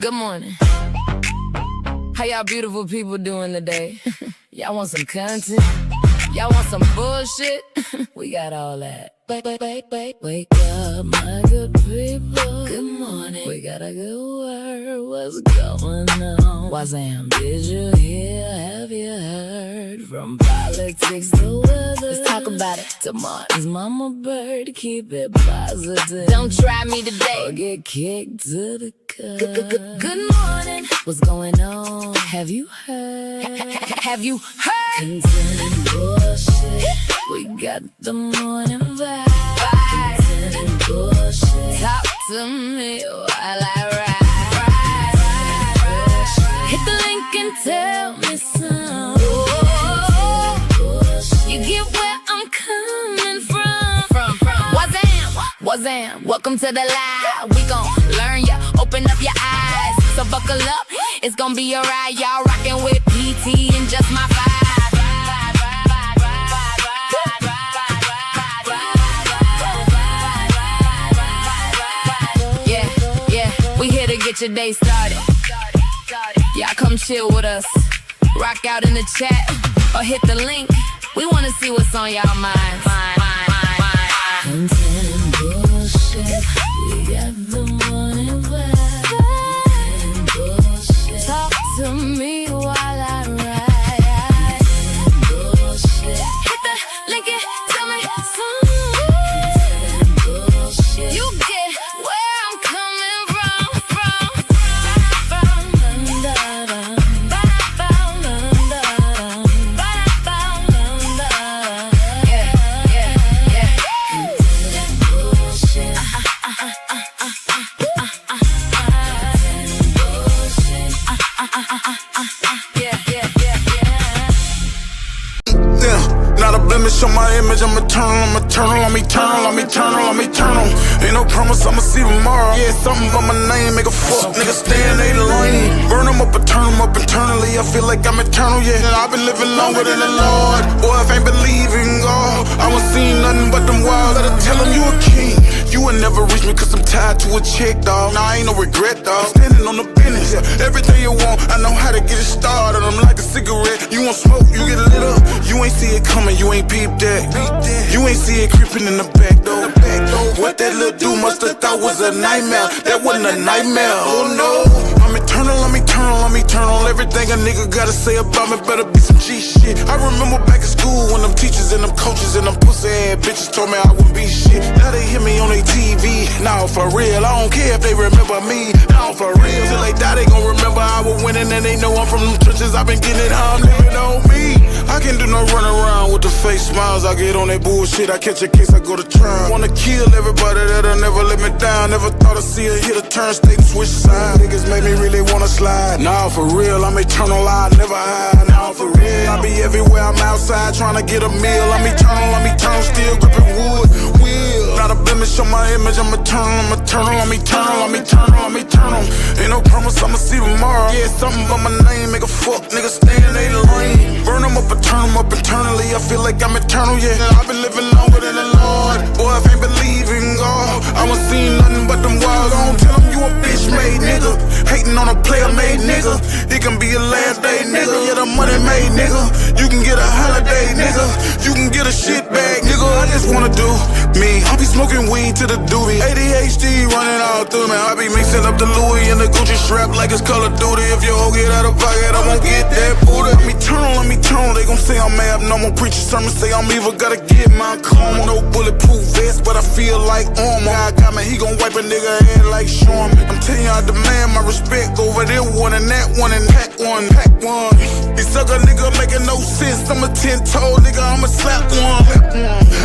Good morning. How y'all beautiful people doing today? Y'all want some content? Y'all want some bullshit? We got all that. Wake up, my good people. Good morning. We got a good word. What's going on? Wazam, did you hear? Have you heard? From politics to weather, let's talk about it. To Martin's mama bird, keep it positive. Don't try me today or get kicked to the curb. Good morning. What's going on? Have you heard? Have you heard? Concerning bullshit, we got the morning vibe. Concerning bullshit, talk to me while I ride. Hit the link and tell me some. You get where I'm coming from. Wazam, welcome to the live. We gon' learn ya, open up your eyes. So buckle up, it's gon' be a ride. Y'all rockin' with PT and just my vibe. We here to get your day started. Y'all come chill with us. Rock out in the chat or hit the link. We wanna see what's on y'all minds. Content bullshit. We got the morning vibe. Bullshit. Talk to me while I ride. Bullshit. Hit the link and tell me some. Bullshit. You get where I'm coming from. Not a blemish on my image, I'm eternal, I'm eternal. Ain't no promise I'ma see tomorrow. Yeah, something about my name, make a fuck nigga stay in they lane. Burn them up and turn them up internally. I feel like I'm eternal, yeah. I've been living longer than the Lord. Boy, if I ain't believing God, I won't see nothing but them wild. Gotta tell him you a king. You will never reach me cause I'm tied to a chick, dawg. Nah, I ain't no regret, dawg. Standing on the business, everything you want, I know how to get it started. I'm like a cigarette, you want smoke, you get lit up. You ain't see it coming, you ain't peep that. You ain't see it creeping in the back door. What that little dude must've thought was a nightmare. That wasn't a nightmare, oh no. I'm eternal. Everything a nigga gotta say about me better be some G shit. I remember back in school when them teachers and them coaches and them pussy ass bitches told me I wouldn't be shit. Now they hear me on their TV. Now for real, I don't care if they remember me. Now for real, till they die they gon' remember I was winning and they know I'm from them trenches. I've been getting it how I'm living on me. I can't do no run around with the fake smiles. I get on that bullshit, I catch a case, I go to trial. Wanna kill everybody that'll never let me down. Never thought I'd see a hit a turn, stay and switch sides. Niggas make me really wanna slide. Now for real, I'm eternal, I never hide. Now for real, I be everywhere, I'm outside trying to get a meal. I'm eternal, still gripping wood. Not a blemish on my image, I'm eternal. Ain't no promise I'ma see tomorrow. Yeah, something about my name, make a fuck nigga stay in they lane. Burn them up and turn them up internally. I feel like I'm eternal, yeah. I've been living longer than the Lord. Boy, if I ain't believing God, I won't see nothing but them wild. I don't tell them you a bitch made nigga. Hating on a player made nigga. It can be a last day nigga. Yeah, the money made nigga. You can get a holiday nigga. You can get a shit bag nigga. I just wanna do me. I be smoking weed to the doobie. ADHD running all through me. I be mixing up the Louis and the Gucci strap like it's Call of Duty. If your hoe get out of pocket, I won't get that booty. I'm eternal. They gon' say I'm abnormal. Preacher sermon say I'm evil. Gotta get my karma. No bulletproof vest, but I feel like armor. God got me, he gon' wipe a nigga head like Sherman. I'm telling you, I demand my respect over there one and that one and pack one. These sucker nigga making no sense. I'm a 10-toe nigga, I'ma slap one.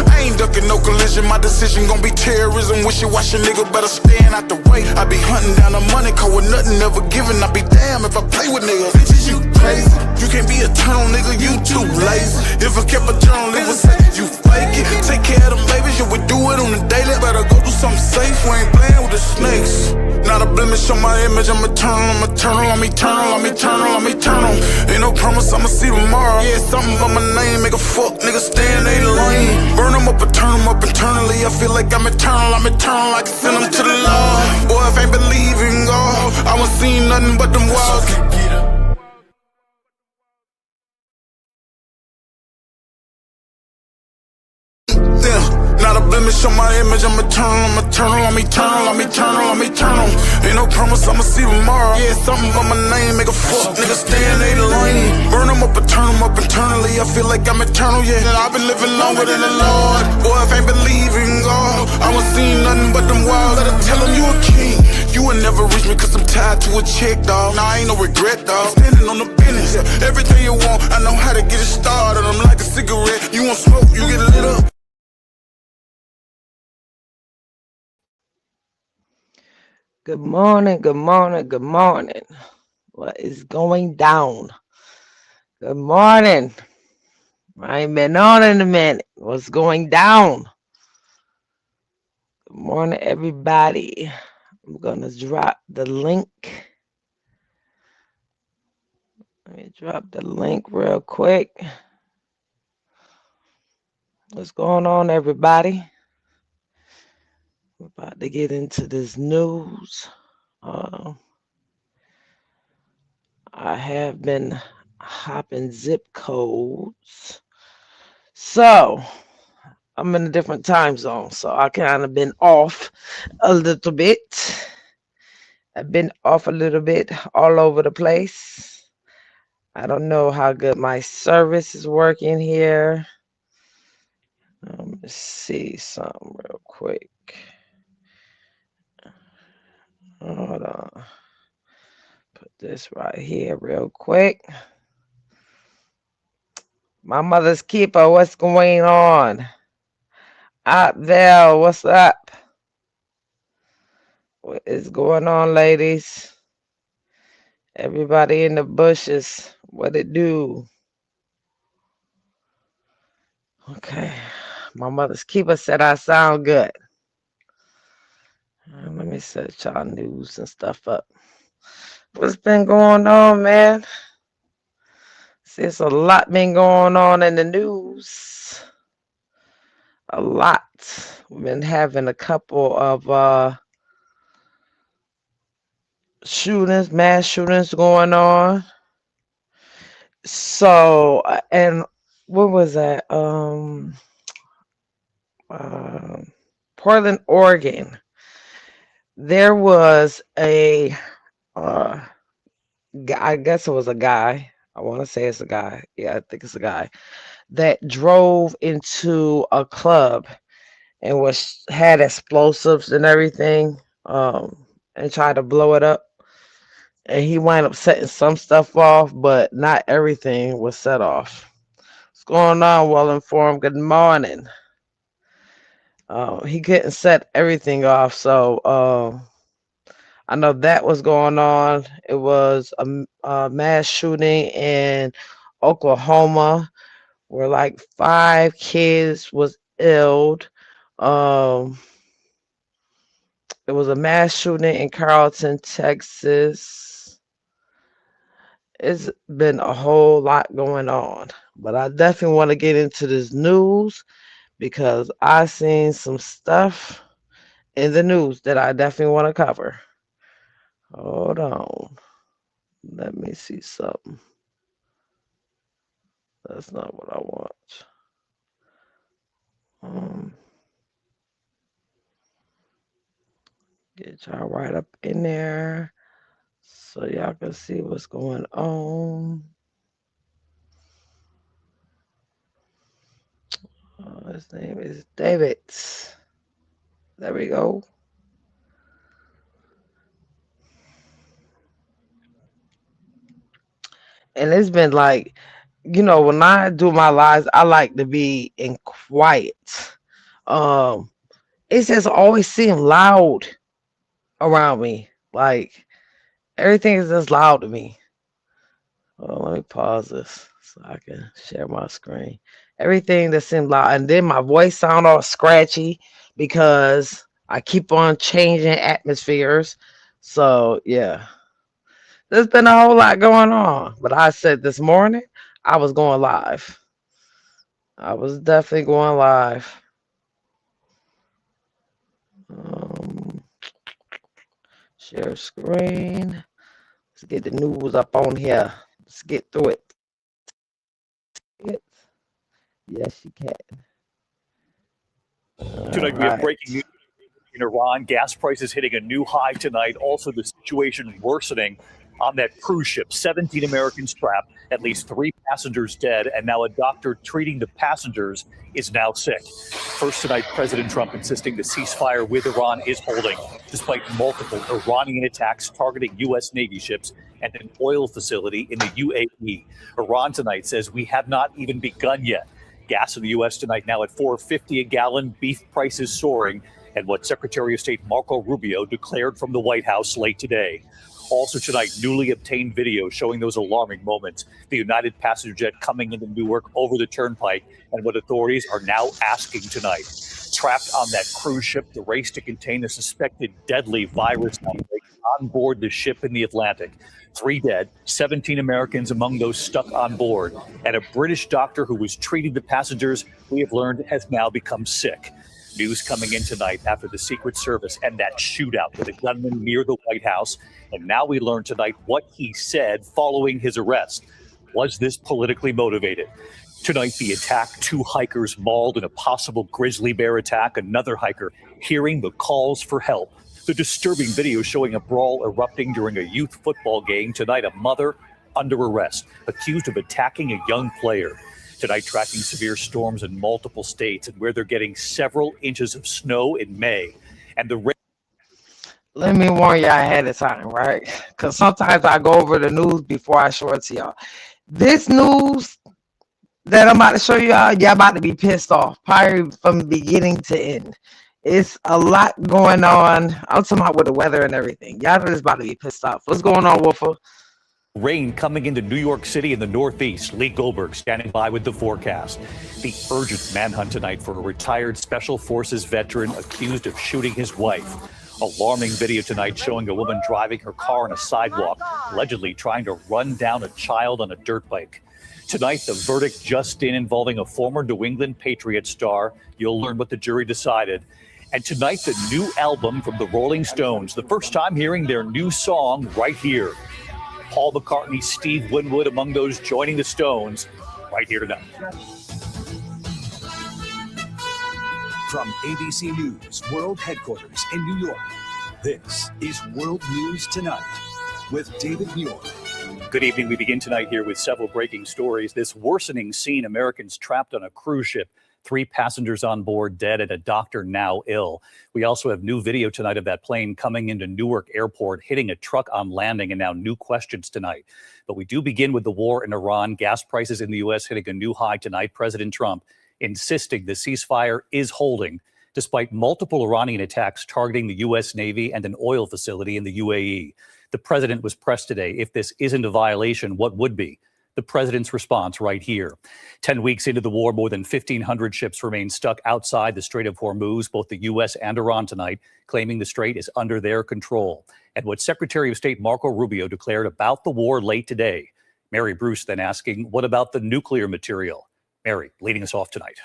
I ain't ducking no collision. My decision gon' be terrorism. Wishy-washy nigga better stand out the way. I be hunting down the money, cause with nothing ever given. I be damn if I play with niggas. Bitches, you crazy. You can't be eternal, nigga, you too lazy. If I kept a journal, it would say you make it. Take care of them babies, yeah, we do it on the daily. Better go do something safe, we ain't playing with the snakes. Not a blemish on my image, I'm eternal, I'm eternal. Ain't no promise I'ma see tomorrow. Yeah, something but my name, make a fuck nigga stay in they lane. Burn them up and turn them up internally. I feel like I'm eternal, I can send them to the Lord. Boy, if I ain't believing God, I won't see nothing but them walls. Not a blemish on my image, I'm eternal. Ain't no promise I'ma see tomorrow. Yeah, something but my name, make a fuck nigga stay in they lane. Burn them up and turn them up internally. I feel like I'm eternal, yeah. I've been living longer than the Lord. Boy, if I ain't believing God, I won't see nothing but them walls. Better tell him you a king. You will never reach me cause I'm tied to a chick, dog. Nah, I ain't no regret, dog. Standing on the business, yeah. Everything you want, I know how to get it started. I'm like a cigarette. You want smoke, you get lit up. Good morning, good morning, good morning. What is going down? Good morning. I ain't been on in a minute. What's going down? Good morning, everybody. I'm gonna drop the link. Let me drop the link real quick. What's going on, everybody? We're about to get into this news. I have been hopping zip codes. So I'm in a different time zone, so I kind of been off a little bit. I've been off a little bit all over the place. I don't know how good my service is working here. Let me see something real quick. Hold on. Put this right here real quick. My mother's keeper, what's going on? Out there, what's up? What is going on, ladies? Everybody in the bushes, what it do? Okay, my mother's keeper said I sound good. Let me set y'all news and stuff up. What's been going on, man? See, it's a lot been going on in the news. A lot. We've been having a couple of shootings, mass shootings going on. So, and what was that? Portland, Oregon. There was a I guess it was a guy. I want to say it's a guy. Yeah, I think it's a guy that drove into a club and had explosives and everything, and tried to blow it up. And he wound up setting some stuff off, but not everything was set off. What's going on? Well informed. Good morning. He couldn't set everything off, so I know that was going on. It was a mass shooting in Oklahoma where like 5 kids was ill. It was a mass shooting in Carlton, Texas. It's been a whole lot going on, but I definitely want to get into this news because I seen some stuff in the news that I definitely want to cover. Hold on. Let me see something. That's not what I want. Get y'all right up in there so y'all can see what's going on. His name is David. There we go. And it's been like, when I do my lives, I like to be in quiet. It just always seems loud around me. Like everything is just loud to me. Let me pause this so I can share my screen. everything that seemed loud. And then my voice sound all scratchy because I keep on changing atmospheres. So yeah, there's been a whole lot going on. But I said this morning I was going live. I was definitely going live. Um, Share screen. Let's get the news up on here. Let's get through it. Yes, you can. Tonight, we have breaking news in Iran. Gas prices hitting a new high tonight. Also, the situation worsening on that cruise ship. 17 Americans trapped, at least 3 passengers dead, and now a doctor treating the passengers is now sick. First tonight, President Trump insisting the ceasefire with Iran is holding, despite multiple Iranian attacks targeting U.S. Navy ships and an oil facility in the UAE. Iran tonight says we have not even begun yet. Gas in the U.S. tonight now at $4.50 a gallon, beef prices soaring, and what Secretary of State Marco Rubio declared from the White House late today. Also tonight, newly obtained video showing those alarming moments. The United passenger jet coming into Newark over the turnpike, and what authorities are now asking tonight. Trapped on that cruise ship, the race to contain a suspected deadly virus outbreak on board the ship in the Atlantic. 3 dead, 17 Americans among those stuck on board, and a British doctor who was treating the passengers, we have learned, has now become sick. News coming in tonight after the Secret Service and that shootout with a gunman near the White House. And now we learn tonight what he said following his arrest. Was this politically motivated? Tonight, the attack, 2 hikers mauled in a possible grizzly bear attack, another hiker hearing the calls for help. The disturbing video showing a brawl erupting during a youth football game. Tonight, a mother under arrest, accused of attacking a young player. Tonight, tracking severe storms in multiple states and where they're getting several inches of snow in May. And the let me warn y'all ahead of time, right? Because sometimes I go over the news before I show it to y'all. This news that I'm about to show y'all about to be pissed off, probably from beginning to end. It's a lot going on. I'm talking about with the weather and everything. Y'all just about to be pissed off. What's going on, Wolfer? Rain coming into New York City in the Northeast. Lee Goldberg standing by with the forecast. The urgent manhunt tonight for a retired Special Forces veteran accused of shooting his wife. Alarming video tonight showing a woman driving her car on a sidewalk, allegedly trying to run down a child on a dirt bike. Tonight, the verdict just in involving a former New England Patriot star. You'll learn what the jury decided. And tonight, the new album from the Rolling Stones. The first time hearing their new song right here. Paul McCartney, Steve Winwood among those joining the Stones right here tonight. From ABC News World Headquarters in New York, this is World News Tonight with David Muir. Good evening. We begin tonight here with several breaking stories. This worsening scene, Americans trapped on a cruise ship, 3 passengers on board dead and a doctor now ill. We also have new video tonight of that plane coming into Newark Airport, hitting a truck on landing, and now new questions tonight. But we do begin with the war in Iran. Gas prices in the U.S. hitting a new high tonight. President Trump insisting the ceasefire is holding, despite multiple Iranian attacks targeting the U.S. Navy and an oil facility in the UAE. The president was pressed today. If this isn't a violation, what would be? The president's response right here. 10 weeks into the war, more than 1,500 ships remain stuck outside the Strait of Hormuz, both the U.S. and Iran tonight, claiming the strait is under their control. And what Secretary of State Marco Rubio declared about the war late today. Mary Bruce then asking, what about the nuclear material? Mary, leading us off tonight.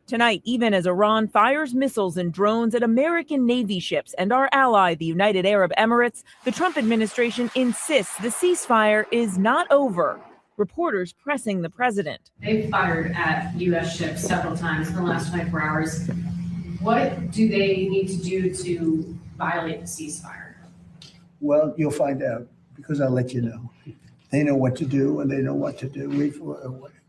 Tonight, even as Iran fires missiles and drones at American Navy ships and our ally, the United Arab Emirates, the Trump administration insists the ceasefire is not over. Reporters pressing the president. They've fired at U.S. ships several times in the last 24 hours. What do they need to do to violate the ceasefire? Well, you'll find out because I'll let you know. They know what to do and they know what to do.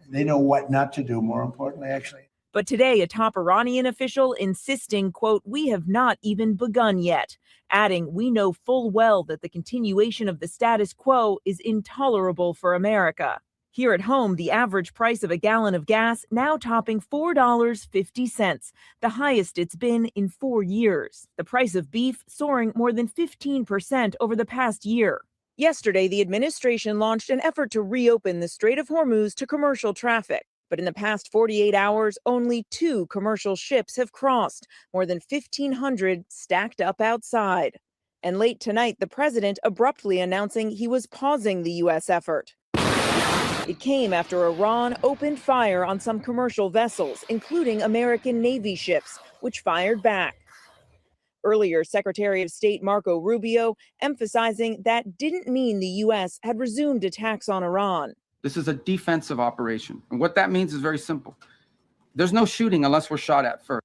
They know what not to do, more importantly, actually. But today, a top Iranian official insisting, quote, we have not even begun yet, adding, we know full well that the continuation of the status quo is intolerable for America. Here at home, the average price of a gallon of gas now topping $4.50, the highest it's been in 4 years. The price of beef soaring more than 15% over the past year. Yesterday, the administration launched an effort to reopen the Strait of Hormuz to commercial traffic. But in the past 48 hours, only 2 commercial ships have crossed, more than 1,500 stacked up outside. And late tonight, the president abruptly announcing he was pausing the U.S. effort. It came after Iran opened fire on some commercial vessels, including American Navy ships, which fired back. Earlier, Secretary of State Marco Rubio emphasizing that didn't mean the U.S. had resumed attacks on Iran. This is a defensive operation. And what that means is very simple. There's no shooting unless we're shot at first.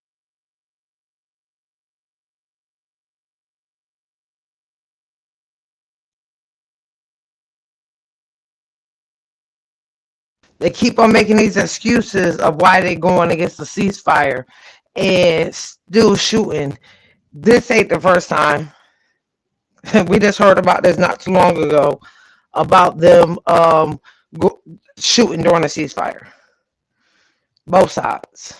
They keep on making these excuses of why they're going against the ceasefire and still shooting. This ain't the first time. We just heard about this not too long ago about them shooting during a ceasefire. Both sides.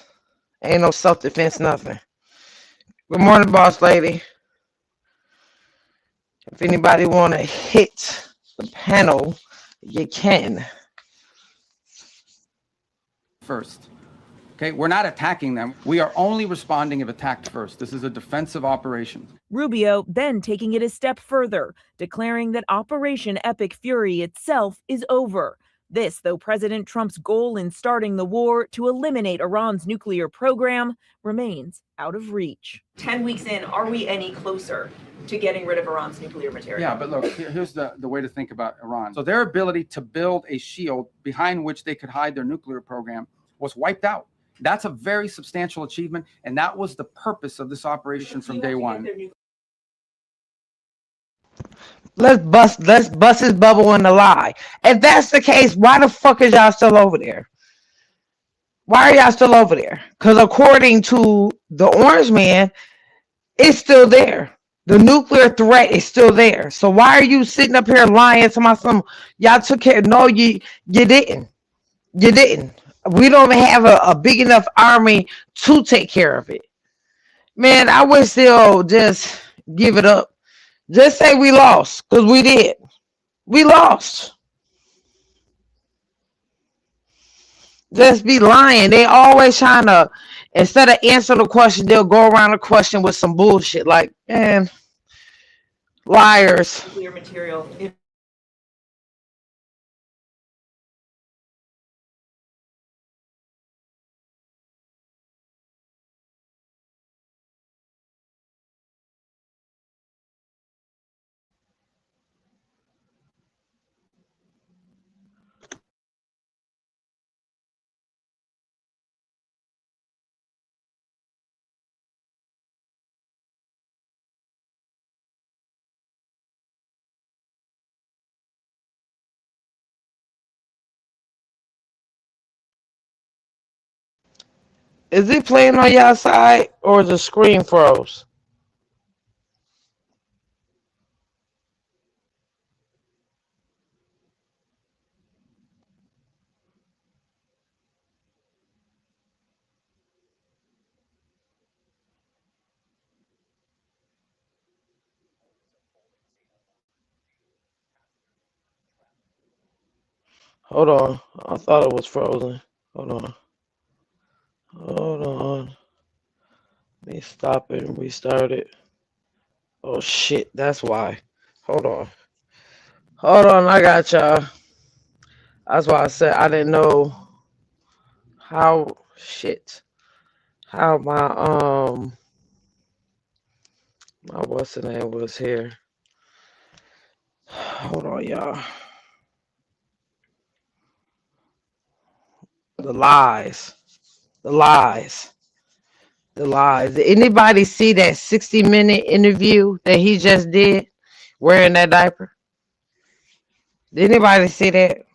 Ain't no self-defense, nothing. Good morning, boss lady. If anybody want to hit the panel, you can. First. Okay, we're not attacking them. We are only responding if attacked first. This is a defensive operation. Rubio then taking it a step further, declaring that Operation Epic Fury itself is over. This, though President Trump's goal in starting the war to eliminate Iran's nuclear program remains out of reach. 10 weeks in, are we any closer to getting rid of Iran's nuclear material? Yeah, but look, here's the way to think about Iran. So their ability to build a shield behind which they could hide their nuclear program was wiped out. That's a very substantial achievement, and that was the purpose of this operation from day one. Let's bust his bubble in the lie. If that's the case, why the fuck is y'all still over there? Why are y'all still over there? Because according to the Orange Man, it's still there. The nuclear threat is still there. So why are you sitting up here lying to my son? Y'all took care. No, you didn't. You didn't. We don't even have a big enough army to take care of it. Man, I would still just give it up. Just say we lost, because we did. We lost. Just be lying. They always trying to, instead of answer the question, they'll go around the question with some bullshit like, man, liars. Nuclear material. Is it playing on y'all side or the screen froze? Hold on. I thought it was frozen. Hold on. Hold on. Let me stop it and restart it. Oh shit, that's why. Hold on. Hold on, I got y'all. That's why I said I didn't know how how my what's the name was here. Hold on, y'all. The lies. Did anybody see that 60-minute interview that he just did wearing that diaper? Did anybody see that?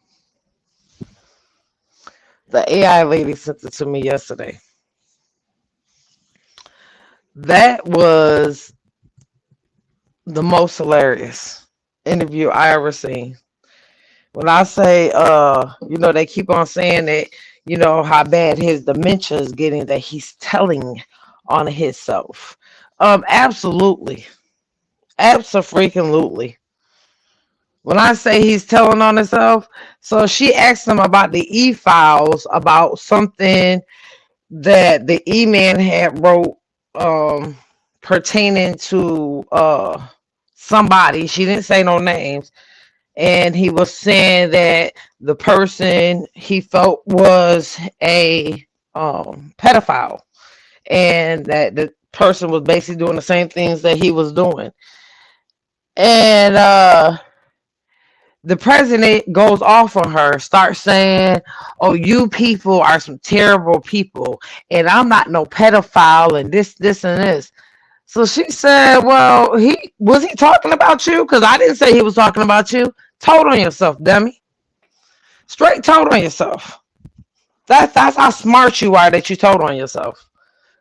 The AI lady sent it to me yesterday. That was the most hilarious interview I ever seen. When I say, they keep on saying that, how bad his dementia is getting, that he's telling on himself. Absolutely. Abso-freaking-lutely. When I say he's telling on himself, so she asked him about the e-files, about something that the E-Man had wrote pertaining to somebody. She didn't say no names. And he was saying that the person he felt was a pedophile, and that the person was basically doing the same things that he was doing. And the president goes off on her, starts saying, "Oh, you people are some terrible people, and I'm not no pedophile, and this, and this." So she said, "Well, he talking about you? Because I didn't say he was talking about you. Told on yourself, dummy. Straight told on yourself. That's how smart you are that you told on yourself.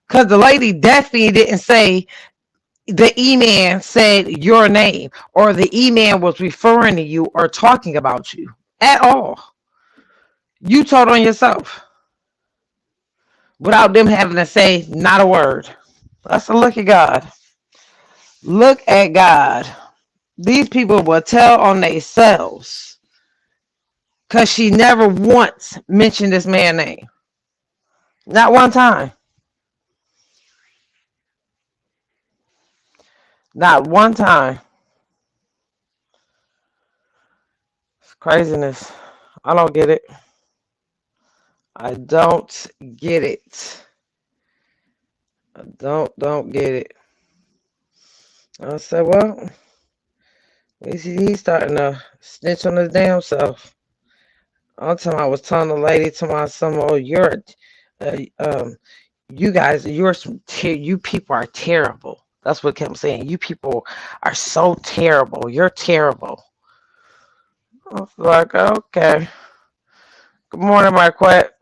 Because the lady definitely didn't say the E-Man said your name, or the E-Man was referring to you or talking about you at all. You told on yourself without them having to say not a word. That's a look at God. Look at God. These people will tell on themselves because she never once mentioned this man's name. Not one time. Not one time. It's craziness. I don't get it. I don't get it. I don't get it. I said, well, he's starting to snitch on his damn self. All the time I was telling the lady, to my son, "Oh, you're, you guys, you people are terrible." That's what I kept saying. You people are so terrible. You're terrible. I was like, okay. Good morning, Marquette.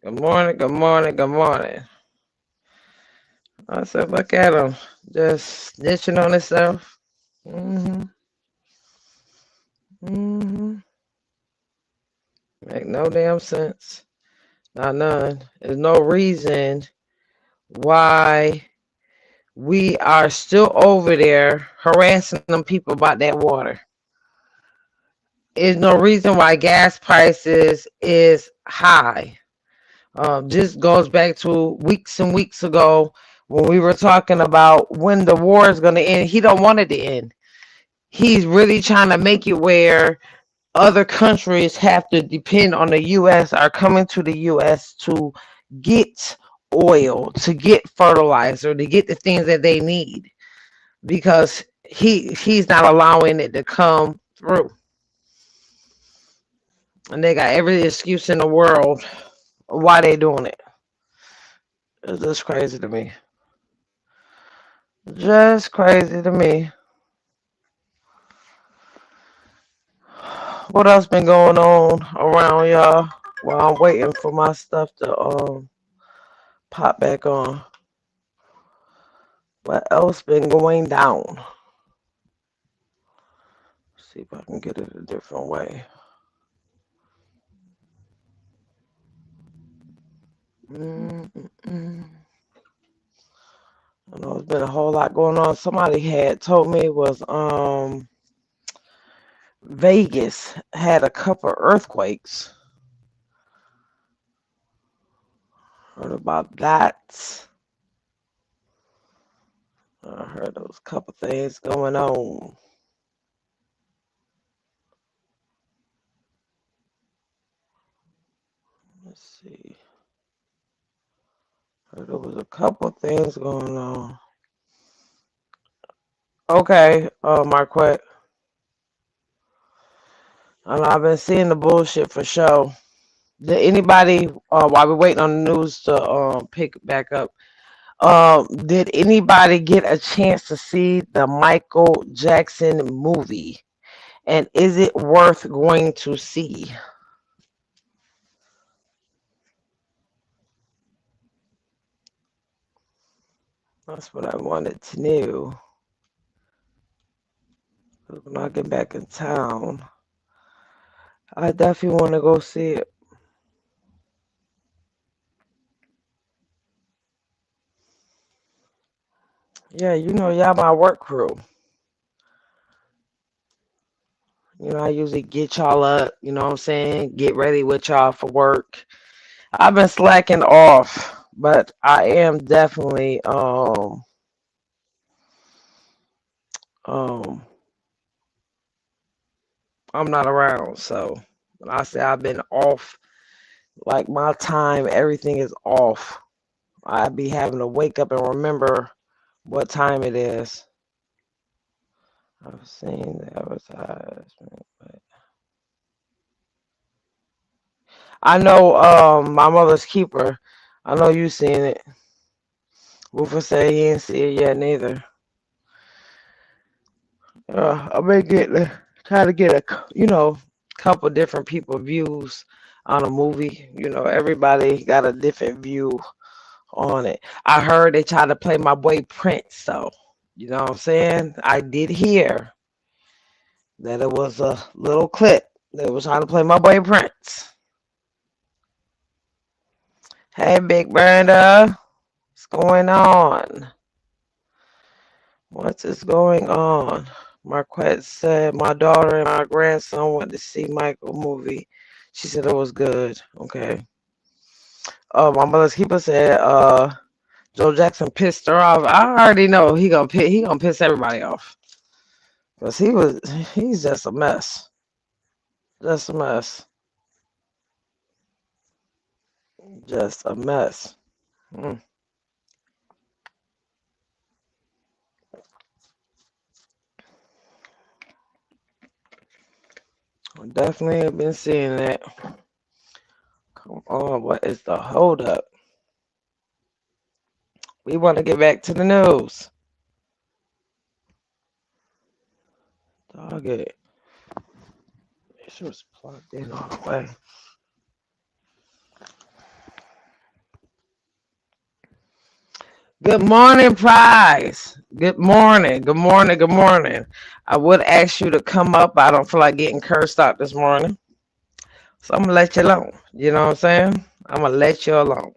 Good morning, good morning, good morning. I said, look at him. Just snitching on himself. Make no damn sense. Not none. There's no reason why we are still over there harassing them people about that water. There's no reason why gas prices is high. Just goes back to weeks and weeks ago when we were talking about when the war is going to end. He don't want it to end. He's really trying to make it where other countries have to depend on the U.S. are coming to the U.S. to get oil, to get fertilizer, to get the things that they need, because he's not allowing it to come through. And they got every excuse in the world why they doing it. It's just crazy to me. Just crazy to me. What else been going on around y'all while I'm waiting for my stuff to pop back on? What else been going down? Let's see if I can get it a different way. I know there's been a whole lot going on. Somebody had told me it was Vegas had a couple of earthquakes. Heard about that. I heard there was a couple things going on. Let's see. Heard there was a couple things going on. Okay, Marquette. I know I've been seeing the bullshit for sure. Did anybody, while we're waiting on the news to pick back up, did anybody get a chance to see the Michael Jackson movie? And is it worth going to see? That's what I wanted to know. When I get back in town, I definitely want to go see it. Yeah, you know, y'all my work crew. You know, I usually get y'all up, you know what I'm saying? Get ready with y'all for work. I've been slacking off, but I am definitely um I'm not around. So when I say I've been off, like my time, everything is off. I be having to wake up and remember what time it is. I've seen the advertisement, but I know my mother's keeper. I know you seen it. Rufus said he ain't see it yet neither. I've been trying to get couple different people views on a movie. You know, everybody got a different view on it. I heard they tried to play my boy Prince, so you know what I'm saying? I did hear that it was a little clip that was trying to play my boy Prince. Hey, Big Brenda, what's going on? What is going on? Marquette said my daughter and my grandson went to see Michael movie. She said it was good. Okay. My mother's keeper said Joe Jackson pissed her off. I already know he gonna piss everybody off. Cause he's just a mess. Just a mess. Just a mess. Definitely have been seeing that. Come on, what is the holdup? We want to get back to the news. Dog it. Make sure it's plugged in all the way. Good morning, Prize. Good morning. Good morning. Good morning. I would ask you to come up. I don't feel like getting cursed out this morning. So I'm going to let you alone. You know what I'm saying? I'm going to let you alone.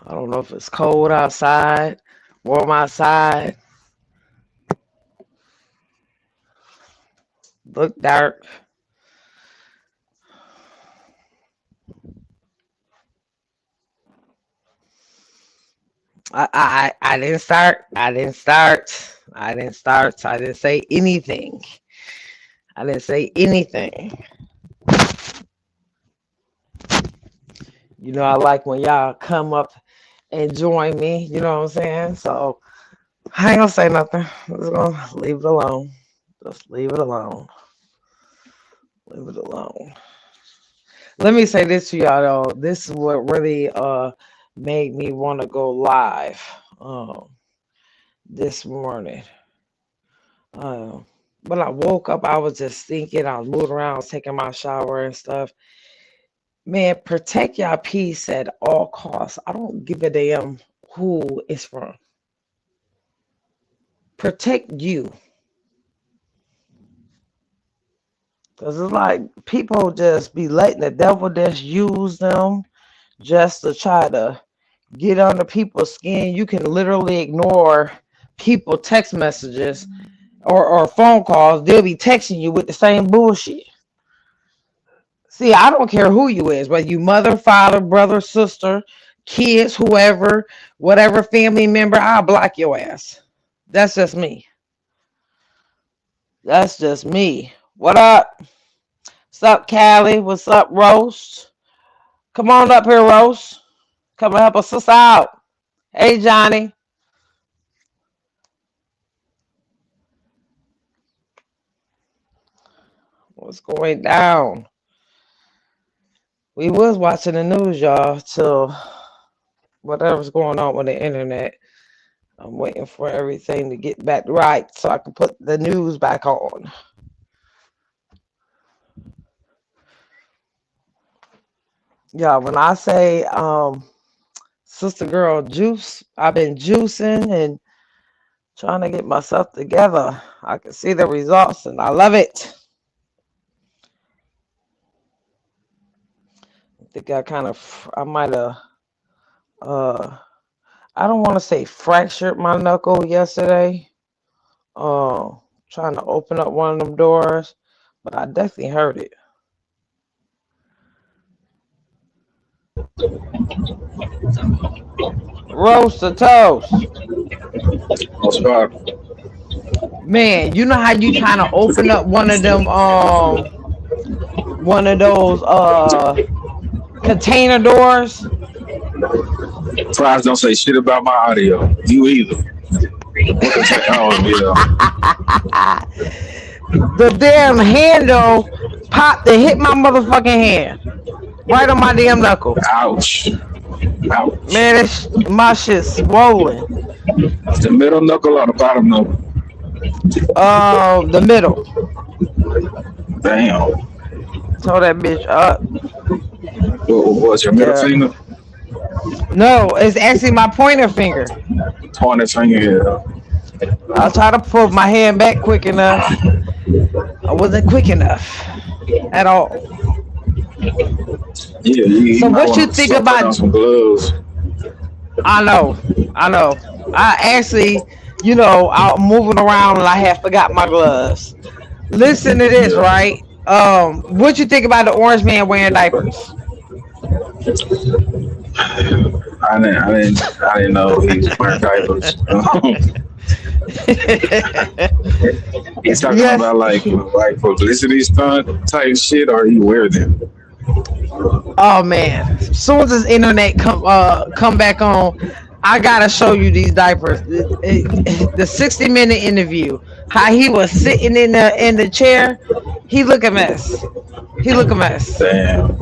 I don't know if it's cold outside, warm outside. Look dark. I didn't start. I didn't say anything. I didn't say anything. You know, I like when y'all come up and join me. You know what I'm saying? So I ain't gonna say nothing. I'm just gonna leave it alone. Just leave it alone. Leave it alone. Let me say this to y'all though. This is what really made me want to go live this morning. When I woke up, I was just thinking, I was moving around, I was taking my shower and stuff. Man, protect your peace at all costs. I don't give a damn who it's from. Protect you. Because it's like people just be letting the devil just use them just to try to get under people's skin. You can literally ignore people text messages or phone calls. They'll be texting you with the same bullshit. See, I don't care who you is, whether you mother, father, brother, sister, kids, whoever, whatever family member, I'll block your ass. That's just me. That's just me. What up? What's up, Callie? What's up, Rose? Come on up here, Rose. Come and help us out. Hey, Johnny. What's going down? We was watching the news, y'all, till whatever's going on with the internet. I'm waiting for everything to get back right so I can put the news back on. Yeah, when I say sister girl juice, I've been juicing and trying to get myself together. I can see the results and I love it. I think I might have I don't want to say fractured my knuckle yesterday. Trying to open up one of them doors, but I definitely hurt it. Roast the toast. What's up? Man, you know how you trying to open up one of them one of those container doors? Fries don't say shit about my audio. You either. The damn handle popped and hit my motherfucking hand. Right on my damn knuckle. Ouch. Ouch. Man, my shit's swollen. The middle knuckle or the bottom knuckle? The middle. Damn. Throw that bitch up. What's your middle finger? No, it's actually my pointer finger. Pointer finger, yeah. I'll try to pull my hand back quick enough. I wasn't quick enough at all. Yeah. So what you think about some gloves? I know. I actually, I'm moving around and I have forgot my gloves. Listen to this, right? What you think about the orange man wearing diapers? I didn't know he was wearing diapers. He's talking about like publicity stunt type shit, or he wear them. Oh man! As soon as this internet come back on, I gotta show you these diapers. The 60-minute interview, how he was sitting in the chair, he look a mess. Damn.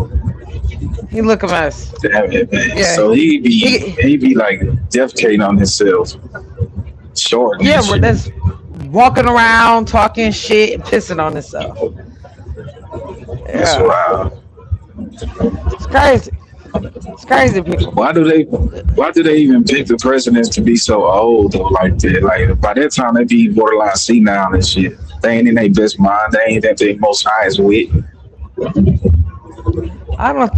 He look a mess. Damn it, man. Yeah. So he be like defecating on himself. Short. Yeah, but that's walking around talking shit and pissing on himself. That's wild. It's crazy, people. Why do they even pick the presidents to be so old or like that? Like by that time they be borderline senile and shit. They ain't in their best mind. They ain't at their most highest wit. I don't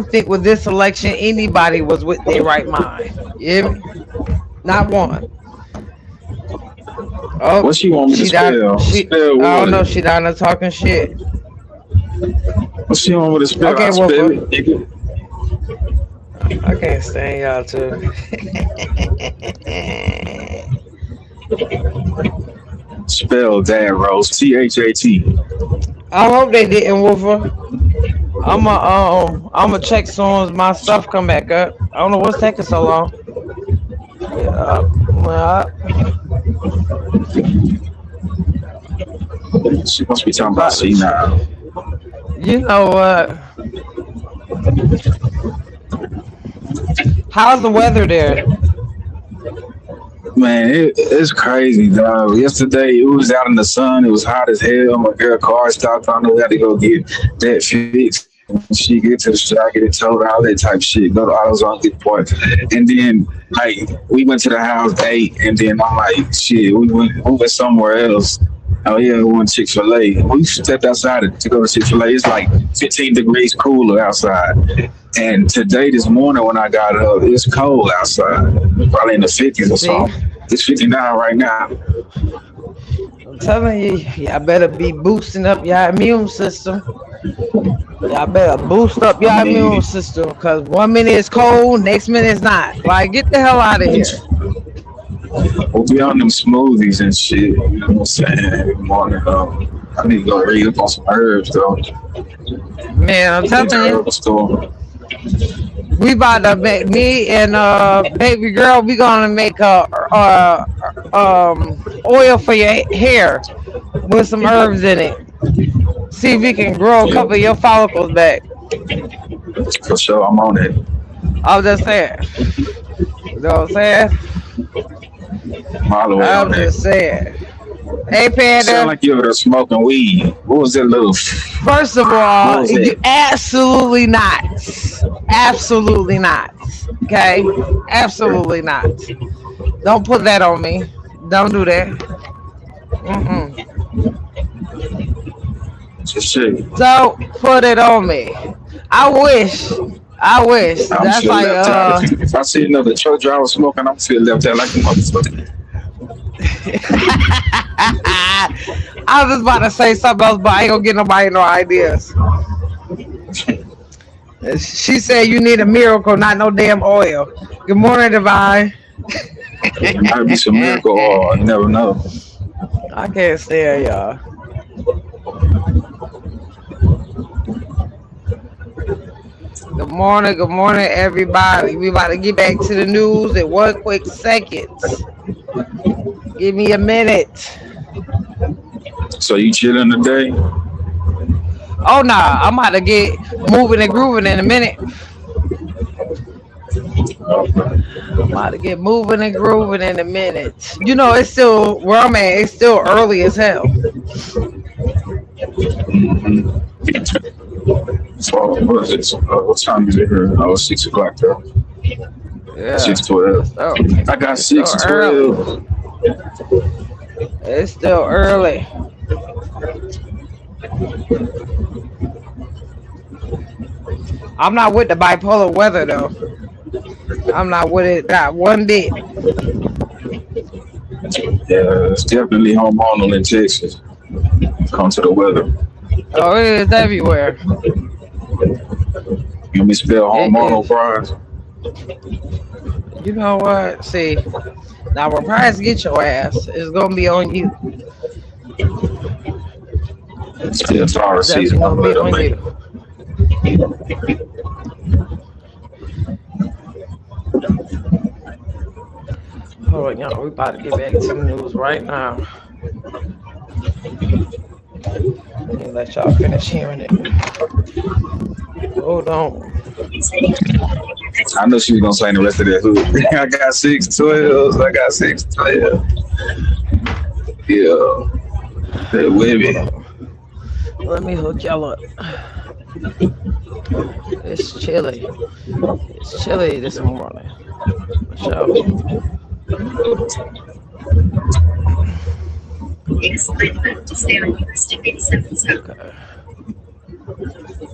think with this election anybody was with their right mind. Yeah, not one. Oh, what she want me to spell? I don't know. She down there talking shit. What she want me to spell? Okay, Spell well, it. I can't stand y'all too. Spell that, Rose. THAT. I hope they didn't, Wolfer. I'ma check soon as my stuff come back up. I don't know what's taking so long. She must be talking about senile. You know what? How's the weather there? Man, it's crazy, dog. Yesterday, it was out in the sun. It was hot as hell. My girl car stopped. I know we had to go get that fixed. She get to the shop, get it towed, all that type shit. Go to AutoZone, get parts. And then, like, we went to the house 8, and then I'm like, shit, we went somewhere else. Oh, yeah, we went to Chick-fil-A. We stepped outside to go to Chick-fil-A. It's like 15 degrees cooler outside. And today, this morning, when I got up, it's cold outside. Probably in the 50s or so. It's 59 right now. I'm telling you, y'all better be boosting up your immune system. Y'all better boost up your immune system, because 1 minute it's cold, next minute it's not. Like, get the hell out of here. We'll be on them smoothies and shit. You know what I'm saying? Every morning. I need to go read up on some herbs, though. Man, I'm telling you. We about to make, me and baby girl, we gonna make oil for your hair with some herbs in it. See if we can grow a couple of your follicles back. For sure, I'm on it. I was just saying. You know what I'm saying? I'm just saying. Hey, Panda. Sound like you were smoking weed. What was that little? First of all, absolutely not. Absolutely not. Okay? Absolutely not. Don't put that on me. Don't do that. Just shit. Don't put it on me. I wish I wish. I'm That's feel like left out. If I see another truck driver smoking, I'm feel left out like a motherfucker. I was just about to say something else, but I ain't gonna get nobody no ideas. She said you need a miracle, not no damn oil. Good morning, Divine. It might be some miracle or you never know. I can't stand y'all. Good morning, everybody. We about to get back to the news in 1 quick second. Give me a minute. So you chilling today? Oh nah, I'm about to get moving and grooving in a minute. I'm about to get moving and grooving in a minute. You know, it's still where I'm at. It's still early as hell. So what is it? What time is it here? Oh, 6 o'clock though. Yeah. 6:12. Oh, I got 6:12. it's still early. I'm not with the bipolar weather though. I'm not with it not one bit. Yeah, it's definitely hormonal in Texas. Come to the weather. Oh, it is everywhere. You misspell hormonal prize. You know what? See, now when prize get your ass, it's gonna be on you. It's still Taurus That's season. gonna be on you. Hold on, y'all. We about to get back to the news right now. Let me let y'all finish hearing it. Hold on. I know she was gonna say the rest of that hood. I got 612. I got 612. Yeah. That women. Let me hook y'all up. It's chilly. It's chilly this morning. So. Okay.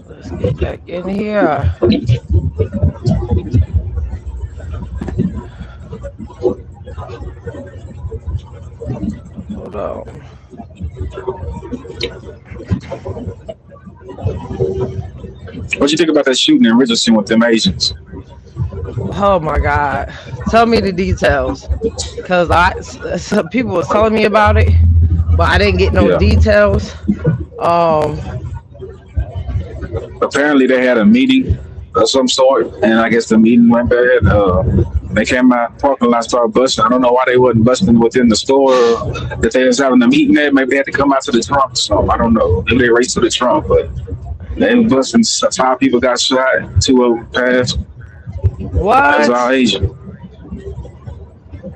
Let's get back in here. Hold on. What you think about that shooting in Richardson with them Asians? Oh my God. Tell me the details. Because some people was telling me about it, but I didn't get no details. Apparently they had a meeting of some sort, and I guess the meeting went bad. They came out parking lot, started busting. I don't know why they wasn't busting within the store that they was having a meeting there. Maybe they had to come out to the trunk. So I don't know. Maybe they raced to the trunk, but they were busting. 5 people got shot. 2 of them passed. What? That's all Asian.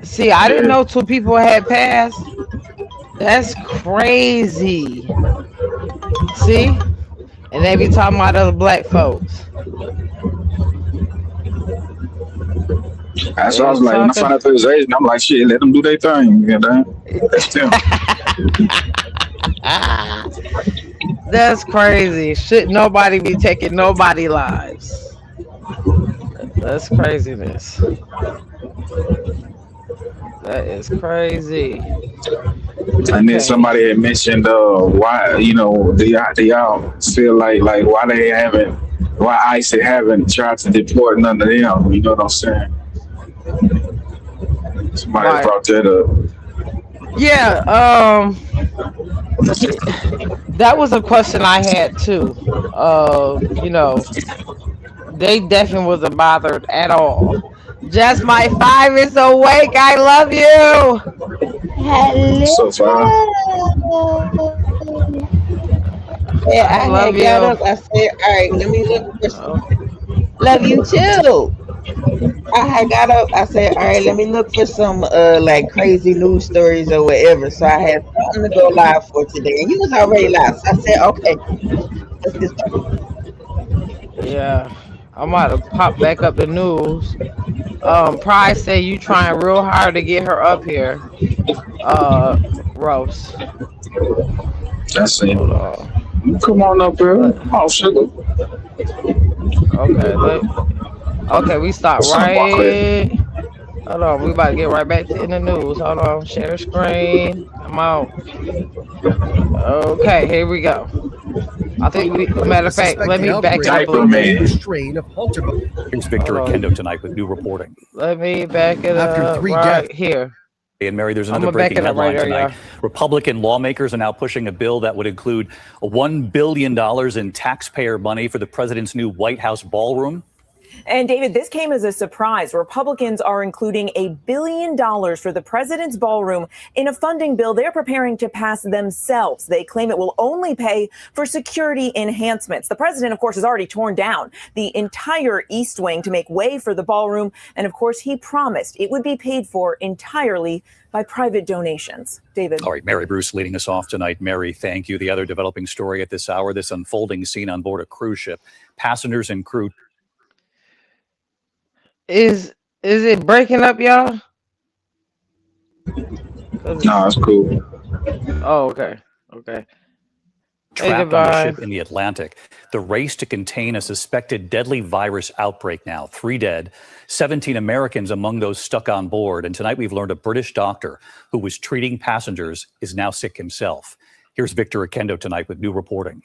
See, I didn't know 2 people had passed. That's crazy. See? And they be talking about other black folks. That's what I was like, when I found out they was Asian, I'm like, shit, let them do their thing. You know? That's them. That's crazy. Should nobody be taking nobody lives? That's craziness. That is crazy. And then somebody had mentioned why, you know, do y'all feel like why ICE haven't tried to deport none of them? You know what I'm saying? Somebody brought that up. Yeah, that was a question I had too. You know, they definitely wasn't bothered at all. Just my 5 is awake. I love you. Hello. So far. Yeah, I love had got up. I said, all right, let me look for some. Love you too. I had got up. I said, all right, let me look for some like crazy news stories or whatever. So I had something to go live for today. And you was already live. So I said, okay. Let's get started. Yeah, I'm about to pop back up the news. Price said you trying real hard to get her up here. Rose. That's it. Come on up here. Oh, sugar. Okay, we stop What's up, Barclay? right. Hold on, we about to get right back to in the news. Hold on, share screen. Come on. Okay, here we go. I think matter of fact, let me back it up a little bit. Strain of Hunter. Here's Victor Hold on. Akendo tonight with new reporting. Let me back it After up 3 right deaths. here. And Mary, there's I'm another gonna back breaking it up right headline there, tonight. Republican lawmakers are now pushing a bill that would include $1 billion in taxpayer money for the president's new White House ballroom. And David, this came as a surprise. Republicans are including $1 billion for the president's ballroom in a funding bill they're preparing to pass themselves. They claim it will only pay for security enhancements. The president, of course, has already torn down the entire East Wing to make way for the ballroom. And of course, he promised it would be paid for entirely by private donations. David. All right, Mary Bruce leading us off tonight. Mary, thank you. The other developing story at this hour, this unfolding scene on board a cruise ship. Passengers and crew. Is it breaking up, y'all? No, it's cool. Oh, okay. Okay. Trapped on a ship in the Atlantic. The race to contain a suspected deadly virus outbreak now. 3 dead, 17 Americans among those stuck on board. And tonight we've learned a British doctor who was treating passengers is now sick himself. Here's Victor Akendo tonight with new reporting.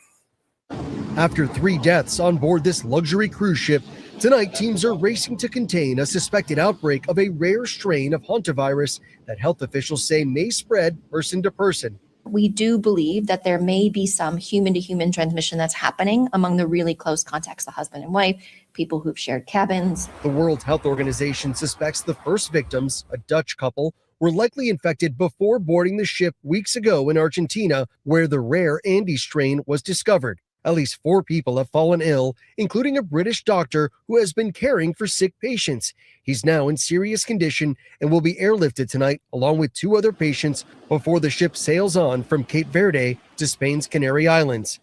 After 3 deaths on board this luxury cruise ship, tonight teams are racing to contain a suspected outbreak of a rare strain of hantavirus that health officials say may spread person to person. We do believe that there may be some human-to-human transmission that's happening among the really close contacts, the husband and wife, people who've shared cabins. The World Health Organization suspects the first victims, a Dutch couple, were likely infected before boarding the ship weeks ago in Argentina, where the rare Andes strain was discovered. At least 4 people have fallen ill, including a British doctor who has been caring for sick patients. He's now in serious condition and will be airlifted tonight, along with 2 other patients, before the ship sails on from Cape Verde to Spain's Canary Islands.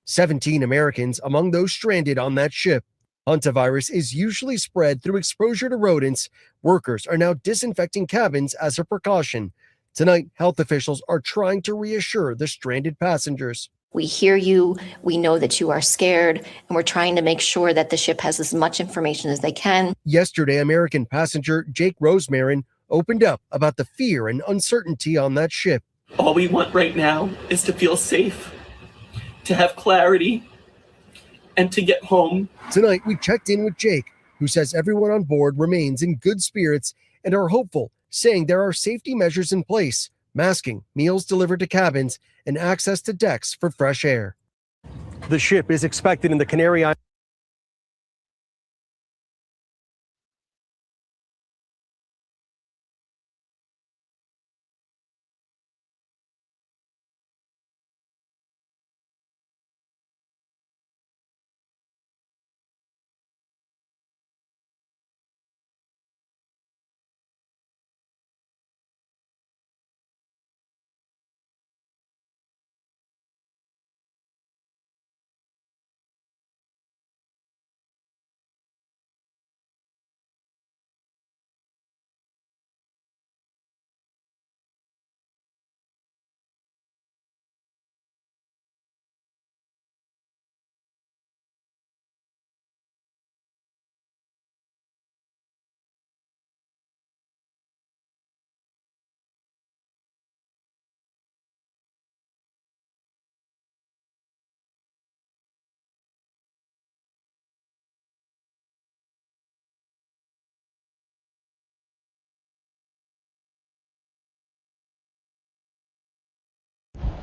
17 Americans among those stranded on that ship. Hantavirus is usually spread through exposure to rodents. Workers are now disinfecting cabins as a precaution. Tonight, health officials are trying to reassure the stranded passengers. We hear you, we know that you are scared, and we're trying to make sure that the ship has as much information as they can. Yesterday, American passenger Jake Rosemarin opened up about the fear and uncertainty on that ship. All we want right now is to feel safe, to have clarity, and to get home. Tonight, we checked in with Jake, who says everyone on board remains in good spirits and are hopeful, saying there are safety measures in place, masking, meals delivered to cabins, and access to decks for fresh air. The ship is expected in the Canary Islands.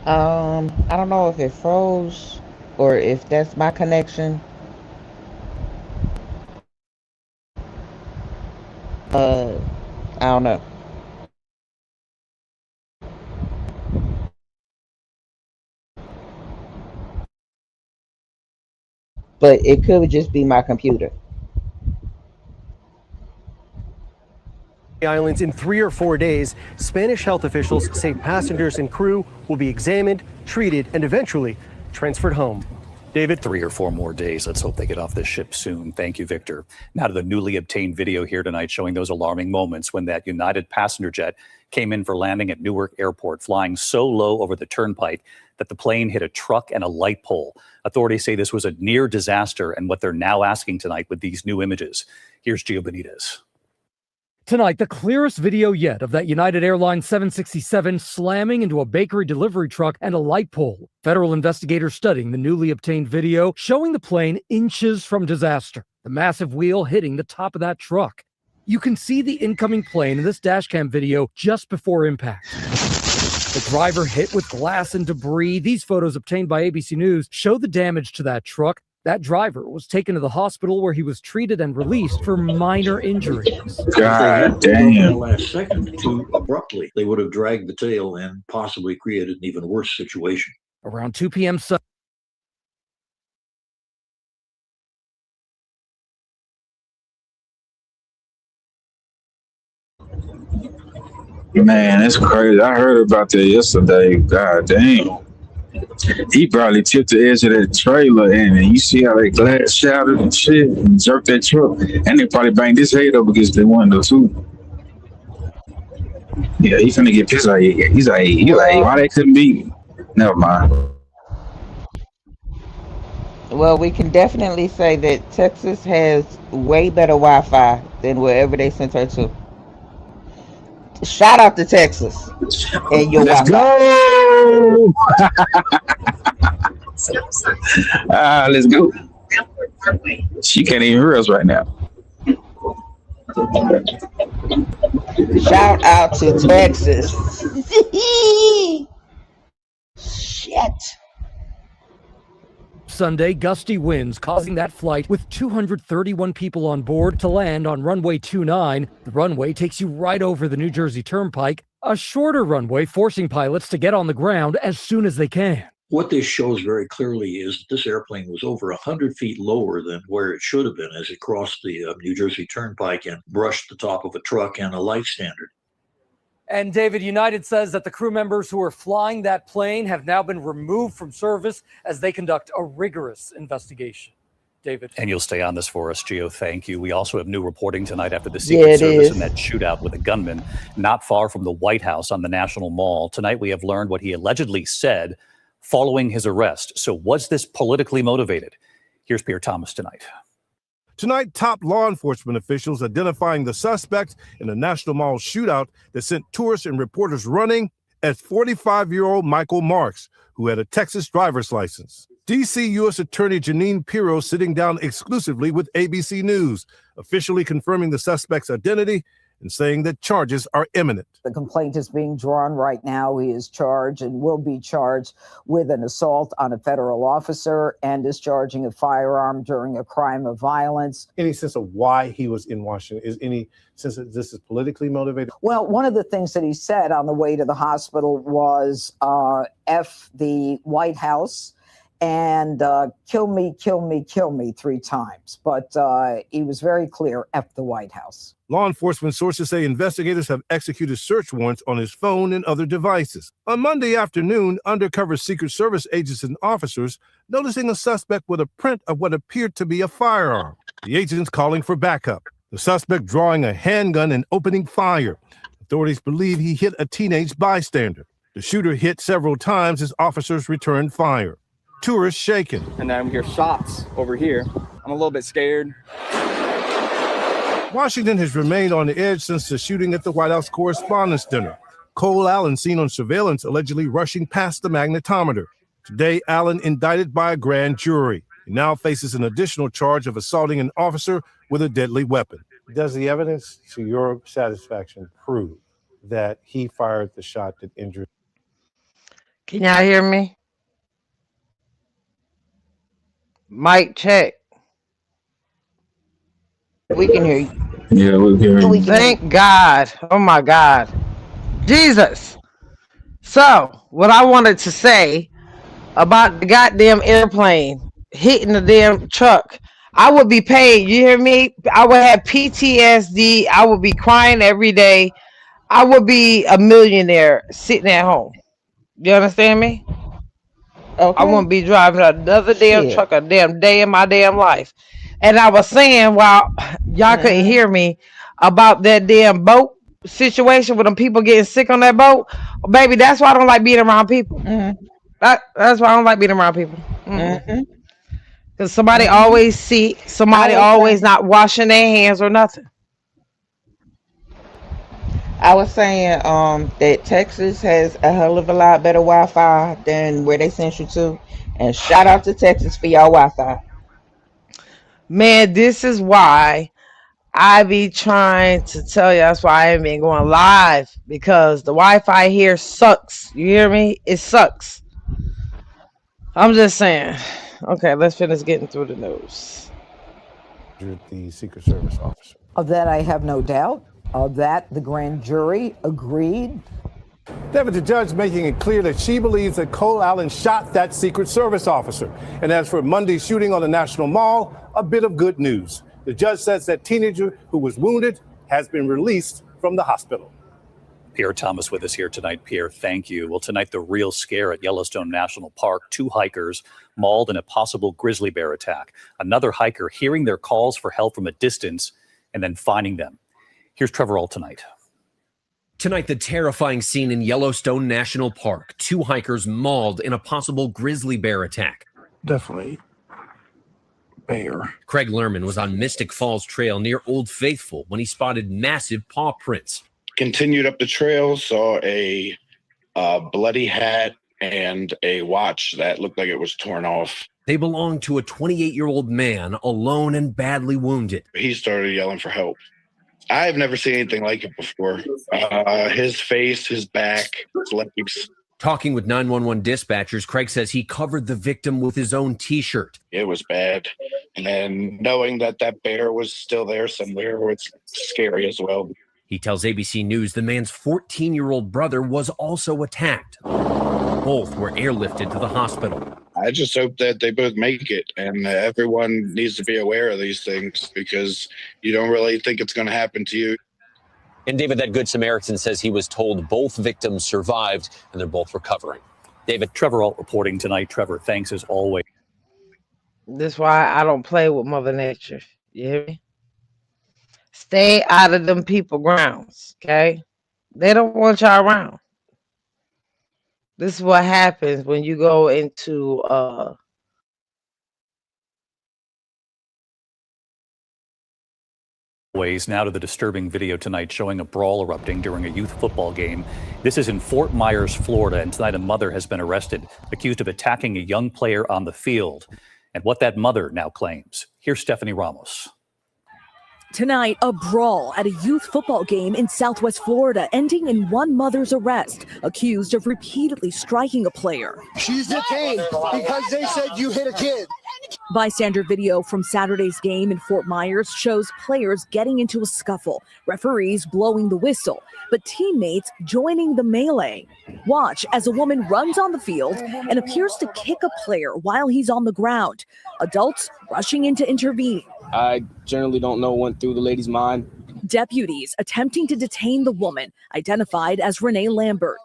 I don't know if it froze or if that's my connection. I don't know. But it could just be my computer. Islands in 3 or 4 days. Spanish health officials say passengers and crew will be examined, treated, and eventually transferred home. David? 3 or 4 more days. Let's hope they get off this ship soon. Thank you, Victor. Now to the newly obtained video here tonight showing those alarming moments when that United passenger jet came in for landing at Newark Airport, flying so low over the turnpike that the plane hit a truck and a light pole. Authorities say this was a near disaster and what they're now asking tonight with these new images. Here's Gio Benitez. Tonight, the clearest video yet of that United Airlines 767 slamming into a bakery delivery truck and a light pole. Federal investigators studying the newly obtained video showing the plane inches from disaster, the massive wheel hitting the top of that truck. You can see the incoming plane in this dashcam video just before impact. The driver hit with glass and debris. These photos obtained by ABC News show the damage to that truck. That driver was taken to the hospital where he was treated and released for minor injuries. God damn. Last second too abruptly, they would have dragged the tail and possibly created an even worse situation. Around 2 p.m. Man, it's crazy. I heard about that yesterday. God damn. He probably tipped the edge of that trailer in, and you see how that glass shattered and shit and jerked that truck. And they probably banged his head up against the window too. Yeah, he's finna get pissed. He's like, why they couldn't beat me? Never mind. Well, we can definitely say that Texas has way better Wi-Fi than wherever they sent her to. Shout out to Texas and your Let's Wi-Fi. go. Let's go. She can't even hear us right now. Shout out to Texas. Shit. Sunday, gusty winds causing that flight with 231 people on board to land on runway 29. The runway takes you right over the New Jersey Turnpike, a shorter runway forcing pilots to get on the ground as soon as they can. What this shows very clearly is that this airplane was over 100 feet lower than where it should have been as it crossed the New Jersey Turnpike and brushed the top of a truck and a light standard. And David, United says that the crew members who were flying that plane have now been removed from service as they conduct a rigorous investigation. David. And you'll stay on this for us, Gio. Thank you. We also have new reporting tonight after the Secret Service and that shootout with a gunman not far from the White House on the National Mall. Tonight, we have learned what he allegedly said following his arrest. So was this politically motivated? Here's Pierre Thomas tonight. Tonight, top law enforcement officials identifying the suspect in the National Mall shootout that sent tourists and reporters running as 45-year-old Michael Marks, who had a Texas driver's license. D.C. U.S. Attorney Jeanine Pirro sitting down exclusively with ABC News, officially confirming the suspect's identity and saying that charges are imminent. The complaint is being drawn right now. He is charged and will be charged with an assault on a federal officer and discharging a firearm during a crime of violence. Any sense of why he was in Washington? Is any sense that this is politically motivated? Well, one of the things that he said on the way to the hospital was F the White House and kill me, kill me, kill me 3 times. But he was very clear, F the White House. Law enforcement sources say investigators have executed search warrants on his phone and other devices. On Monday afternoon, undercover Secret Service agents and officers noticing a suspect with a print of what appeared to be a firearm. The agents calling for backup. The suspect drawing a handgun and opening fire. Authorities believe he hit a teenage bystander. The shooter hit several times as officers returned fire. Tourists shaken. And then we hear shots over here. I'm a little bit scared. Washington has remained on the edge since the shooting at the White House Correspondents' Dinner. Cole Allen seen on surveillance allegedly rushing past the magnetometer. Today, Allen indicted by a grand jury. He now faces an additional charge of assaulting an officer with a deadly weapon. Does the evidence, to your satisfaction, prove that he fired the shot that injured? Can y'all hear me? Mic check. We can hear you. Yeah, we can hear you. Thank God. Oh my God. Jesus. So, what I wanted to say about the goddamn airplane hitting the damn truck, I would be paid. You hear me? I would have PTSD. I would be crying every day. I would be a millionaire sitting at home. You understand me? Okay. I wouldn't be driving another damn truck a damn day in my damn life. And I was saying, while y'all couldn't hear me, about that damn boat situation with them people getting sick on that boat. Baby, that's why I don't like being around people. That's why I don't like being around people. Mm-hmm. Because somebody always sick, somebody always not washing their hands or nothing. I was saying that Texas has a hell of a lot better Wi-Fi than where they sent you to. And shout out to Texas for y'all Wi-Fi. Man, this is why I be trying to tell you. That's why I ain't been going live, because the Wi-Fi here sucks. You hear me? It sucks. I'm just saying. Okay, let's finish getting through the news. The Secret Service officer. Of that, I have no doubt. Of that, the grand jury agreed. David, the judge making it clear that she believes that Cole Allen shot that Secret Service officer. And as for Monday's shooting on the National Mall, a bit of good news. The judge says that teenager who was wounded has been released from the hospital. Pierre Thomas with us here tonight. Pierre, thank you. Well, tonight, the real scare at Yellowstone National Park. 2 hikers mauled in a possible grizzly bear attack. Another hiker hearing their calls for help from a distance and then finding them. Here's Trevor Ault tonight. Tonight, the terrifying scene in Yellowstone National Park. 2 hikers mauled in a possible grizzly bear attack. Definitely bear. Craig Lerman was on Mystic Falls Trail near Old Faithful when he spotted massive paw prints. Continued up the trail, saw a bloody hat and a watch that looked like it was torn off. They belonged to a 28-year-old man, alone and badly wounded. He started yelling for help. I've never seen anything like it before. His face, his back, his legs. Talking with 911 dispatchers, Craig says he covered the victim with his own T-shirt. It was bad. And then knowing that that bear was still there somewhere was scary as well. He tells ABC News the man's 14-year-old brother was also attacked. Both were airlifted to the hospital. I just hope that they both make it, and everyone needs to be aware of these things because you don't really think it's going to happen to you. And David, that Good Samaritan says he was told both victims survived and they're both recovering. David, Trevor Ault reporting tonight. Trevor, thanks as always. That's why I don't play with Mother Nature. You hear me? Stay out of them people grounds, okay? They don't want y'all around. This is what happens when you go into Now to the disturbing video tonight showing a brawl erupting during a youth football game. This is in Fort Myers, Florida, and tonight a mother has been arrested, accused of attacking a young player on the field. And what that mother now claims. Here's Stephanie Ramos. Tonight, a brawl at a youth football game in Southwest Florida, ending in one mother's arrest, accused of repeatedly striking a player. She's detained because they said you hit a kid. Bystander video from Saturday's game in Fort Myers shows players getting into a scuffle, referees blowing the whistle, but teammates joining the melee. Watch as a woman runs on the field and appears to kick a player while he's on the ground. Adults rushing in to intervene. I generally don't know what went through the lady's mind. Deputies attempting to detain the woman, identified as Renee Lambert.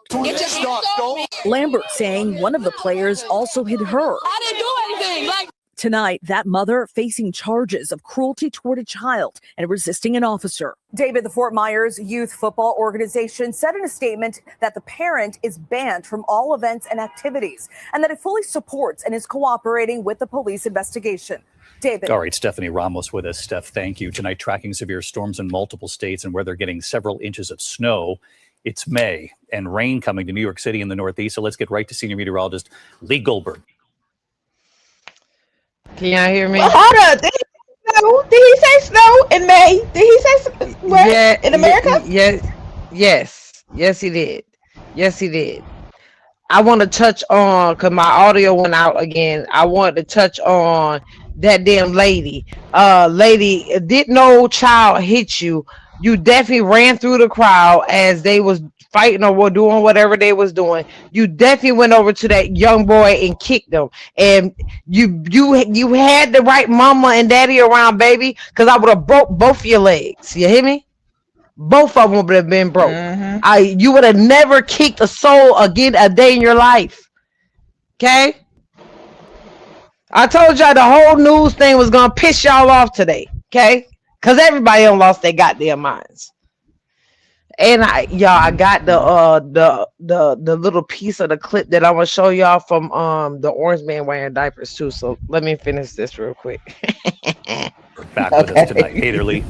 Lambert saying one of the players also hit her. I didn't do anything. Tonight, that mother facing charges of cruelty toward a child and resisting an officer. David, the Fort Myers Youth Football Organization said in a statement that the parent is banned from all events and activities and that it fully supports and is cooperating with the police investigation. David. All right, Stephanie Ramos with us. Steph, thank you. Tonight, tracking severe storms in multiple states and where they're getting several inches of snow. It's May and rain coming to New York City in the Northeast. So let's get right to senior meteorologist Lee Goldberg. Can y'all hear me? Well, hold up. Did he say snow in May? Did he say what? In America? Yes, he did. Yes, he did. I want to touch on, because my audio went out again. I want to touch on that damn lady. Lady, did no child hit you? You definitely ran through the crowd as they was fighting or were doing whatever they was doing. You definitely went over to that young boy and kicked him. And you had the right mama and daddy around, baby, because I would have broke both your legs. You hear me? Both of them would have been broke. You would have never kicked a soul again a day in your life. Okay? I told y'all the whole news thing was gonna piss y'all off today. Okay? Because everybody done lost their goddamn minds. And I got the little piece of the clip that I'm gonna show y'all from the orange man wearing diapers too. So let me finish this real quick. Back with us tonight. Hey there, Lee.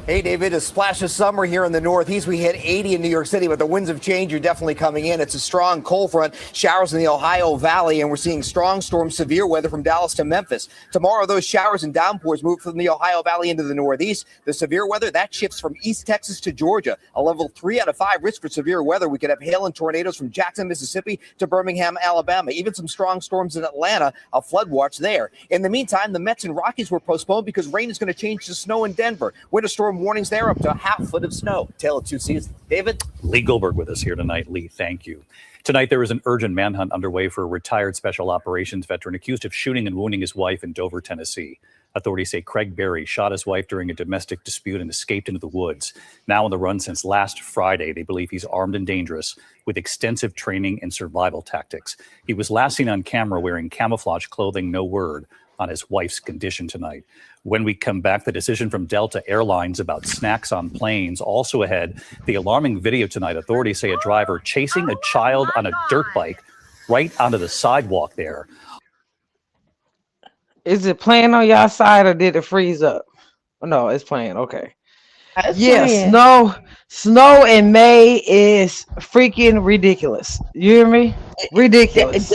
Hey, David, a splash of summer here in the Northeast. We hit 80 in New York City, but the winds of change are definitely coming in. It's a strong cold front, showers in the Ohio Valley, and we're seeing strong storm severe weather from Dallas to Memphis. Tomorrow, those showers and downpours move from the Ohio Valley into the Northeast. The severe weather, that shifts from East Texas to Georgia. A level 3 out of 5 risk for severe weather. We could have hail and tornadoes from Jackson, Mississippi to Birmingham, Alabama. Even some strong storms in Atlanta, a flood watch there. In the meantime, the Mets and Rockies were postponed because rain is going to change to snow in Denver. Winter storm warnings there up to a half foot of snow. Tale of two seasons. David? Lee Goldberg with us here tonight. Lee, thank you. Tonight, there is an urgent manhunt underway for a retired special operations veteran accused of shooting and wounding his wife in Dover, Tennessee. Authorities say Craig Berry shot his wife during a domestic dispute and escaped into the woods. Now on the run since last Friday, they believe he's armed and dangerous with extensive training and survival tactics. He was last seen on camera wearing camouflage clothing. No word on his wife's condition tonight. When we come back, the decision from Delta Airlines about snacks on planes. Also ahead, the alarming video tonight. Authorities say a driver chasing a child on a dirt bike right onto the sidewalk there. Is it playing on y'all side or did it freeze up? Oh, no, it's playing. Okay. Yeah, snow in May is freaking ridiculous. You hear me? Ridiculous.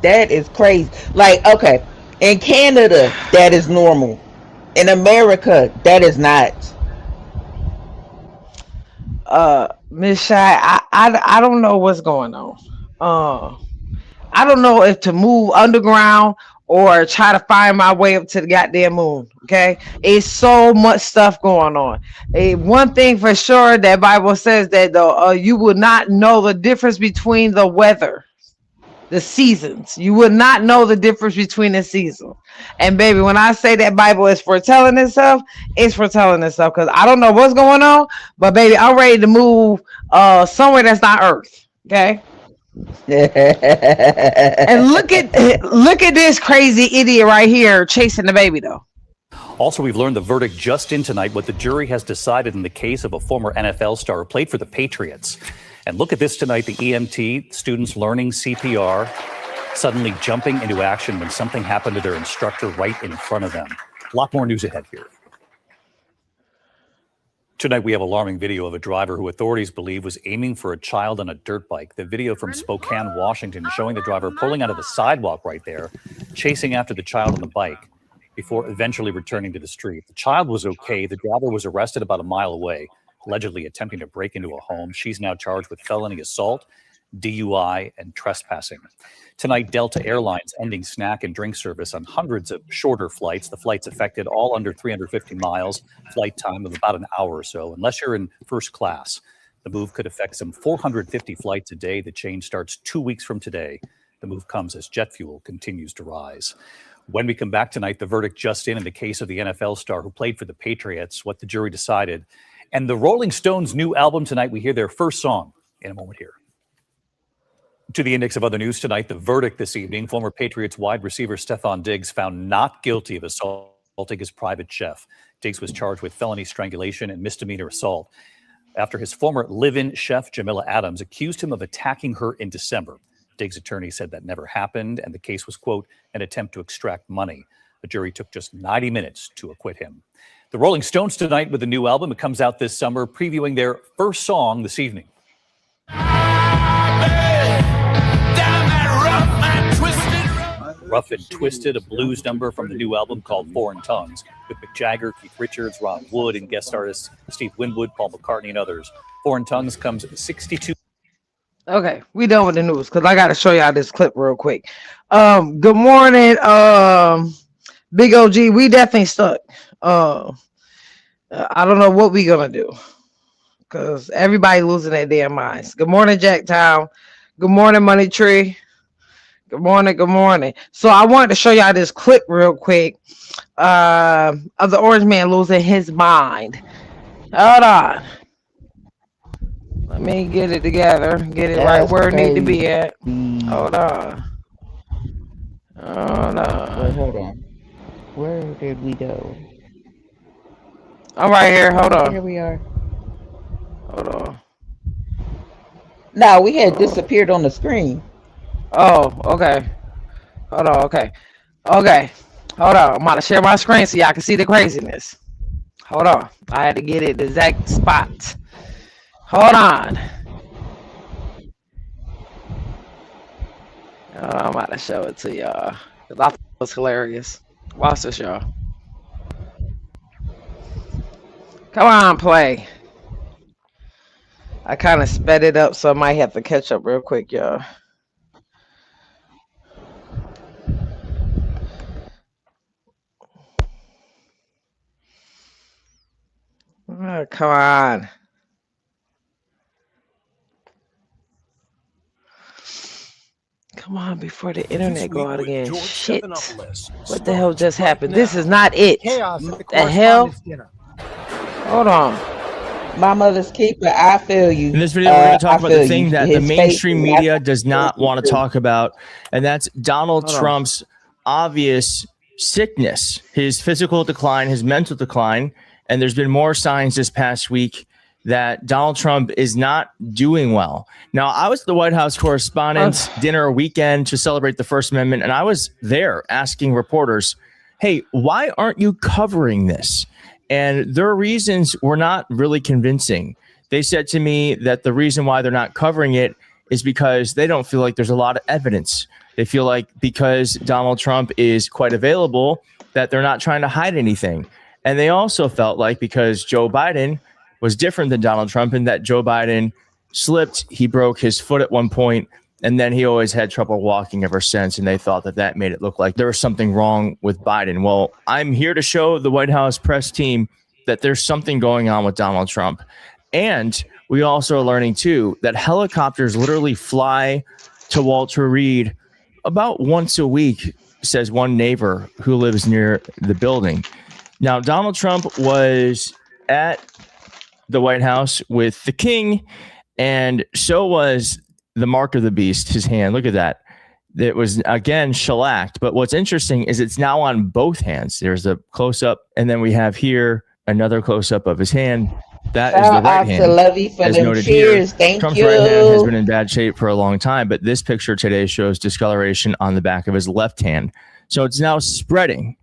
That is crazy. Like, okay, in Canada, that is normal. In America, that is not. Miss Shy, I don't know what's going on. I don't know if to move underground or try to find my way up to the goddamn moon. Okay, it's so much stuff going on. One thing for sure, that Bible says that you will not know the difference between the weather, the seasons. You would not know the difference between the seasons. And baby, when I say that Bible is foretelling itself, it's foretelling itself, because I don't know what's going on, but baby, I'm ready to move somewhere that's not Earth. Okay. And look at this crazy idiot right here chasing the baby though. Also, we've learned the verdict just in tonight, what the jury has decided in the case of a former NFL star who played for the Patriots. And look at this tonight, the EMT, students learning CPR, suddenly jumping into action when something happened to their instructor right in front of them. A lot more news ahead here. Tonight, we have alarming video of a driver who authorities believe was aiming for a child on a dirt bike. The video from Spokane, Washington, showing the driver pulling out of the sidewalk right there, chasing after the child on the bike before eventually returning to the street. The child was okay. The driver was arrested about a mile away, allegedly attempting to break into a home. She's now charged with felony assault, DUI, and trespassing. Tonight, Delta Airlines ending snack and drink service on hundreds of shorter flights. The flights affected all under 350 miles, flight time of about an hour or so, unless you're in first class. The move could affect some 450 flights a day. The change starts 2 weeks from today. The move comes as jet fuel continues to rise. When we come back tonight, the verdict just in the case of the NFL star who played for the Patriots, what the jury decided, and the Rolling Stones' new album tonight. We hear their first song in a moment here. To the index of other news tonight, the verdict this evening, former Patriots wide receiver Stefon Diggs found not guilty of assaulting his private chef. Diggs was charged with felony strangulation and misdemeanor assault after his former live-in chef, Jamila Adams, accused him of attacking her in December. Diggs' attorney said that never happened, and the case was, quote, an attempt to extract money. The jury took just 90 minutes to acquit him. The Rolling Stones tonight with a new album. It comes out this summer, previewing their first song this evening. Rough and Twisted, a blues number from the new album called Foreign Tongues, with Mick Jagger, Keith Richards, Ron Wood, and guest artists Steve Winwood, Paul McCartney, and others. Foreign Tongues comes 62. Okay, we done with the news because I got to show y'all this clip real quick. Good morning, Big OG. We definitely stuck. I don't know what we gonna do because everybody losing their damn minds. Good morning, Jacktown. Good morning, Money Tree. Good morning. Good morning. So I wanted to show y'all this clip real quick of the orange man losing his mind. Hold on. Let me get it together. Get it right where it need to be at. Hold on. Hold on. Wait, hold on. Where did we go? I'm right here. Hold on. Here we are. No, we had disappeared on the screen. Oh, okay. Hold on, okay. Okay. Hold on. I'm about to share my screen so y'all can see the craziness. Hold on. I had to get it the exact spot. Hold on. I'm about to show it to y'all. I thought it was hilarious. Watch this, y'all. Come on, play. I kind of sped it up, so I might have to catch up real quick, y'all. Oh, come on. Come on, before the internet go out again. Shit. What the hell just happened? This is not it. What the hell? Hold on. My mother's keeper, I feel you. In this video, we're going to talk about the thing that the His mainstream face- media does not want to talk about, and that's Donald Trump's obvious sickness, his physical decline, his mental decline. And there's been more signs this past week that Donald Trump is not doing well. Now, I was at the White House Correspondents' Dinner weekend to celebrate the First Amendment, and I was there asking reporters, hey, why aren't you covering this? And their reasons were not really convincing. They said to me that the reason why they're not covering it is because they don't feel like there's a lot of evidence. They feel like because Donald Trump is quite available, that they're not trying to hide anything. And they also felt like because Joe Biden was different than Donald Trump and that Joe Biden slipped, he broke his foot at one point, and then he always had trouble walking ever since. And they thought that that made it look like there was something wrong with Biden. Well, I'm here to show the White House press team that there's something going on with Donald Trump. And we also are learning, too, that helicopters literally fly to Walter Reed about once a week, says one neighbor who lives near the building. Now, Donald Trump was at the White House with the king, and so was the mark of the beast, his hand. Look at that. It was, again, shellacked. But what's interesting is it's now on both hands. There's a close-up, and then we have here another close-up of his hand. That is the right hand. Lovey for as them noted cheers. here. Thank Trump's you. right hand has been in bad shape for a long time, but this picture today shows discoloration on the back of his left hand. So it's now spreading.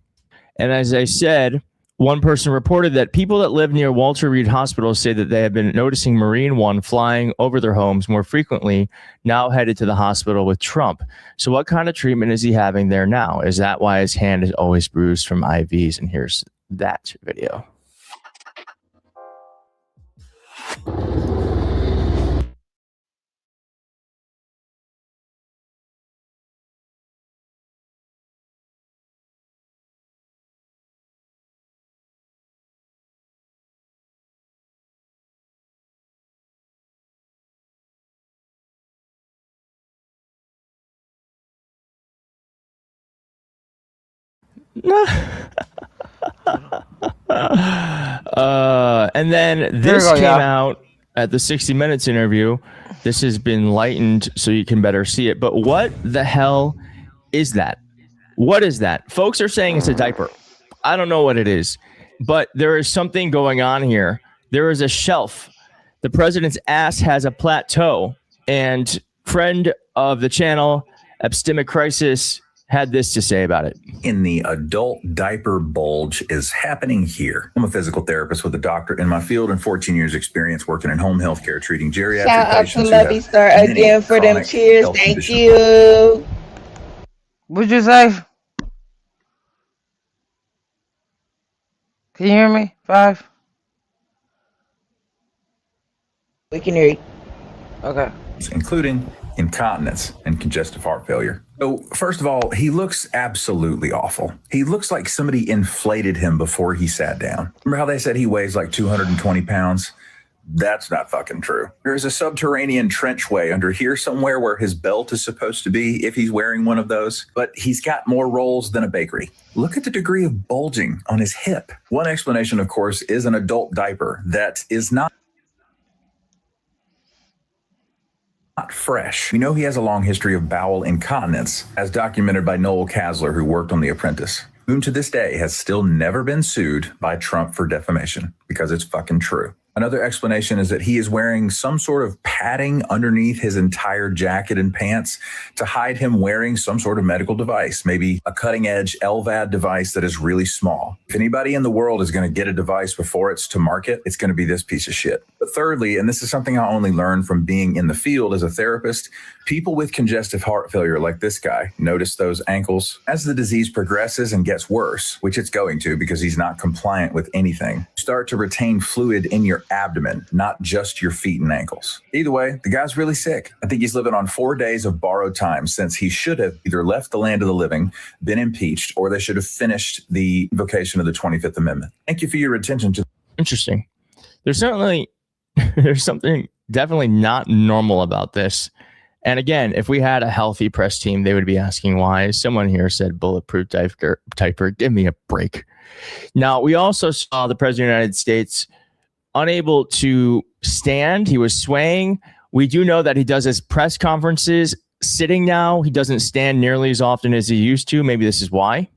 And as I said, one person reported that people that live near Walter Reed Hospital say that they have been noticing Marine One flying over their homes more frequently, now headed to the hospital with Trump. So what kind of treatment is he having there now? Is that why his hand is always bruised from IVs? And here's that video. And then this came out at the 60 Minutes interview. This has been lightened so you can better see it. But what the hell is that? What is that? Folks are saying it's a diaper. I don't know what it is, but there is something going on here. There is a shelf. The president's ass has a plateau. And friend of the channel, Epistemic Crisis, had this to say about it. In the adult diaper bulge is happening here. I'm a physical therapist with a doctorate in my field and 14 years experience working in home health care, treating geriatric Shout out to patients. Lovey Star again for them cheers. Thank you. What'd you say? Can you hear me? 5? We can hear you. Okay. Including incontinence and congestive heart failure. So first of all, he looks absolutely awful. He looks like somebody inflated him before he sat down. Remember how they said he weighs like 220 pounds? That's not fucking true. There's a subterranean trenchway under here somewhere where his belt is supposed to be if he's wearing one of those, but he's got more rolls than a bakery. Look at the degree of bulging on his hip. One explanation, of course, is an adult diaper that is not fresh. We know he has a long history of bowel incontinence, as documented by Noel Kasler, who worked on The Apprentice, whom to this day has still never been sued by Trump for defamation, because it's fucking true. Another explanation is that he is wearing some sort of padding underneath his entire jacket and pants to hide him wearing some sort of medical device, maybe a cutting-edge LVAD device that is really small. If anybody in the world is going to get a device before it's to market, it's going to be this piece of shit. But thirdly, and this is something I only learned from being in the field as a therapist, people with congestive heart failure like this guy, notice those ankles. As the disease progresses and gets worse, which it's going to because he's not compliant with anything, start to retain fluid in your abdomen, not just your feet and ankles. Either way, the guy's really sick. I think he's living on 4 days of borrowed time since he should have either left the land of the living, been impeached, or they should have finished the invocation of the 25th Amendment. Thank you for your attention to. Interesting. There's something definitely not normal about this. And again, if we had a healthy press team, they would be asking why. Someone here said bulletproof diaper. Give me a break. Now, we also saw the President of the United States unable to stand. He was swaying. We do know that he does his press conferences sitting now. He doesn't stand nearly as often as he used to. Maybe this is why.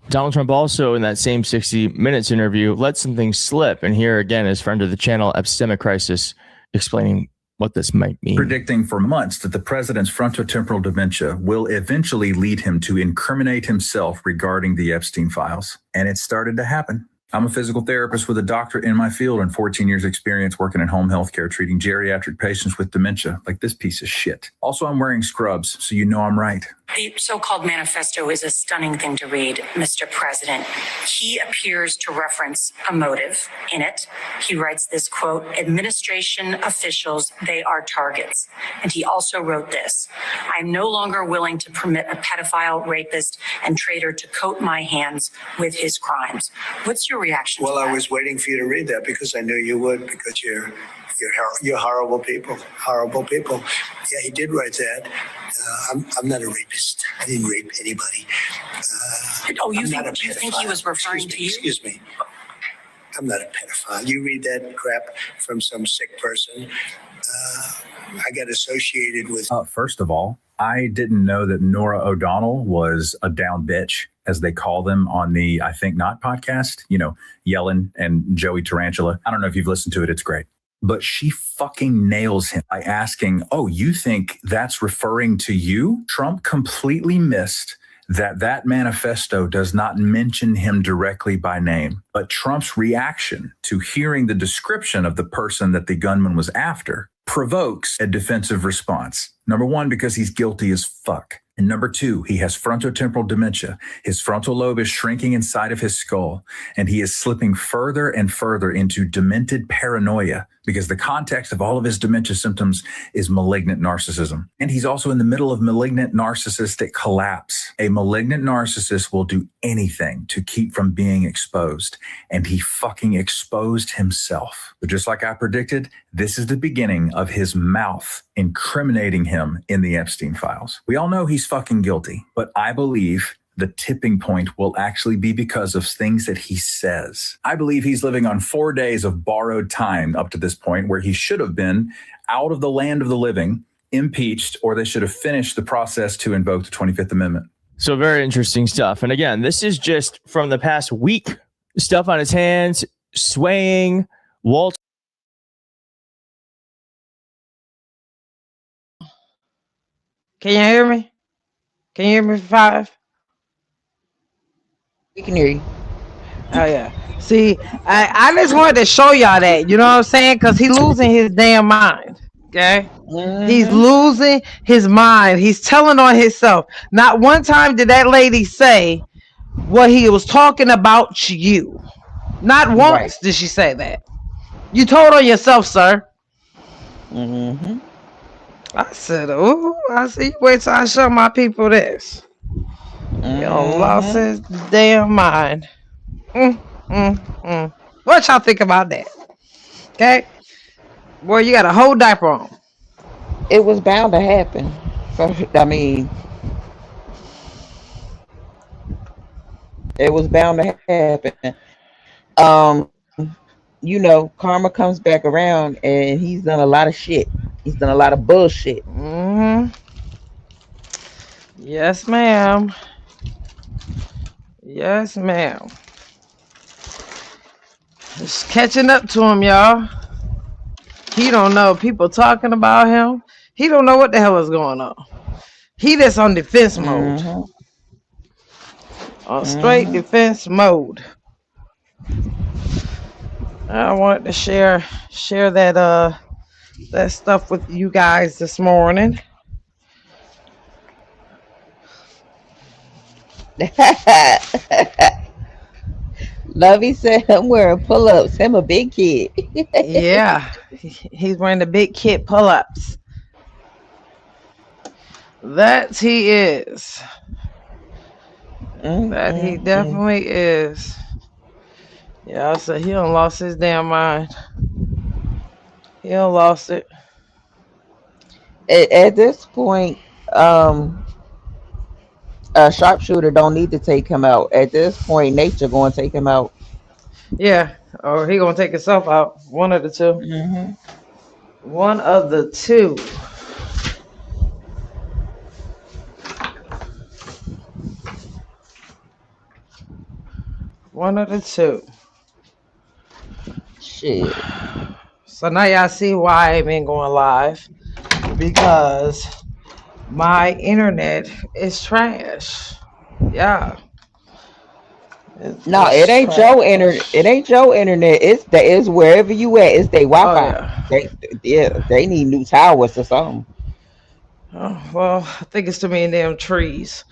Donald Trump also, in that same 60 Minutes interview, let some things slip. And here again is friend of the channel, Epistemic Crisis, explaining what this might mean. Predicting for months that the president's frontotemporal dementia will eventually lead him to incriminate himself regarding the Epstein files. And it started to happen. I'm a physical therapist with a doctorate in my field and 14 years experience working in home health care, treating geriatric patients with dementia, like this piece of shit. Also, I'm wearing scrubs, so you know I'm right. The so-called manifesto is a stunning thing to read, Mr. President. He appears to reference a motive in it. He writes this quote, administration officials, they are targets. And he also wrote this, I'm no longer willing to permit a pedophile, rapist, and traitor to coat my hands with his crimes. What's your reaction to that? Well, I was waiting for you to read that because I knew you would, because you're horrible people, horrible people. Yeah, he did write that. I'm not a rapist. I didn't rape anybody. You think he was referring to you? Excuse me. I'm not a pedophile. You read that crap from some sick person. I got associated with. First of all, I didn't know that Nora O'Donnell was a down bitch, as they call them on the I Think Not podcast. You know, Yellen and Joey Tarantula. I don't know if you've listened to it. It's great. But she fucking nails him by asking, oh, you think that's referring to you? Trump completely missed that manifesto does not mention him directly by name. But Trump's reaction to hearing the description of the person that the gunman was after provokes a defensive response. Number one, because he's guilty as fuck. And number two, he has frontotemporal dementia. His frontal lobe is shrinking inside of his skull, and he is slipping further and further into demented paranoia because the context of all of his dementia symptoms is malignant narcissism. And he's also in the middle of malignant narcissistic collapse. A malignant narcissist will do anything to keep from being exposed, and he fucking exposed himself. But just like I predicted, this is the beginning of his mouth incriminating him in the Epstein files. We all know he's fucking guilty, but I believe the tipping point will actually be because of things that he says. I believe he's living on 4 days of borrowed time up to this point where he should have been out of the land of the living, impeached, or they should have finished the process to invoke the 25th Amendment. So very interesting stuff. And again, this is just from the past week. Stuff on his hands, swaying, Walt. Can you hear me? Can you hear me, 5? We can hear you. Oh, yeah. See, I just wanted to show y'all that. You know what I'm saying? Because he's losing his damn mind. Okay? He's losing his mind. He's telling on himself. Not one time did that lady say what he was talking about you. Not once did she say that. You told on yourself, sir. Mm-hmm. I said, oh, I see. Wait till I show my people this. Yo, lost his damn mind. What y'all think about that? Okay? Boy, you got a whole diaper on. It was bound to happen. I mean, it was bound to happen. You know, karma comes back around, and he's done a lot of shit. He's done a lot of bullshit. Yes, ma'am. Yes, ma'am. Just catching up to him, y'all. He don't know. People talking about him. He don't know what the hell is going on. He just on defense mode. On straight defense mode. I wanted to share that that stuff with you guys this morning. Lovey said I'm wearing pull-ups. Him a big kid. Yeah, he's wearing the big kid pull-ups. That he is. That he definitely is. Yeah, I said he done lost his damn mind. He done lost it. At this point, a sharpshooter don't need to take him out. At this point, nature going to take him out. Yeah, or he gonna take himself out. One of the two. One of the two. One of the two. Shit. So now y'all see why I ain't been going live. Because my internet is trash. Yeah. No, it ain't your internet. It ain't your internet. It's wherever you at. It's their Wi-Fi. They need new towers or something. Oh, well, I think it's too many damn trees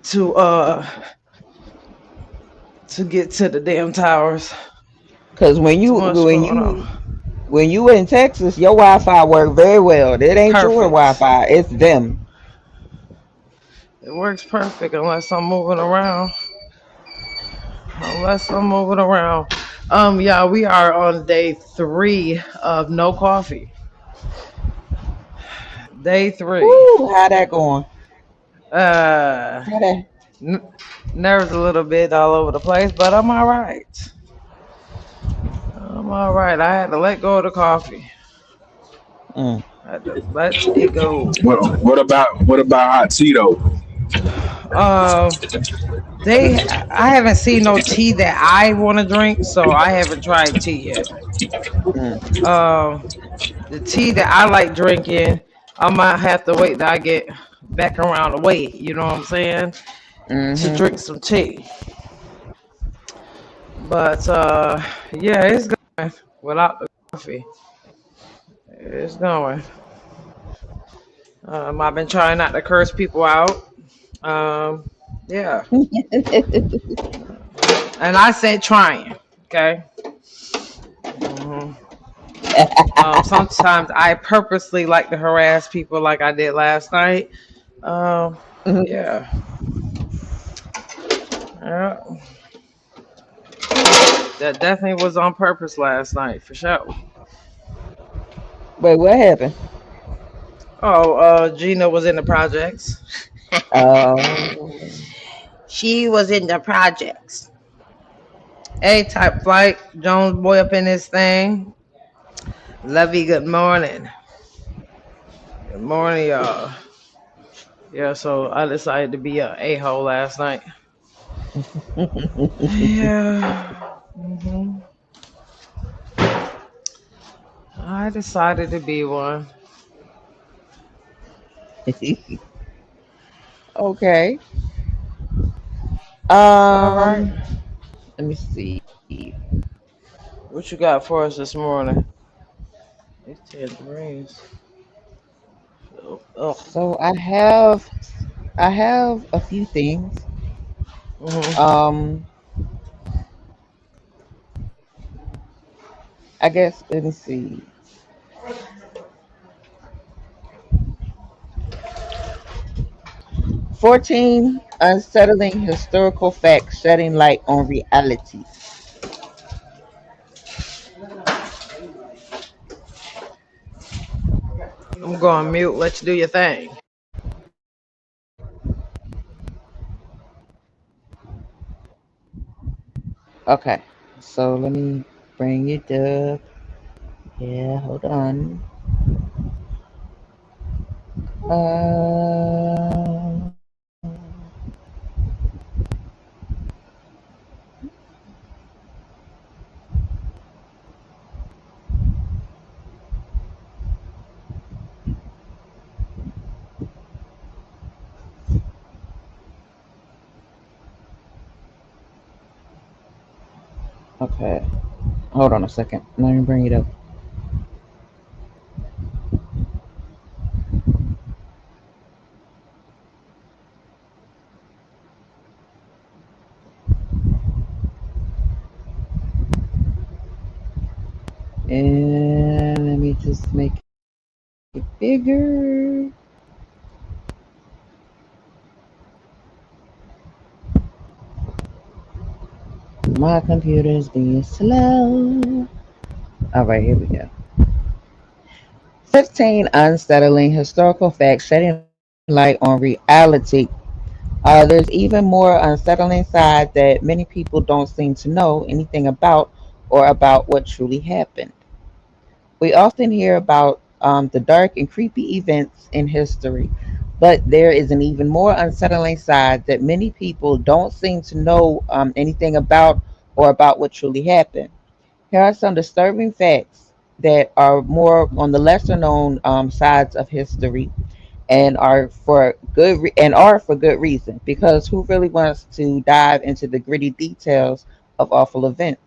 to get to the damn towers. Cause when you in Texas, your Wi-Fi work very well. It ain't your Wi-Fi. It's them. It works perfect unless I'm moving around. Yeah, we are on day 3 of no coffee. Day 3. Ooh, how that going? Nerves a little bit all over the place, but I'm all right. I had to let go of the coffee. I had to let it go. What about hot Cheeto? I haven't seen no tea that I want to drink, so I haven't tried tea yet. The tea that I like drinking, I might have to wait till I get back around the weight. You know what I'm saying? To drink some tea. But yeah, it's going without the coffee. It's going. I've been trying not to curse people out. Yeah. And I said trying, okay? Sometimes I purposely like to harass people like I did last night. Yeah. That definitely was on purpose last night, for sure. Wait, what happened? Gina was in the projects. She was in the projects. A-type flight. Jones boy up in this thing. Lovey, good morning. Good morning, y'all. Yeah, so I decided to be a a-hole last night. Yeah. I decided to be one. Okay. All right. Let me see. What you got for us this morning? It's 10 degrees. So I have a few things. I guess let me see. "14 unsettling historical facts shedding light on reality." I'm going mute. Let you do your thing. Okay, so let me bring it up. Yeah, hold on. Okay. Hold on a second. Let me bring it up. And let me just make it bigger. My computer's being slow. All right, here we go. 15 unsettling historical facts shedding light on reality. There's even more unsettling side that many people don't seem to know anything about or about what truly happened. We often hear about the dark and creepy events in history, but there is an even more unsettling side that many people don't seem to know anything about or about what truly happened. Here are some disturbing facts that are more on the lesser known sides of history and are for good reason, because who really wants to dive into the gritty details of awful events?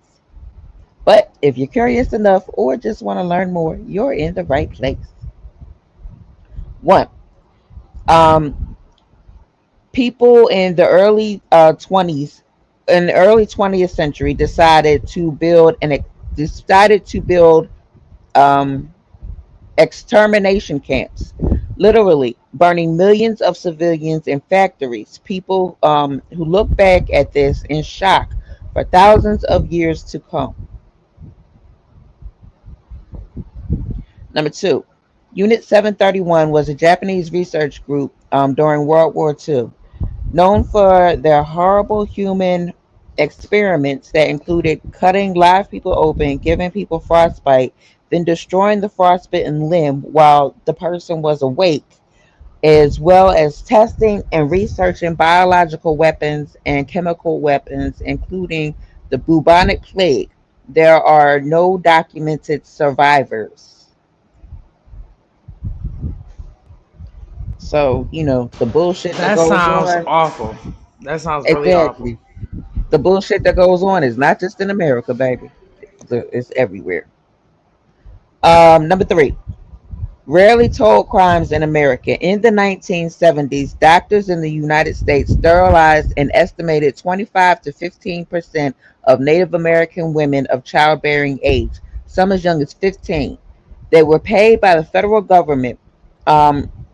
But if you're curious enough or just want to learn more, you're in the right place. One, um, people in the early 20s, in the early 20th century, decided to build um, extermination camps, literally burning millions of civilians in factories. People who look back at this in shock for thousands of years to come. Number two, Unit 731 was a Japanese research group during World War II, known for their horrible human experiments that included cutting live people open, giving people frostbite, then destroying the frostbitten limb while the person was awake, as well as testing and researching biological weapons and chemical weapons, including the bubonic plague. There are no documented survivors. So, the bullshit that That goes sounds on. awful. That sounds really awful. Exactly. The bullshit that goes on is not just in America, baby. It's everywhere. Number three, rarely told crimes in America. In the 1970s, doctors in the United States sterilized an estimated 25 to 15% of Native American women of childbearing age, some as young as 15. They were paid by the federal government.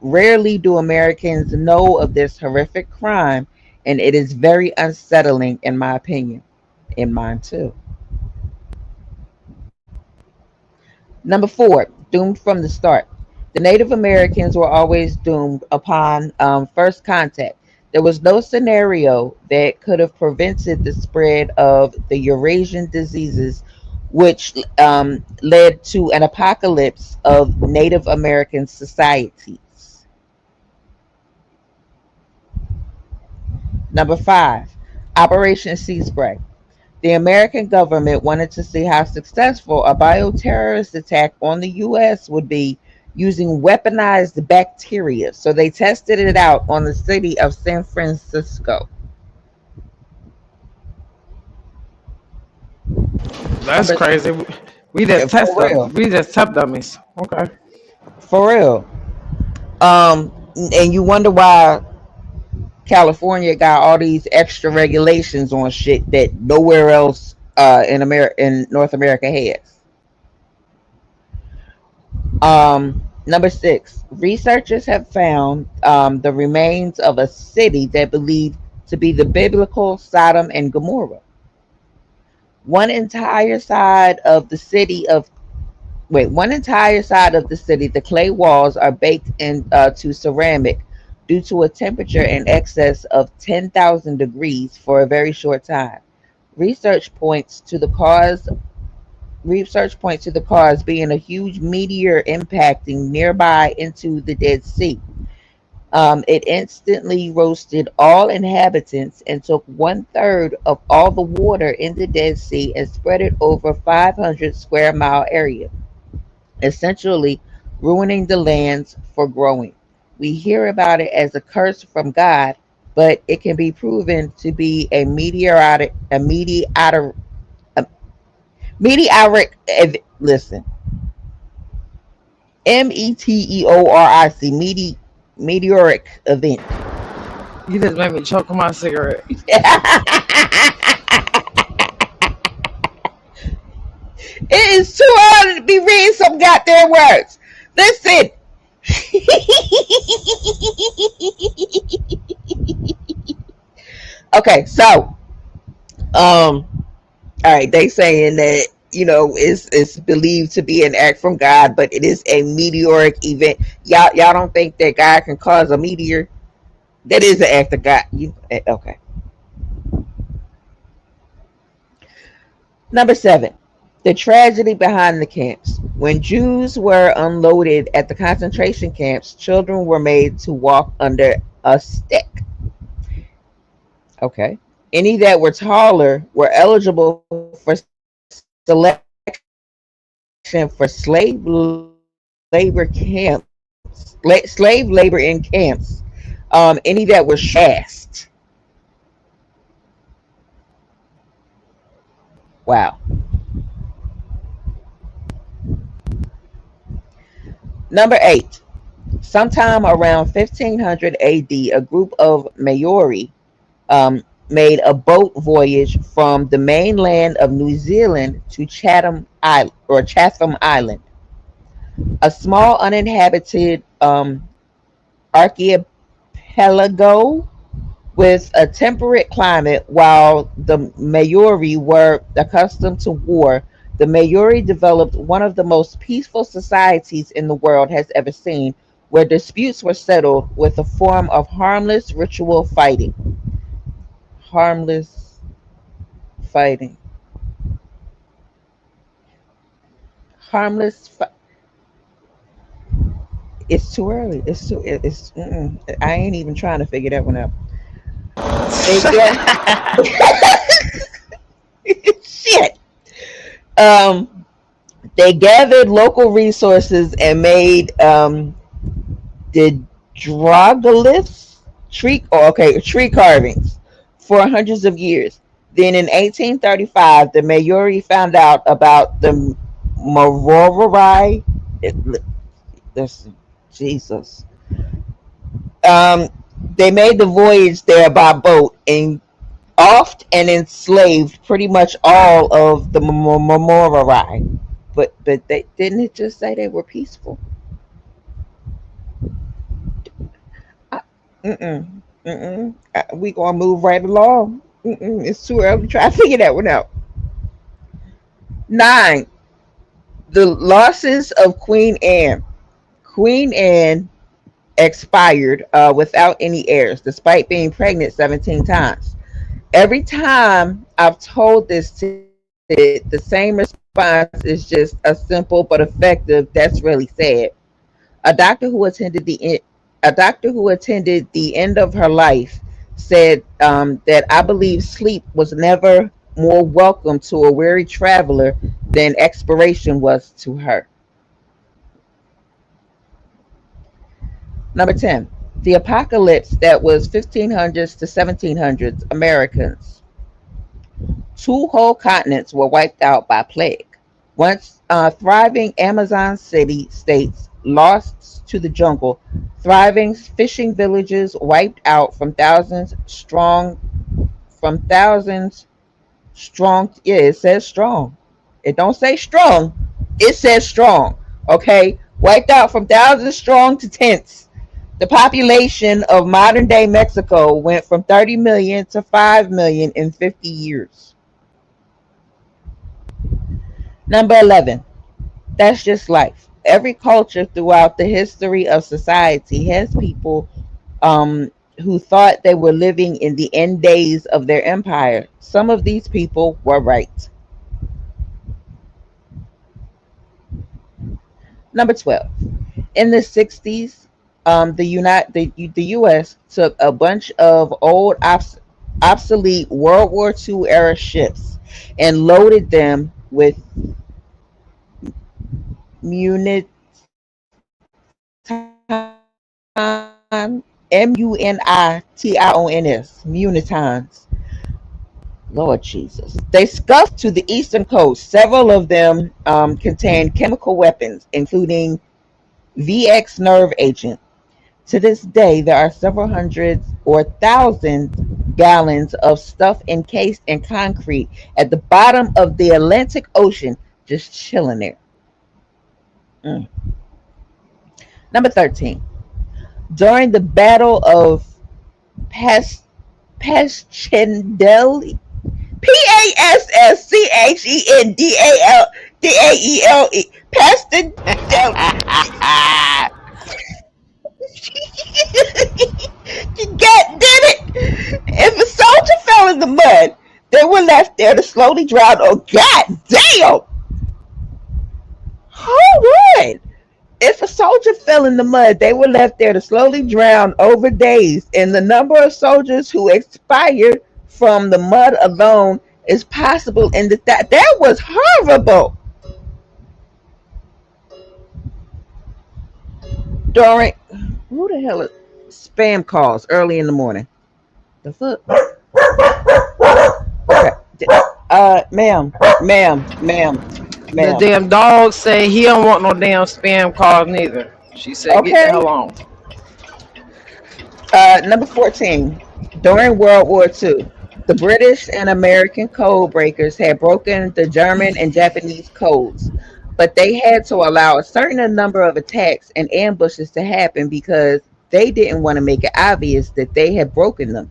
Rarely do Americans know of this horrific crime, and it is very unsettling, in my opinion. In mine, too. Number four, doomed from the start. The Native Americans were always doomed upon first contact. There was no scenario that could have prevented the spread of the Eurasian diseases, which led to an apocalypse of Native American societies. Number five, Operation Sea Spray. The American government wanted to see how successful a bioterrorist attack on the U.S. would be using weaponized bacteria. So they tested it out on the city of San Francisco. That's crazy. We just test them. We just test dummies. Okay. For real. And you wonder why California got all these extra regulations on shit that nowhere else in North America has. Number six, researchers have found the remains of a city that believed to be the biblical Sodom and Gomorrah. One entire side of the city, the clay walls are baked into ceramic due to a temperature in excess of 10,000 degrees for a very short time. Research points to the cause being a huge meteor impacting nearby into the Dead Sea. It instantly roasted all inhabitants and took 1/3 of all the water in the Dead Sea and spread it over 500 square mile area, essentially ruining the lands for growing. We hear about it as a curse from God, but it can be proven to be a Meteoric. Listen, METEORIC. Meteoric event. You just made me choke on my cigarette. It is too early to be reading some goddamn words. Listen. Okay, so all right, they saying that it's believed to be an act from God, but it is a meteoric event. Y'all don't think that God can cause a meteor? That is an act of God. Okay. Number 7. The tragedy behind the camps. When Jews were unloaded at the concentration camps, children were made to walk under a stick. Okay. Any that were taller were eligible for selection for slave labor camps, slave labor in camps. Any that were fast. Wow. Number 8. Sometime around 1500 AD, a group of Maori made a boat voyage from the mainland of New Zealand to Chatham Island, a small uninhabited archipelago with a temperate climate. While the Maori were accustomed to war, the Maori developed one of the most peaceful societies in the world has ever seen, where disputes were settled with a form of harmless ritual fighting. Harmless fighting. It's too early. I ain't even trying to figure that one out. Shit. They gathered local resources and made the troglyphs, tree carvings for hundreds of years. Then in 1835, the Maori found out about the Mororai. Jesus. They made the voyage there by boat and offed and enslaved pretty much all of the Mororai. But they didn't it just say they were peaceful? We gonna move right along. It's too early to try to figure that one out. 9. The losses of Queen Anne. Queen Anne expired without any heirs, despite being pregnant 17 times. Every time I've told this to it, the same response is just a simple but effective, "That's really sad." A doctor who attended the end of her life said that, "I believe sleep was never more welcome to a weary traveler than expiration was to her." Number 10. The apocalypse that was 1500s to 1700s Americans. 2 whole continents were wiped out by plague. Once thriving Amazon states lost to the jungle, thriving fishing villages wiped out from thousands strong. Yeah, it says strong. It don't say strong. It says strong. Okay, wiped out from thousands strong to tenths. The population of modern day Mexico went from 30 million to 5 million in 50 years. Number 11. That's just life. Every culture throughout the history of society has people who thought they were living in the end days of their empire. Some of these people were right. Number 12. In the 60s, the U.S. took a bunch of old obsolete World War II era ships and loaded them with munitons, Lord Jesus. They scuffed to the eastern coast. Several of them contained chemical weapons, including VX nerve agent. To this day, there are several hundreds or thousands gallons of stuff encased in concrete at the bottom of the Atlantic Ocean, just chilling there. Number 13. During the Battle of Passchendaele, Passchendaele, Passchendaele. God damn it! If a soldier fell in the mud, they were left there to slowly drown. Oh, god damn! Hold on. If a soldier fell in the mud, they were left there to slowly drown over days, and the number of soldiers who expired from the mud alone is possible. And that was horrible. During who the hell is spam calls early in the morning? The fuck? Okay. Ma'am. The damn dog say he don't want no damn spam calls neither. She said, Okay. get the hell on. Number 14. During World War II, the British and American code breakers had broken the German and Japanese codes, but they had to allow a certain number of attacks and ambushes to happen because they didn't want to make it obvious that they had broken them.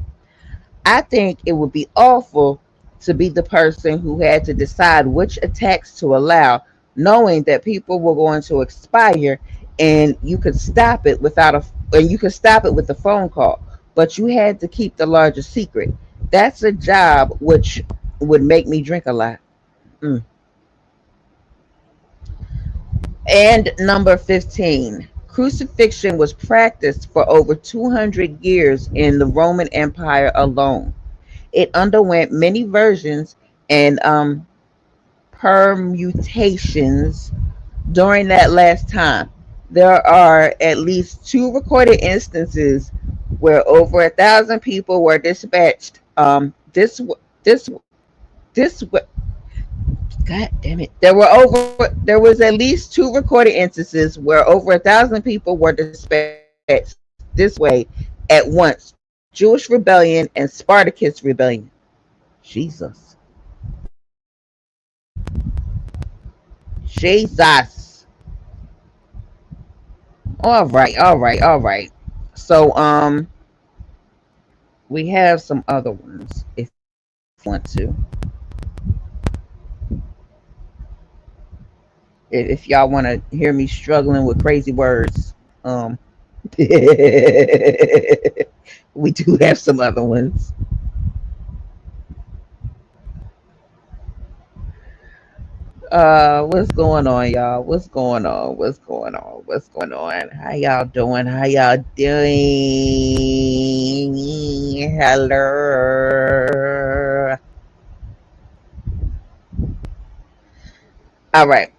I think it would be awful to be the person who had to decide which attacks to allow, knowing that people were going to expire, and you could stop it with a phone call, but you had to keep the larger secret. That's a job which would make me drink a lot. And number 15. Crucifixion was practiced for over 200 years in the Roman Empire alone. It underwent many versions and permutations during that last time. There are at least 2 recorded instances where over 1,000 people were dispatched. God damn it. There was at least 2 recorded instances where over 1,000 people were dispatched this way at once. Jewish rebellion and Spartacus rebellion. Jesus. All right. So we have some other ones if you want to. If y'all want to hear me struggling with crazy words, we do have some other ones. What's going on, y'all? What's going on? How y'all doing? Hello. All right.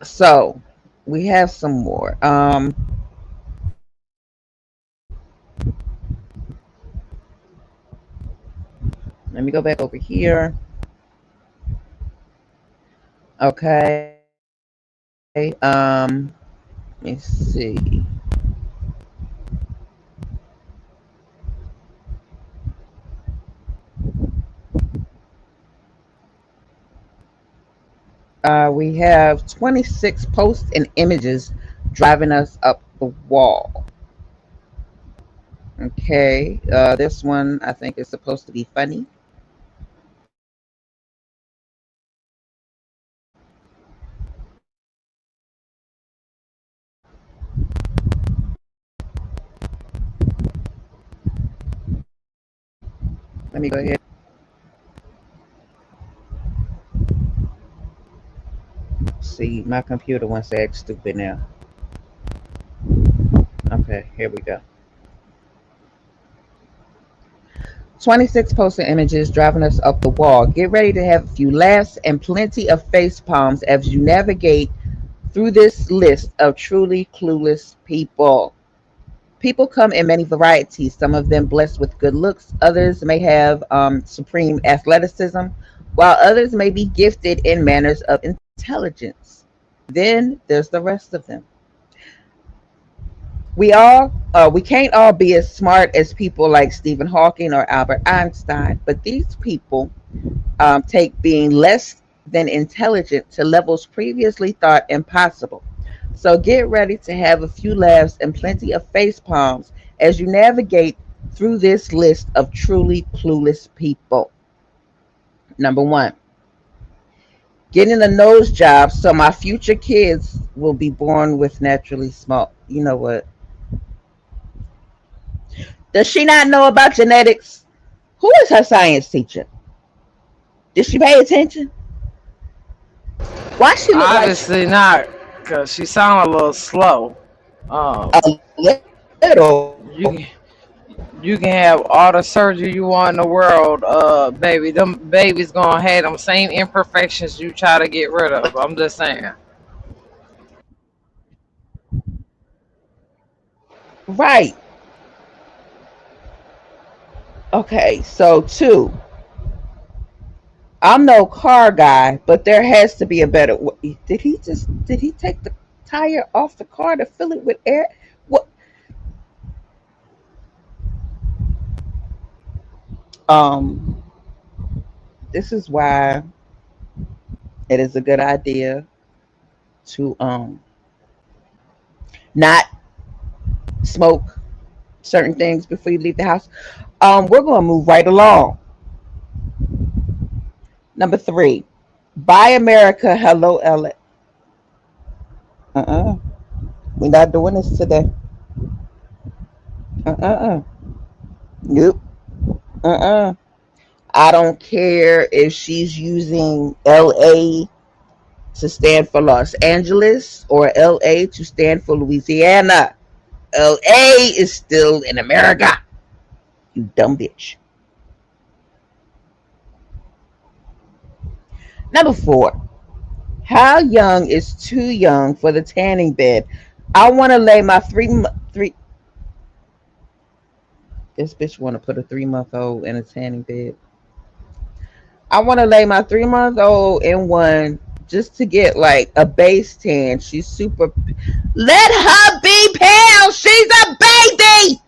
So we have some more. Let me go back over here. Okay. Let me see. We have 26 posts and images driving us up the wall. Okay, this one I think is supposed to be funny. Let me go ahead. See, my computer wants to act stupid now. Okay, here we go. 26 poster images driving us up the wall. Get ready to have a few laughs and plenty of face palms as you navigate through this list of truly clueless people. People come in many varieties, some of them blessed with good looks, others may have supreme athleticism, while others may be gifted in manners of intelligence. Then there's the rest of them. We can't all be as smart as people like Stephen Hawking or Albert Einstein, but these people take being less than intelligent to levels previously thought impossible. So get ready to have a few laughs and plenty of face palms as you navigate through this list of truly clueless people. Number 1, getting a nose job so my future kids will be born with naturally small. You know what? Does she not know about genetics? Who is her science teacher? Did she pay attention? Why she look Obviously not, because she sounded a little slow. a little? You can have all the surgery you want in the world, baby. Them babies gonna have them same imperfections you try to get rid of. I'm just saying. Right. Okay, so 2. I'm no car guy, but there has to be a better way. Did he take the tire off the car to fill it with air? What? This is why it is a good idea to not smoke certain things before you leave the house. We're going to move right along. Number 3, Buy America, hello LA. We're not doing this today. Nope. I don't care if she's using LA to stand for Los Angeles or LA to stand for Louisiana. LA is still in America. You dumb bitch. Number 4, how young is too young for the tanning bed? I want to lay my three. This bitch want to put a 3-month-old in a tanning bed. I want to lay my 3-month-old in one just to get like a base tan. She's super. Let her be pale. She's a baby.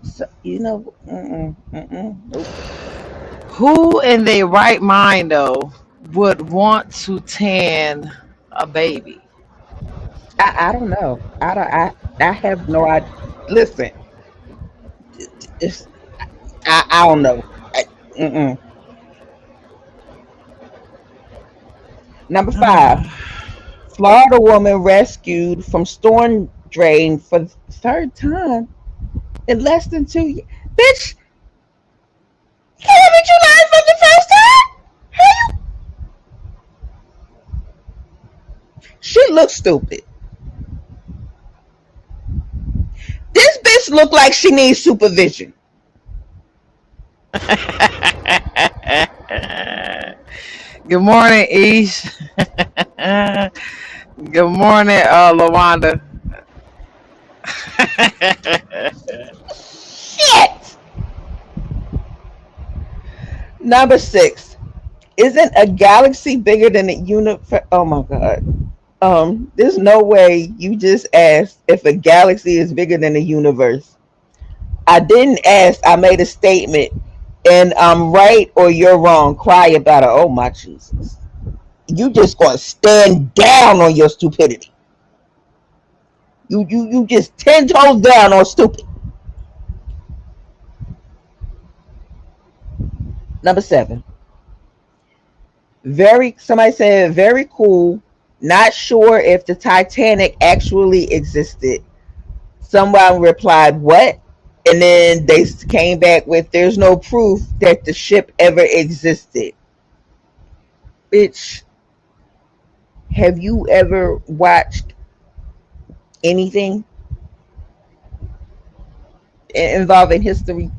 So, you know, nope. Who in their right mind though would want to tan a baby? I don't know. I have no idea. Listen, I don't know. Number 5, Florida woman rescued from storm drain for the 3rd time in less than 2 years. Bitch, haven't you learned from the first time? She looks stupid. This bitch look like she needs supervision. Good morning, Ish. Good morning, Lawanda. Shit. Number 6. Isn't a galaxy bigger than a universe? Oh my god. There's no way you just asked if a galaxy is bigger than a universe. I didn't ask. I made a statement, and I'm right or you're wrong. Cry about it. Oh my Jesus. You just gonna stand down on your stupidity. You just 10 toes down on stupid. Number 7. Somebody said very cool. Not sure if the Titanic actually existed. Someone replied, what? And then they came back with, there's no proof that the ship ever existed. Bitch, have you ever watched anything involving history?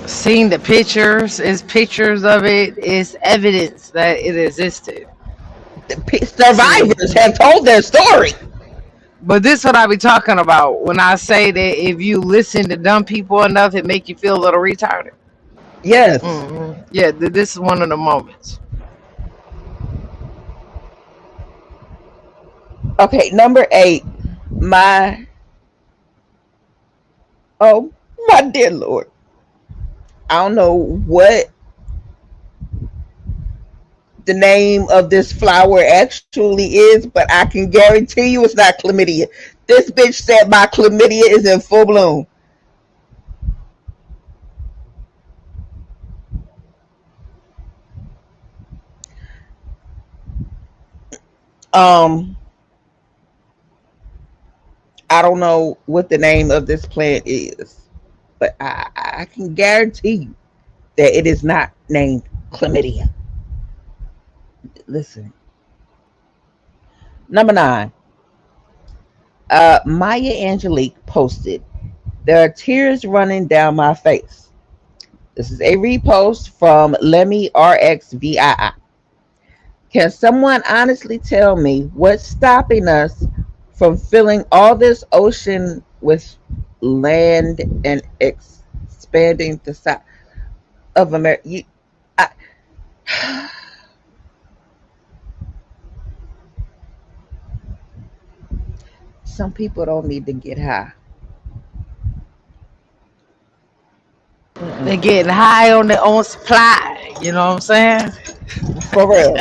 Seen the pictures, is pictures of it, is evidence that it existed. survivors have told their story. But this is what I be talking about when I say that if you listen to dumb people enough, it make you feel a little retarded. Yes. Yeah, this is one of the moments. Okay, number 8. My dear Lord. I don't know what the name of this flower actually is, but I can guarantee you it's not chlamydia. This bitch said my chlamydia is in full bloom. I don't know what the name of this plant is, but I can guarantee you that it is not named chlamydia. Listen. Number 9. Maya Angelique posted, "There are tears running down my face." This is a repost from Lemmy RXVII. Can someone honestly tell me what's stopping us from filling all this ocean with land and expanding the size of America? Some people don't need to get high. They're getting high on their own supply. You know what I'm saying? For real.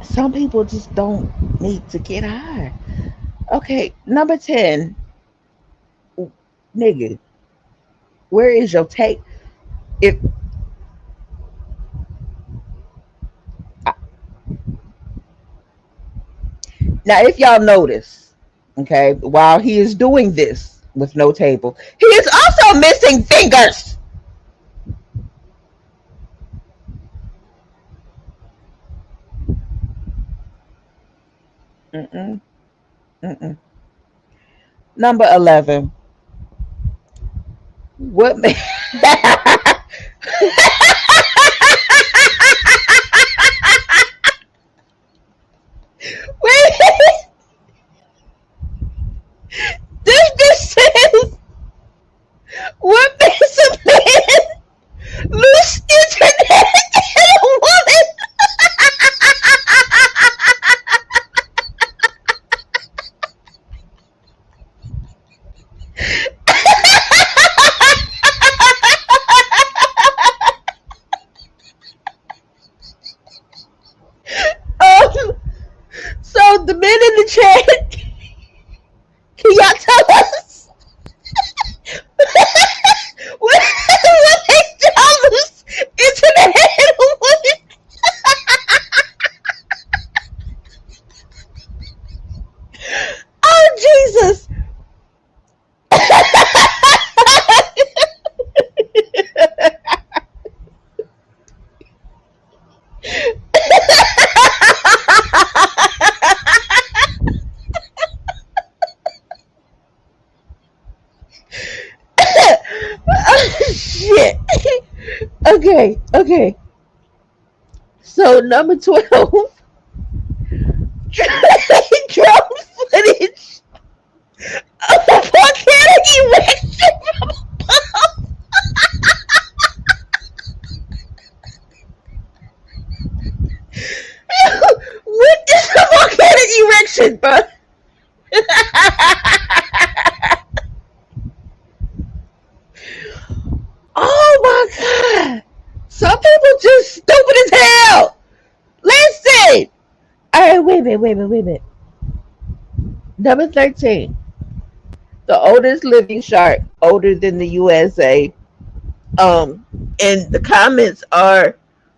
Some people just don't need to get high. Okay, number 10. Nigga, where is your take? Now, if y'all notice, okay, while he is doing this with no table, he is also missing fingers. Number 11. What man? Wait. This just says, what makes a man lose internet and a woman? So the men in the chat, can y'all tell us what makes y'all lose internet and a woman? Oh Jesus! Shit. Okay. So number 12. Drum footage of a volcanic eruption from above. What is a volcanic erection, bro? Oh my God. Some people just stupid as hell. Listen. All right, wait a minute. Number 13. The oldest living shark, older than the USA. And the comments are,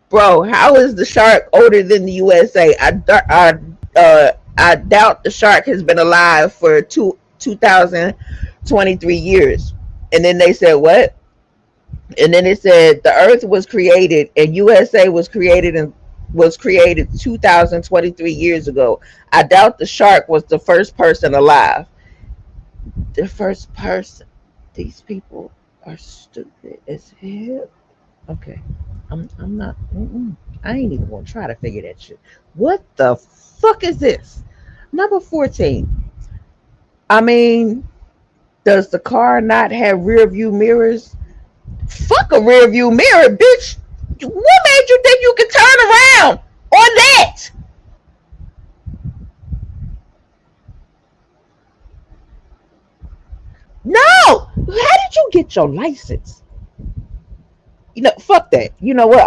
bro, how is the shark older than the USA? I doubt the shark has been alive for 2,023 years. And then they said, what? And then it said the Earth was created and USA was created 2,023 years ago. I doubt the shark was the first person alive. The first person. These people are stupid as hell. Okay. I'm not. I ain't even gonna try to figure that shit. What the fuck is this? Number 14. I mean, does the car not have rear view mirrors? Fuck a rear view mirror, bitch. What made you think you could turn around on that? No. How did you get your license? You know, fuck that. You know what?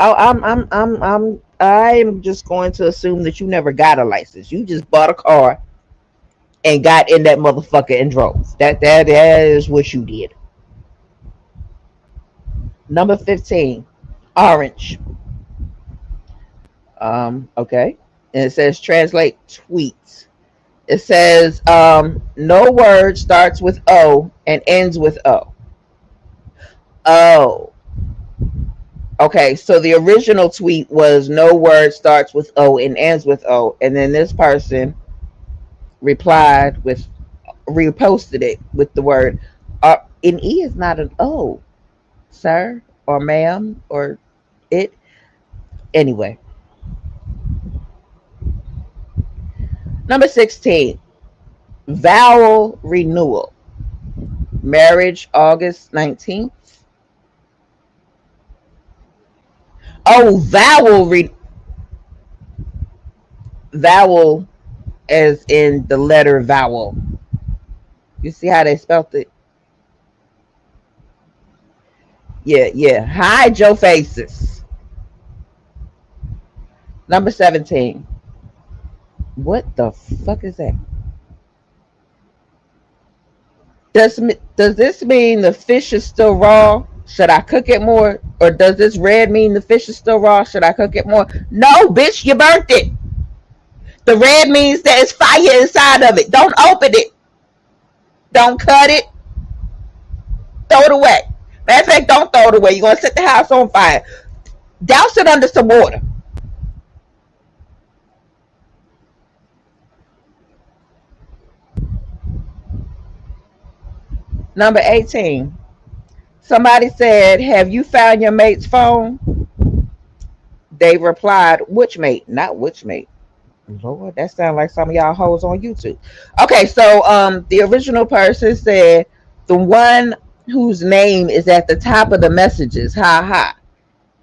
I'm just going to assume that you never got a license. You just bought a car and got in that motherfucker and drove. That is what you did. Number 15, orange. Okay. And it says translate tweets. It says no word starts with O and ends with O. Oh. Okay, so the original tweet was no word starts with O and ends with O. And then this person replied with, reposted it with the word, an E is not an O, sir, or ma'am, or it. Anyway. Number 16, vowel renewal. Marriage, August 19th. Oh, vowel as in the letter vowel. You see how they spelled it? Yeah. Hi, Joe Faces. Number 17. What the fuck is that? Does this mean the fish is still raw? Should I cook it more? Or does this red mean the fish is still raw? Should I cook it more? No, bitch, you burnt it. The red means there's fire inside of it. Don't open it. Don't cut it. Throw it away. Matter of fact, don't throw it away. You're going to set the house on fire. Douse it under some water. Number 18. Somebody said, have you found your mate's phone? They replied, which mate? Not which mate. Lord, that sounds like some of y'all hoes on YouTube. Okay, so the original person said the one whose name is at the top of the messages, ha ha.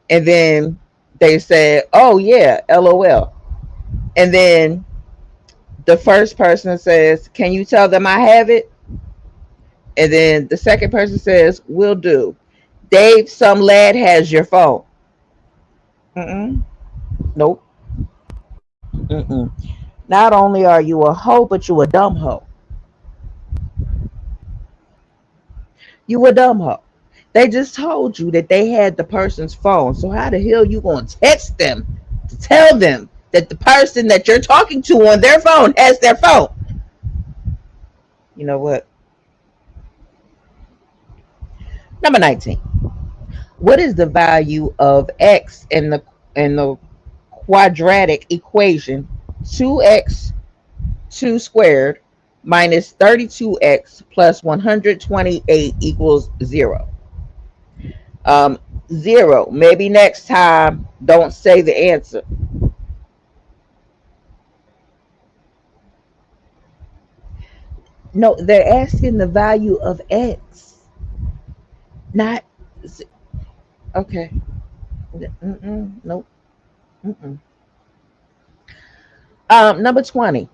And then they said, oh yeah, LOL. And then the first person says, can you tell them I have it? And then the second person says, will do. Dave, some lad has your phone. Nope. Not only are you a hoe, but you a dumb hoe. You a dumb hoe. They just told you that they had the person's phone. So how the hell you gonna text them to tell them that the person that you're talking to on their phone has their phone? You know what? Number 19. What is the value of x in the quadratic equation 2x 2 squared minus 32x plus 128 equals 0? 0. Maybe next time don't say the answer. No, they're asking the value of x. Not okay. Nope. Number 20.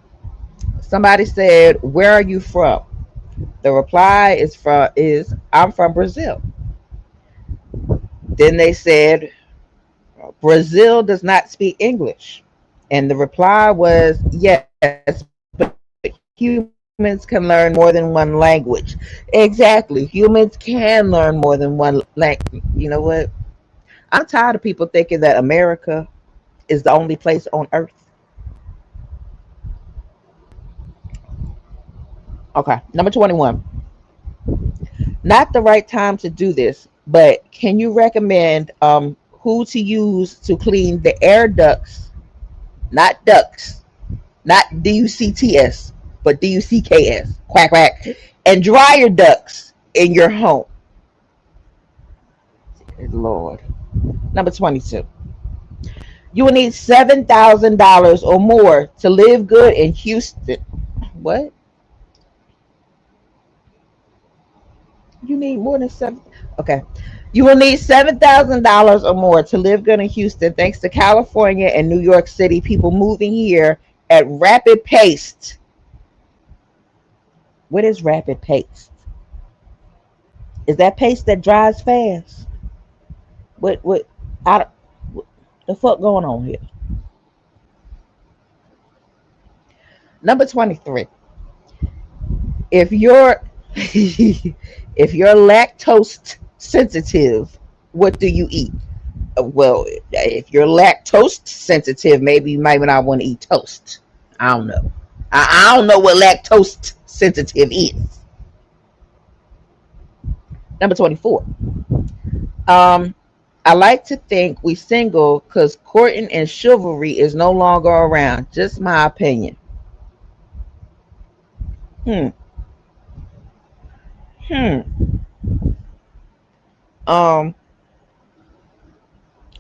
Somebody said, where are you from? The reply is I'm from Brazil. Then they said, Brazil does not speak English. And the reply was, yes, but humans can learn more than one language. Exactly. Humans can learn more than one language. You know what? I'm tired of people thinking that America is the only place on earth. Okay. Number 21. Not the right time to do this, but can you recommend who to use to clean the air ducts, not ducks, not DUCTS, but DUCKS, quack, quack, and dryer ducts in your home? Lord. Number 22. You will need $7,000 or more to live good in Houston. What? You need more than seven? Okay. You will need $7,000 or more to live good in Houston, thanks to California and New York City people moving here at rapid pace. What is rapid pace? Is that pace that drives fast? What the fuck going on here? Number 23. If you're lactose sensitive, what do you eat? Well, if you're lactose sensitive, maybe you might not want to eat toast. I don't know. I don't know what lactose sensitive is. Number 24. I like to think we single because courting and chivalry is no longer around. Just my opinion.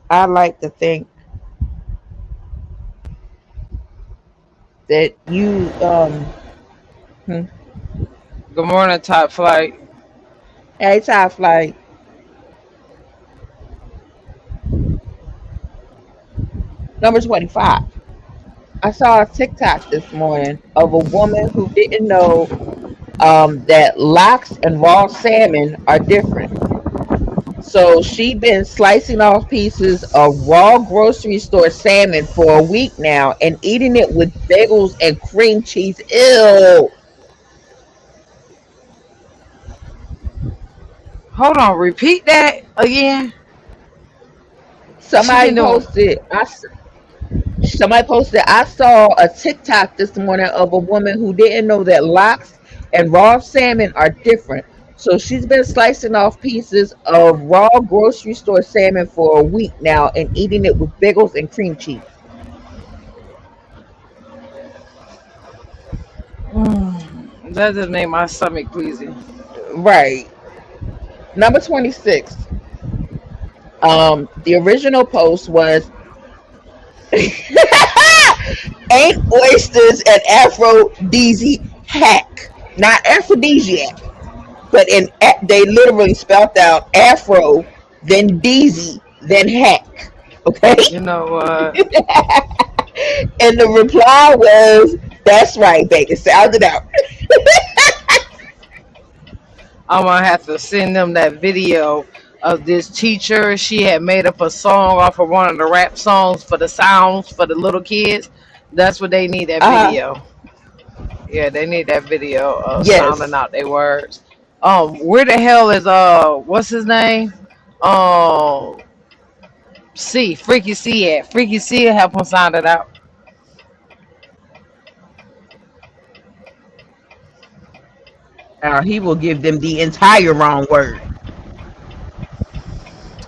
I like to think that you Good morning, Top Flight. Hey, Top Flight. Number 25. I saw a TikTok this morning of a woman who didn't know that lox and raw salmon are different. So she been slicing off pieces of raw grocery store salmon for a week now and eating it with bagels and cream cheese. Ew. Hold on, repeat that again. Somebody posted. I saw a TikTok this morning of a woman who didn't know that lox and raw salmon are different. So she's been slicing off pieces of raw grocery store salmon for a week now and eating it with bagels and cream cheese. That just made my stomach queasy. Right. Number 26. The original post was ain't oysters an aphrodisiac, not aphrodisiac, but they literally spelled out afro, then deezy, then hack. Okay. You know what? And the reply was, "That's right, baby. Sound it out." I'm gonna have to send them that video of this teacher. She had made up a song off of one of the rap songs for the sounds for the little kids. That's what they need, that video. Yeah, they need that video of sounding out their words. Where the hell is what's his name? Freaky C at. Freaky C help him sound it out. He will give them the entire wrong word.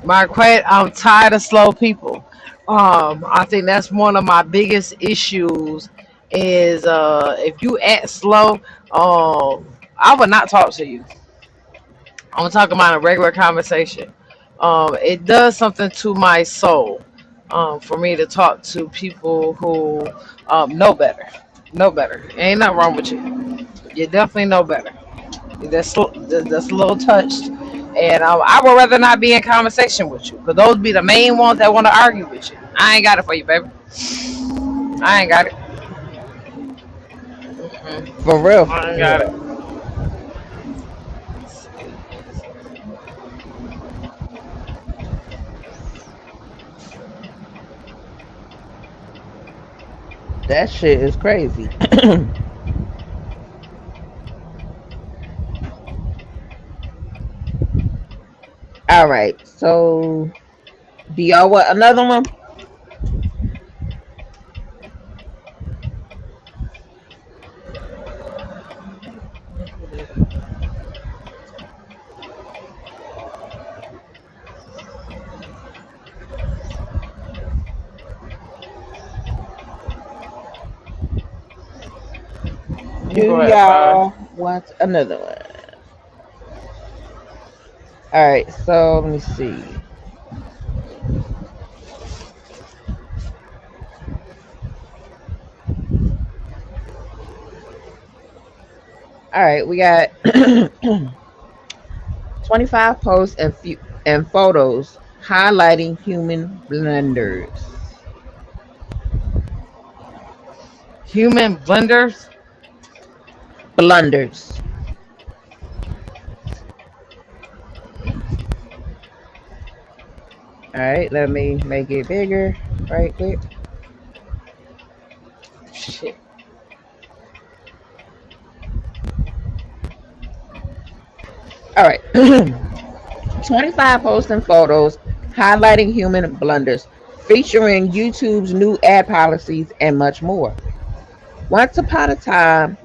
Marquette, I'm tired of slow people. I think that's one of my biggest issues is if you act slow, I would not talk to you. I'm talking about a regular conversation. It does something to my soul for me to talk to people who know better. Know better. Ain't nothing wrong with you. You definitely know better. That's a little touched. And I would rather not be in conversation with you because those be the main ones that want to argue with you. I ain't got it for you, baby. I ain't got it. For real. I ain't got it. That shit is crazy. All right, so do y'all want another one? Do y'all want another one? All right, so let me see. All right, we got 25 posts and photos highlighting human blunders. Human blunders? Blunders. All right, let me make it bigger right quick. Shit. All right. 25 posts and photos highlighting human blunders, featuring YouTube's new ad policies and much more. Once upon a time,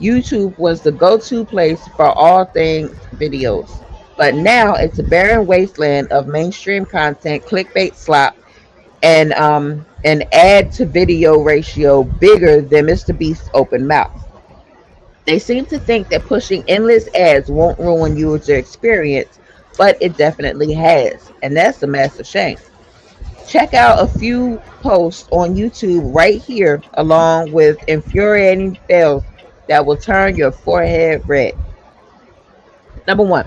YouTube was the go-to place for all things videos, but now it's a barren wasteland of mainstream content, clickbait slop, and an ad-to-video ratio bigger than Mr. Beast's open mouth. They seem to think that pushing endless ads won't ruin user experience, but it definitely has, and that's a massive shame. Check out a few posts on YouTube right here, along with infuriating fails that will turn your forehead red. Number 1,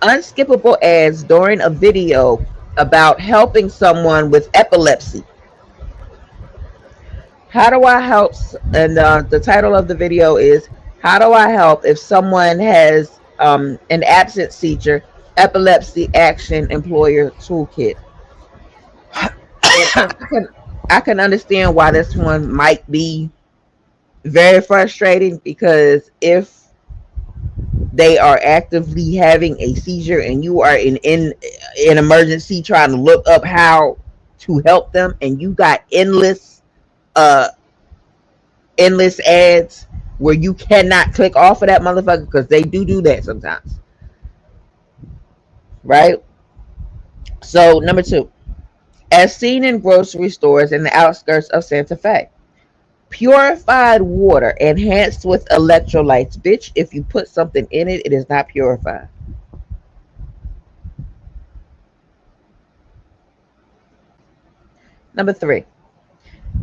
unskippable ads during a video about helping someone with epilepsy. How do I help? And the title of the video is "How do I help if someone has an absent seizure? Epilepsy Action Employer Toolkit." I can understand why this one might be very frustrating, because if they are actively having a seizure and you are in emergency trying to look up how to help them, and you got endless ads where you cannot click off of that motherfucker, because they do that sometimes, right? So number 2, as seen in grocery stores in the outskirts of Santa Fe, purified water enhanced with electrolytes. Bitch, if you put something in it, it is not purified. Number 3,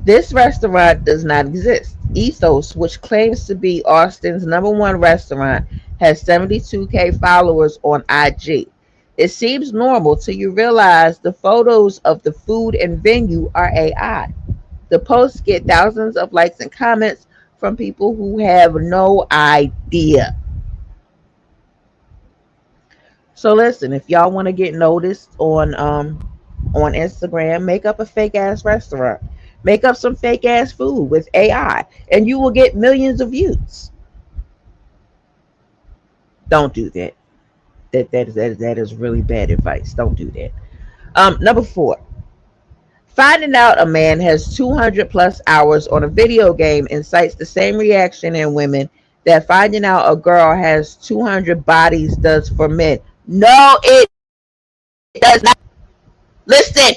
this restaurant does not exist. Ethos, which claims to be Austin's #1 restaurant, has 72K followers on IG. It seems normal till you realize the photos of the food and venue are AI. The posts get thousands of likes and comments from people who have no idea. So listen, if y'all want to get noticed on Instagram, make up a fake ass restaurant. Make up some fake ass food with AI, and you will get millions of views. Don't do that. That is really bad advice. Don't do that. Number 4, finding out a man has 200 plus hours on a video game incites the same reaction in women that finding out a girl has 200 bodies does for men. No, it does not. Listen,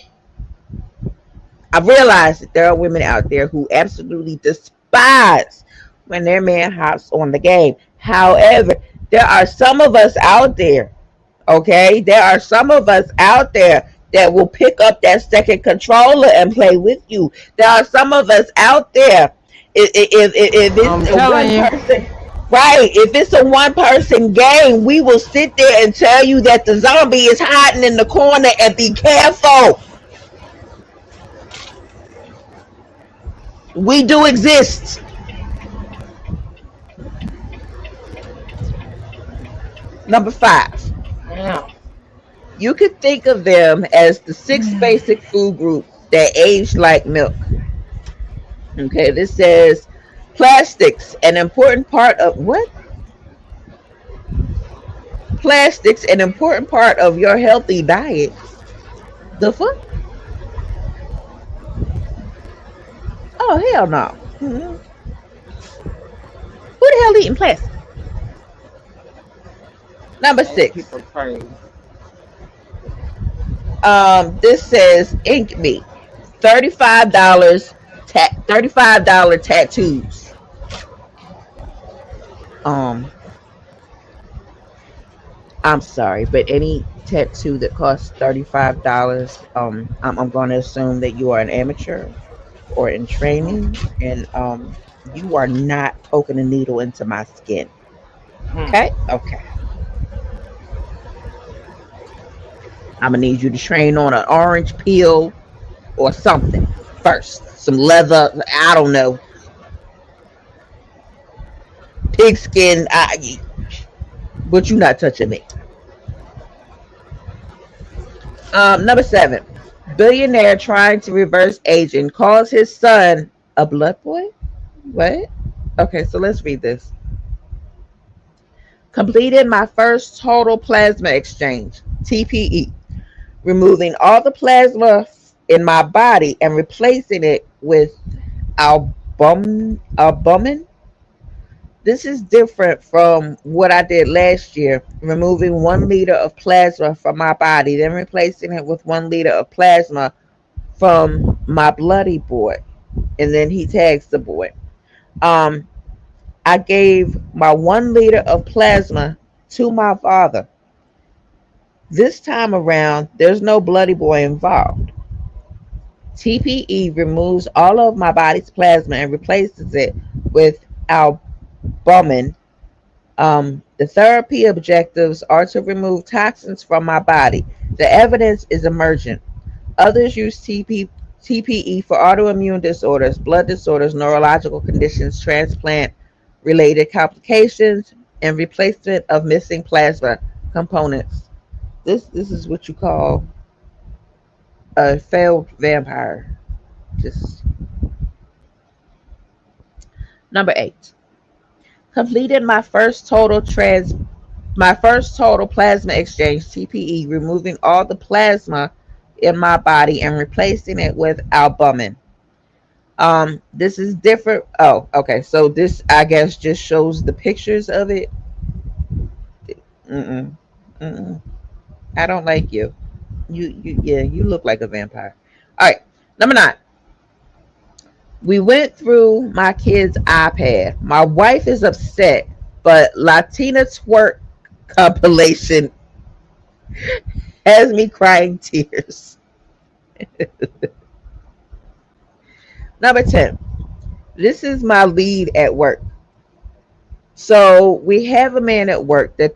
I realize that there are women out there who absolutely despise when their man hops on the game. However, there are some of us out there, okay? There are some of us out there that will pick up that second controller and play with you. There are some of us out there, if it's a one person, right? If it's a one-person game, we will sit there and tell you that the zombie is hiding in the corner and be careful. We do exist. Number 5. You could think of them as the 6 basic food groups that age like milk. Okay, this says plastics, an important part of what? Plastics, an important part of your healthy diet. The fuck? Oh, hell no. Mm-hmm. Who the hell eating plastic? Number 6. This says Ink Me, $35 $35 tattoos. I'm sorry, but any tattoo that costs $35, I'm going to assume that you are an amateur or in training, and You are not poking a needle into my skin. Okay? Okay. I'm gonna need you to train on an orange peel or something first. Some leather, I don't know. Pigskin, but you're not touching me. Number 7. Billionaire trying to reverse aging calls his son a blood boy? What? Okay, so let's read this. Completed my first total plasma exchange, TPE, removing all the plasma in my body and replacing it with albumin. This is different from what I did last year, removing 1 liter of plasma from my body, then replacing it with 1 liter of plasma from my bloody boy. And then he tags the boy. I gave my 1 liter of plasma to my father. This time around, there's no bloody boy involved. TPE removes all of my body's plasma and replaces it with albumin. The therapy objectives are to remove toxins from my body. The evidence is emergent. Others use TPE for autoimmune disorders, blood disorders, neurological conditions, transplant-related complications, and replacement of missing plasma components. This is what you call a failed vampire. Just number 8. Completed my first total plasma exchange, TPE, removing all the plasma in my body and replacing it with albumin. This is different. Oh, okay. So this, I guess, just shows the pictures of it. I don't like you. You look like a vampire. All right. Number 9. We went through my kid's iPad. My wife is upset, but Latina twerk compilation has me crying tears. Number 10. This is my lead at work. So we have a man at work that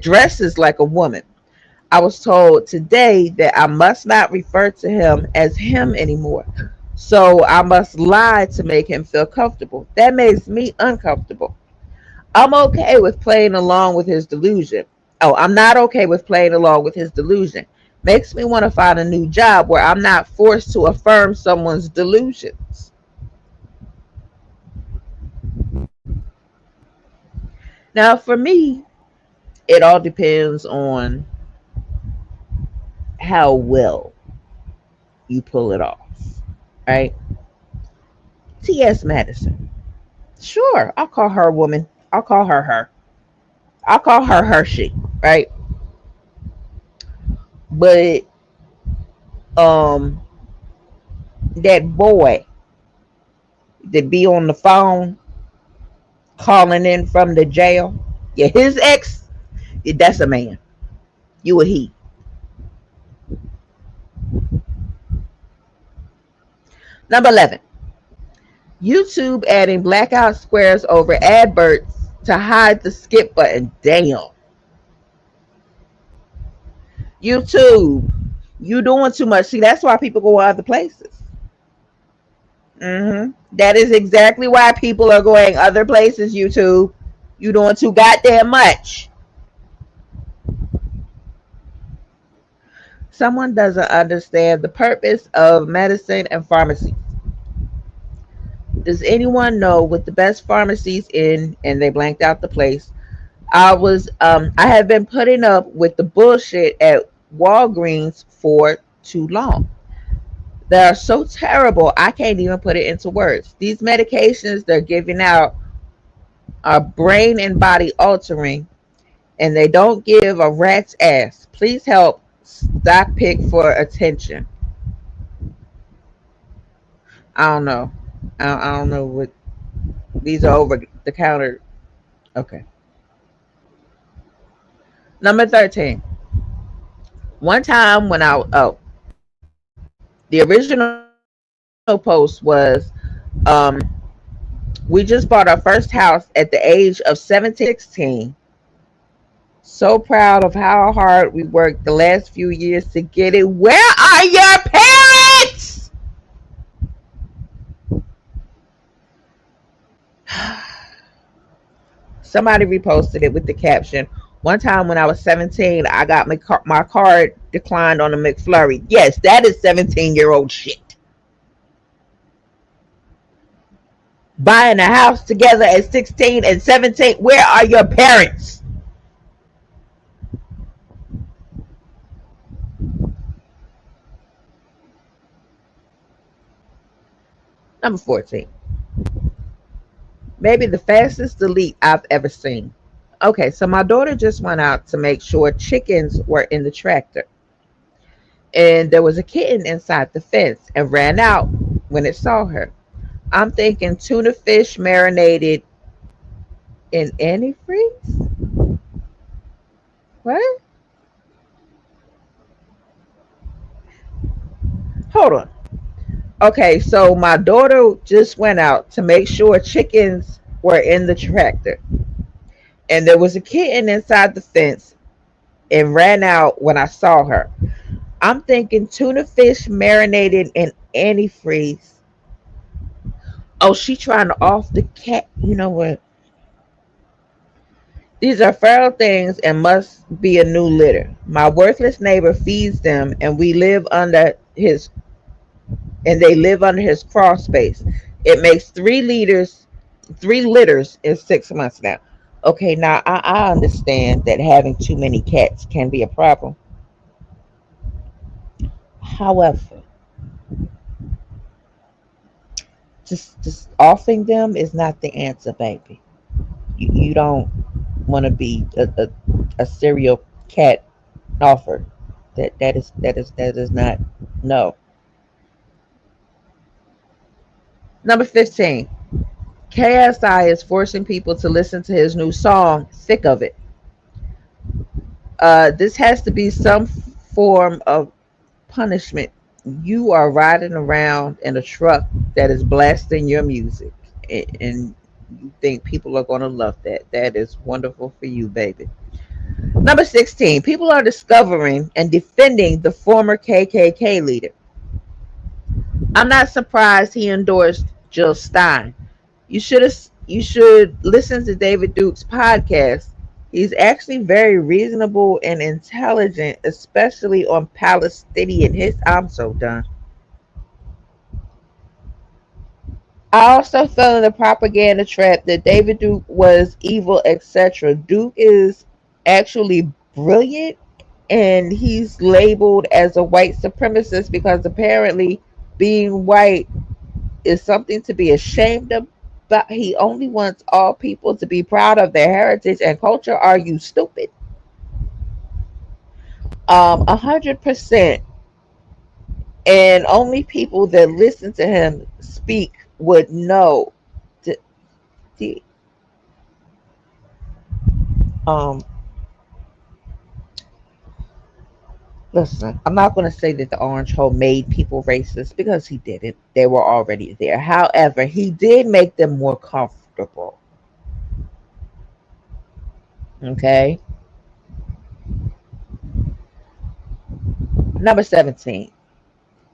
dresses like a woman. I was told today that I must not refer to him as him anymore. So I must lie to make him feel comfortable. That makes me uncomfortable. I'm okay with playing along with his delusion. Oh, I'm not okay with playing along with his delusion. Makes me want to find a new job where I'm not forced to affirm someone's delusions. Now, for me, it all depends on how well you pull it off, right? T.S. Madison. Sure, I'll call her woman. I'll call her her. I'll call her Hershey, right? But that boy that be on the phone calling in from the jail, yeah, his ex, that's a man. You a he. Number 11. YouTube adding blackout squares over adverts to hide the skip button. Damn. YouTube, you doing too much. See, that's why people go other places. That is exactly why people are going other places, YouTube. You doing too goddamn much. Someone doesn't understand the purpose of medicine and pharmacy. Does anyone know what the best pharmacies in, and they blanked out the place. I have been putting up with the bullshit at Walgreens for too long. They are so terrible, I can't even put it into words. These medications they're giving out are brain and body altering, and they don't give a rat's ass. Please help Stock Pick for attention. I don't know. I don't know what these are, over the counter. Okay. Number 13. One time when the original post was We just bought our first house at the age of 16. So proud of how hard we worked the last few years to get it. Where are your parents? Somebody reposted it with the caption, one time when I was 17, I got my card declined on a McFlurry. Yes, that is 17-year-old shit. Buying a house together at 16 and 17. Where are your parents? Number 14. Maybe the fastest delete I've ever seen. Okay, so my daughter just went out to make sure chickens were in the tractor. And there was a kitten inside the fence and ran out when it saw her. I'm thinking tuna fish marinated in antifreeze? What? Hold on. Okay, so my daughter just went out to make sure chickens were in the tractor. And there was a kitten inside the fence and ran out when I saw her. I'm thinking tuna fish marinated in antifreeze. Oh, she trying to off the cat. You know what? These are feral things and must be a new litter. My worthless neighbor feeds them, and they live under his crawl space. It makes 3 litters in 6 months now. Okay, now I understand that having too many cats can be a problem. However, just offing them is not the answer, baby. You don't want to be a serial cat offer. That is not, no. Number 15. KSI is forcing people to listen to his new song, Sick of It. This has to be some form of punishment. You are riding around in a truck that is blasting your music, and you think people are going to love that. That is wonderful for you, baby. Number 16. People are discovering and defending the former KKK leader. I'm not surprised he endorsed Jill Stein. You should listen to David Duke's podcast. He's actually very reasonable and intelligent, especially on Palestinian. I'm so done. I also fell in the propaganda trap that David Duke was evil, etc. Duke is actually brilliant, and he's labeled as a white supremacist because apparently being white is something to be ashamed of. But he only wants all people to be proud of their heritage and culture. Are you stupid? 100%. And only people that listen to him speak would know. Listen, I'm not going to say that the orange hole made people racist because he didn't. They were already there. However, he did make them more comfortable. Okay. Number 17.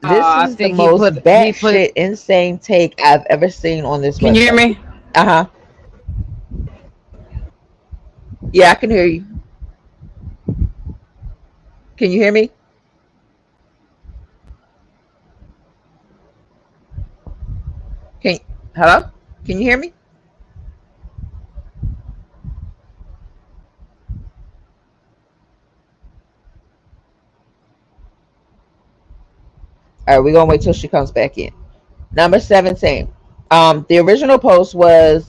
This is the most batshit insane take I've ever seen on this website. Can you hear me? Uh-huh. Yeah, I can hear you. Can you hear me? Hello? Can you hear me? All right, we're going to wait till she comes back in. Number 17. The original post was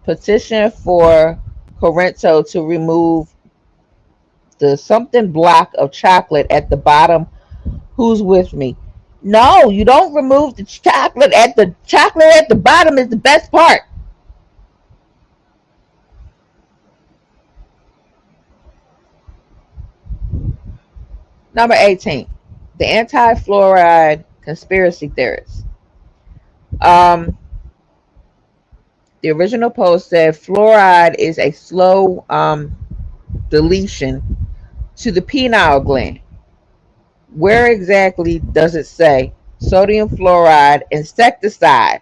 petition for Corrento to remove the something block of chocolate at the bottom. Who's with me? No, you don't remove the chocolate at the bottom is the best part. Number 18. The anti-fluoride conspiracy theorists. The original post said fluoride is a slow deletion to the pineal gland. Where exactly does it say sodium fluoride insecticide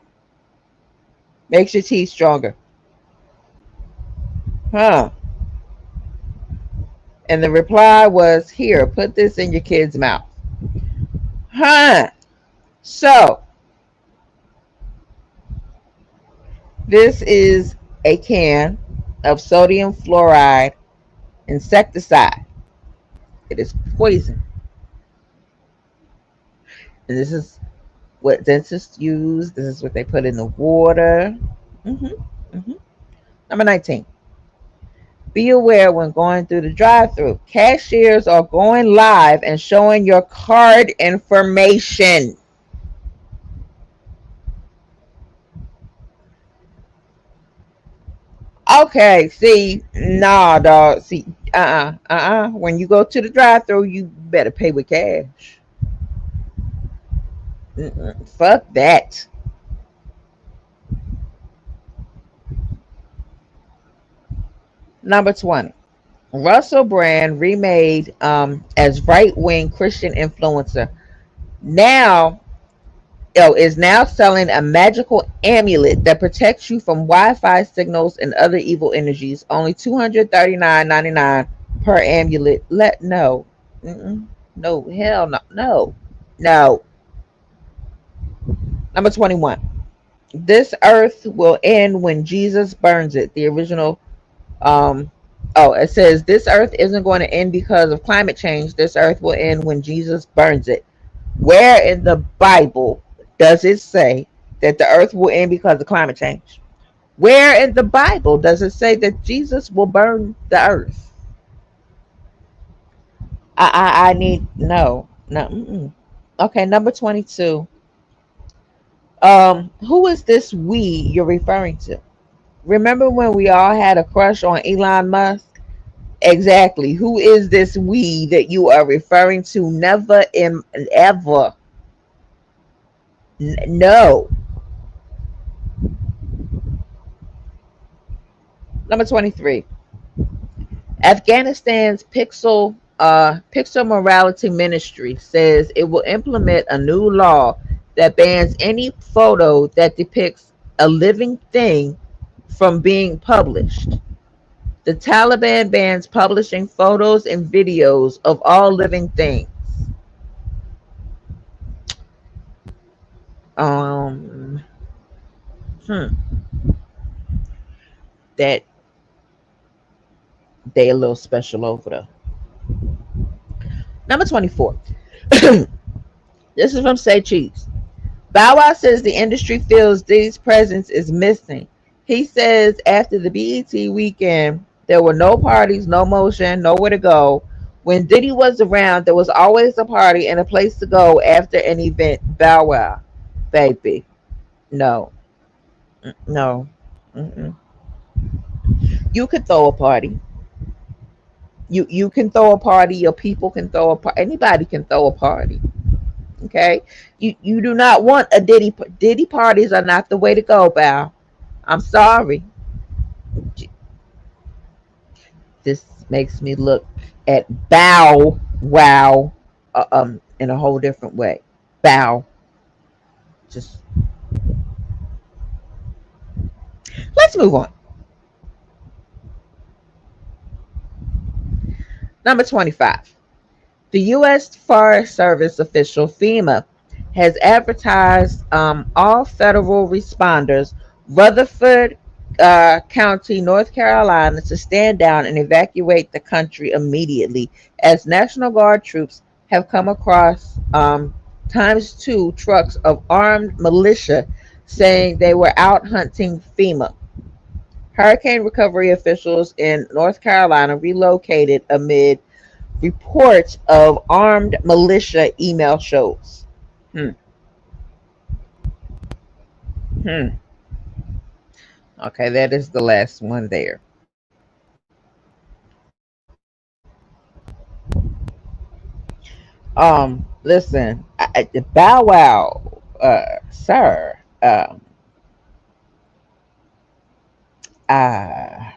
makes your teeth stronger? Huh. And the reply was, here, put this in your kid's mouth. Huh. So, this is a can of sodium fluoride insecticide. It is poison. And this is what dentists use. This is what they put in the water. Number 19. Be aware when going through the drive-thru. Cashiers are going live and showing your card information. Okay, see, nah, dog. See, when you go to the drive-thru, you better pay with cash. Fuck that. Number 20. Russell Brand remade as right-wing Christian influencer. Now, is now selling a magical amulet that protects you from Wi-Fi signals and other evil energies. Only $239.99 per amulet. No, hell no. Number 21. This earth will end when Jesus burns it. The original. It says this earth isn't going to end because of climate change. This earth will end when Jesus burns it. Where in the Bible does it say that the earth will end because of climate change? Where in the Bible does it say that Jesus will burn the earth? I need no. Okay, number 22. Who is this we you're referring to? Remember when we all had a crush on Elon Musk? Exactly. Who is this we that you are referring to? Never ever. No. Number 23. Afghanistan's Pixel Morality Ministry says it will implement a new law that bans any photo that depicts a living thing from being published. The Taliban bans publishing photos and videos of all living things. That they a little special over there. Number 24. This is from Say Cheese. Bow Wow says the industry feels Diddy's presence is missing. He says after the BET weekend, there were no parties, no motion, nowhere to go. When Diddy was around, there was always a party and a place to go after an event. Bow Wow, baby. No. You could throw a party. You can throw a party. Your people can throw a party. Anybody can throw a party. Okay? You do not want a Diddy parties are not the way to go, Bow. I'm sorry. This makes me look at Bow Wow in a whole different way. Bow. Just let's move on. Number 25. The U.S. Forest Service official FEMA has advertised all federal responders, Rutherford County, North Carolina, to stand down and evacuate the country immediately, as National Guard troops have come across ×2 trucks of armed militia saying they were out hunting FEMA. Hurricane recovery officials in North Carolina relocated amid reports of armed militia email shows. Okay, that is the last one there. Listen, Bow Wow, sir, I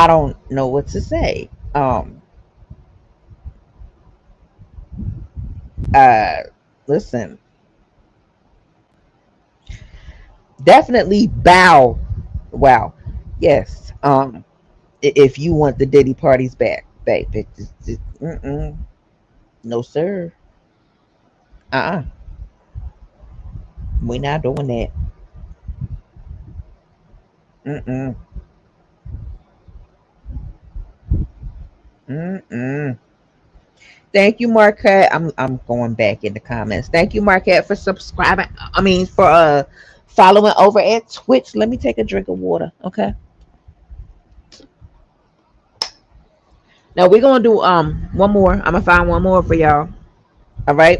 don't know what to say. Listen, definitely bow. Wow. Yes. If you want the Diddy parties back, baby, no sir. We're not doing that. Mm-mm. Mm-mm. Thank you, Marquette. I'm going back in the comments. Thank you, Marquette, for subscribing. I mean, for following over at Twitch. Let me take a drink of water, okay? Now we're gonna do one more. I'm gonna find one more for y'all. All right,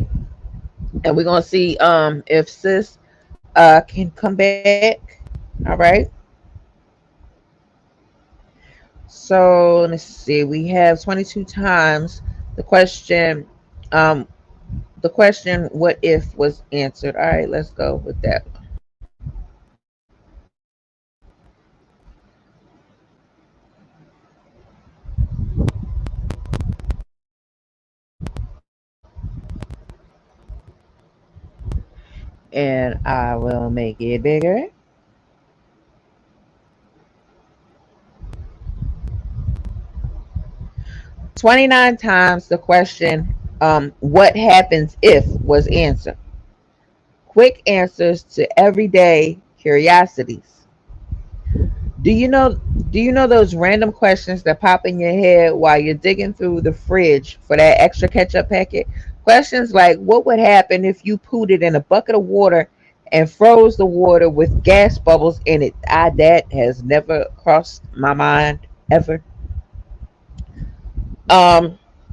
and we're gonna see if sis can come back. All right. So let's see. We have 22 times the question. The question "What if" was answered. All right, let's go with that. And I will make it bigger. "29 times the question "What happens if" was answered. Quick answers to everyday curiosities. Do you know those random questions that pop in your head while you're digging through the fridge for that extra ketchup packet? Questions like, what would happen if you put it in a bucket of water and froze the water with gas bubbles in it? That has never crossed my mind ever.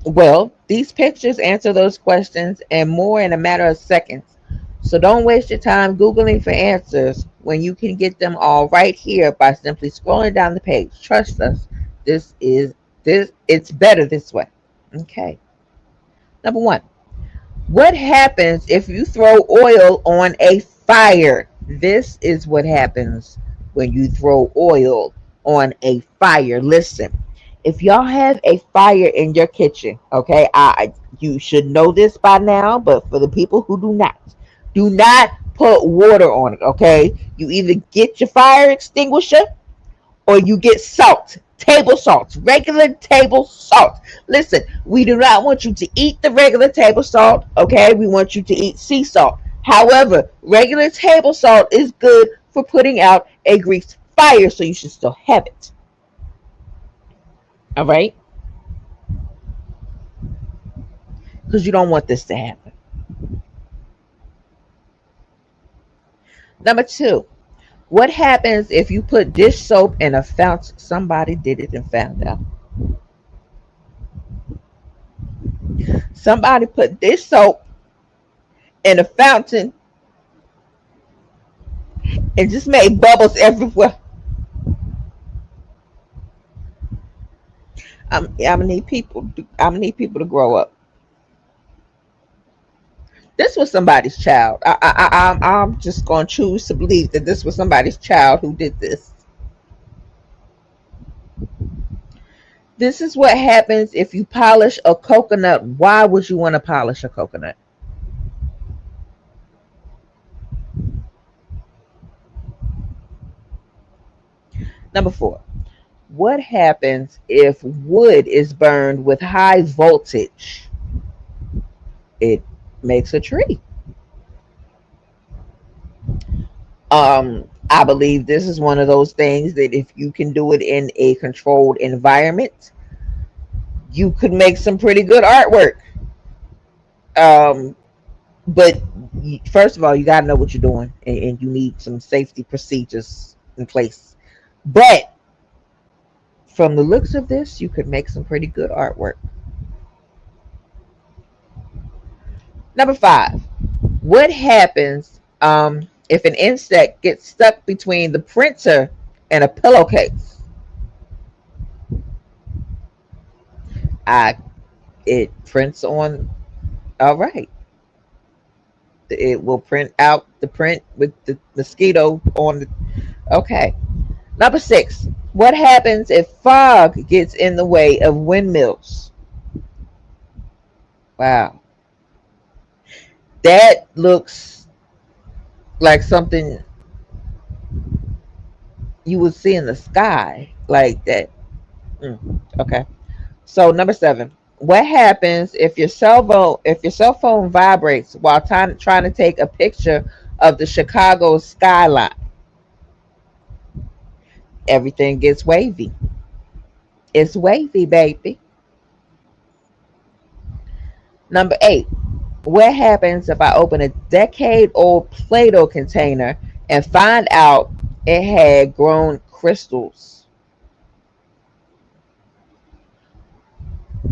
Well, these pictures answer those questions and more in a matter of seconds. So don't waste your time Googling for answers when you can get them all right here by simply scrolling down the page. Trust us, it's better this way. Okay. Number 1. What happens if you throw oil on a fire? This is what happens when you throw oil on a fire. Listen, if y'all have a fire in your kitchen, okay, you should know this by now, but for the people who do not put water on it, okay? You either get your fire extinguisher or you get salt, table salt, regular table salt. Listen, we do not want you to eat the regular table salt, okay? We want you to eat sea salt. However, regular table salt is good for putting out a grease fire, so you should still have it. All right? Because you don't want this to happen. Number 2, what happens if you put dish soap in a fountain? Somebody did it and found out. Somebody put dish soap in a fountain and just made bubbles everywhere. I'm gonna need people to grow up. This was somebody's child. I'm just going to choose to believe that this was somebody's child who did this. This is what happens if you polish a coconut. Why would you want to polish a coconut? Number 4. What happens if wood is burned with high voltage? It makes a tree. I believe this is one of those things that if you can do it in a controlled environment, you could make some pretty good artwork. But first of all, you got to know what you're doing, and you need some safety procedures in place. But from the looks of this, you could make some pretty good artwork. Number 5. What happens if an insect gets stuck between the printer and a pillowcase? It prints on. All right. It will print out the print with the mosquito on the. Okay. Number 6. What happens if fog gets in the way of windmills? Wow. That looks like something you would see in the sky like that. Okay. So number 7. What happens if your cell phone vibrates while trying to take a picture of the Chicago skyline? Everything gets wavy. It's wavy, baby. Number 8. What happens if I open a decade-old Play-Doh container and find out it had grown crystals?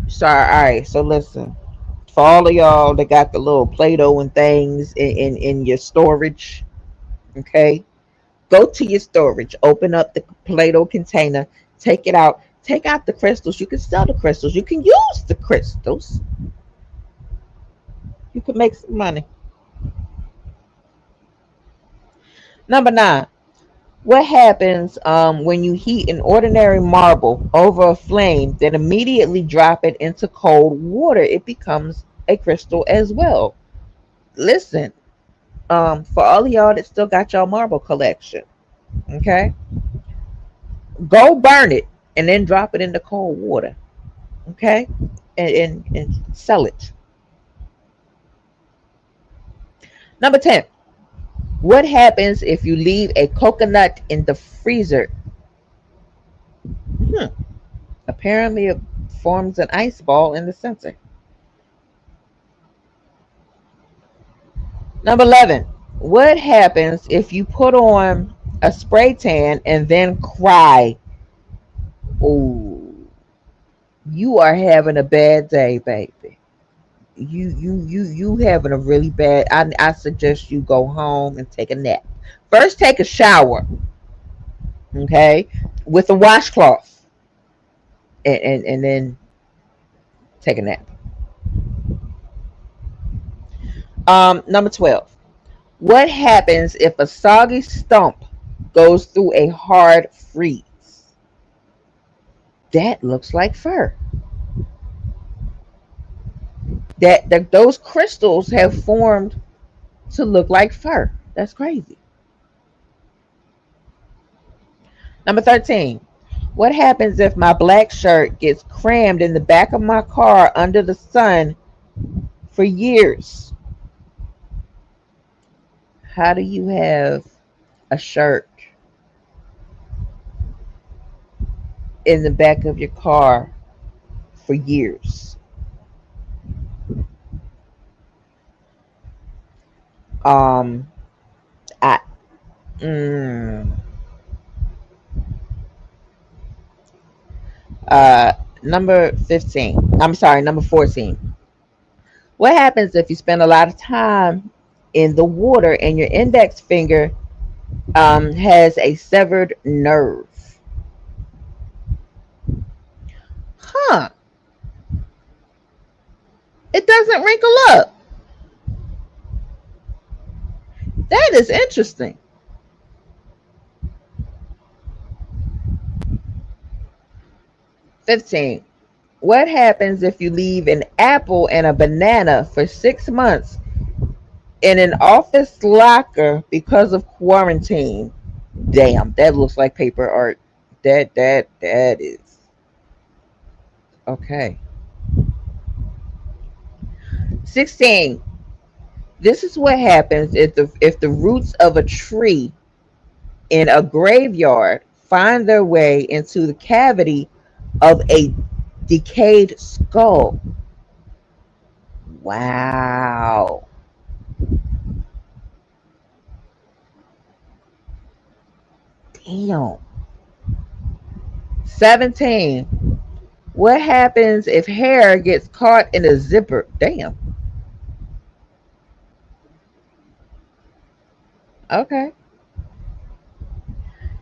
Sorry, all right, so listen. For all of y'all that got the little Play-Doh and things in your storage, okay? Go to your storage, open up the Play-Doh container, take it out, take out the crystals. You can sell the crystals. You can use the crystals. You can make some money. Number 9. What happens when you heat an ordinary marble over a flame, then immediately drop it into cold water? It becomes a crystal as well. Listen, for all of y'all that still got your marble collection, okay, go burn it and then drop it into cold water, okay, and sell it. Number 10. What happens if you leave a coconut in the freezer? Apparently it forms an ice ball in the center. Number 11. What happens if you put on a spray tan and then cry? Oh, you are having a bad day, baby. You having a really bad. I suggest you go home and take a nap. First, take a shower, okay, with a washcloth, and then take a nap. Number 12. What happens if a soggy stump goes through a hard freeze? That looks like fur. That those crystals have formed to look like fur. That's crazy. Number 13. What happens if my black shirt gets crammed in the back of my car under the sun for years? How do you have a shirt in the back of your car for years? Number 15. I'm sorry, number 14. What happens if you spend a lot of time in the water and your index finger has a severed nerve? It doesn't wrinkle up. That is interesting. $15. What happens if you leave an apple and a banana for 6 months in an office locker because of quarantine? Damn, that looks like paper art. That is. Okay. 16. This is what happens if the roots of a tree in a graveyard find their way into the cavity of a decayed skull. Wow. Damn. 17. What happens if hair gets caught in a zipper? Damn. Okay.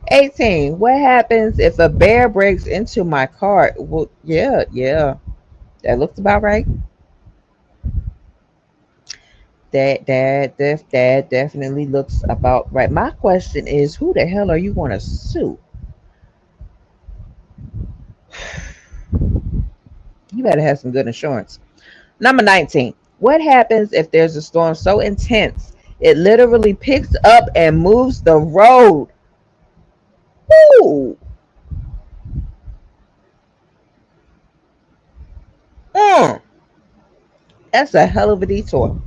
18. What happens if a bear breaks into my car? Well, yeah. That looks about right. That definitely looks about right. My question is, who the hell are you going to sue? You better have some good insurance. Number 19. What happens if there's a storm so intense it literally picks up and moves the road? Woo! That's a hell of a detour.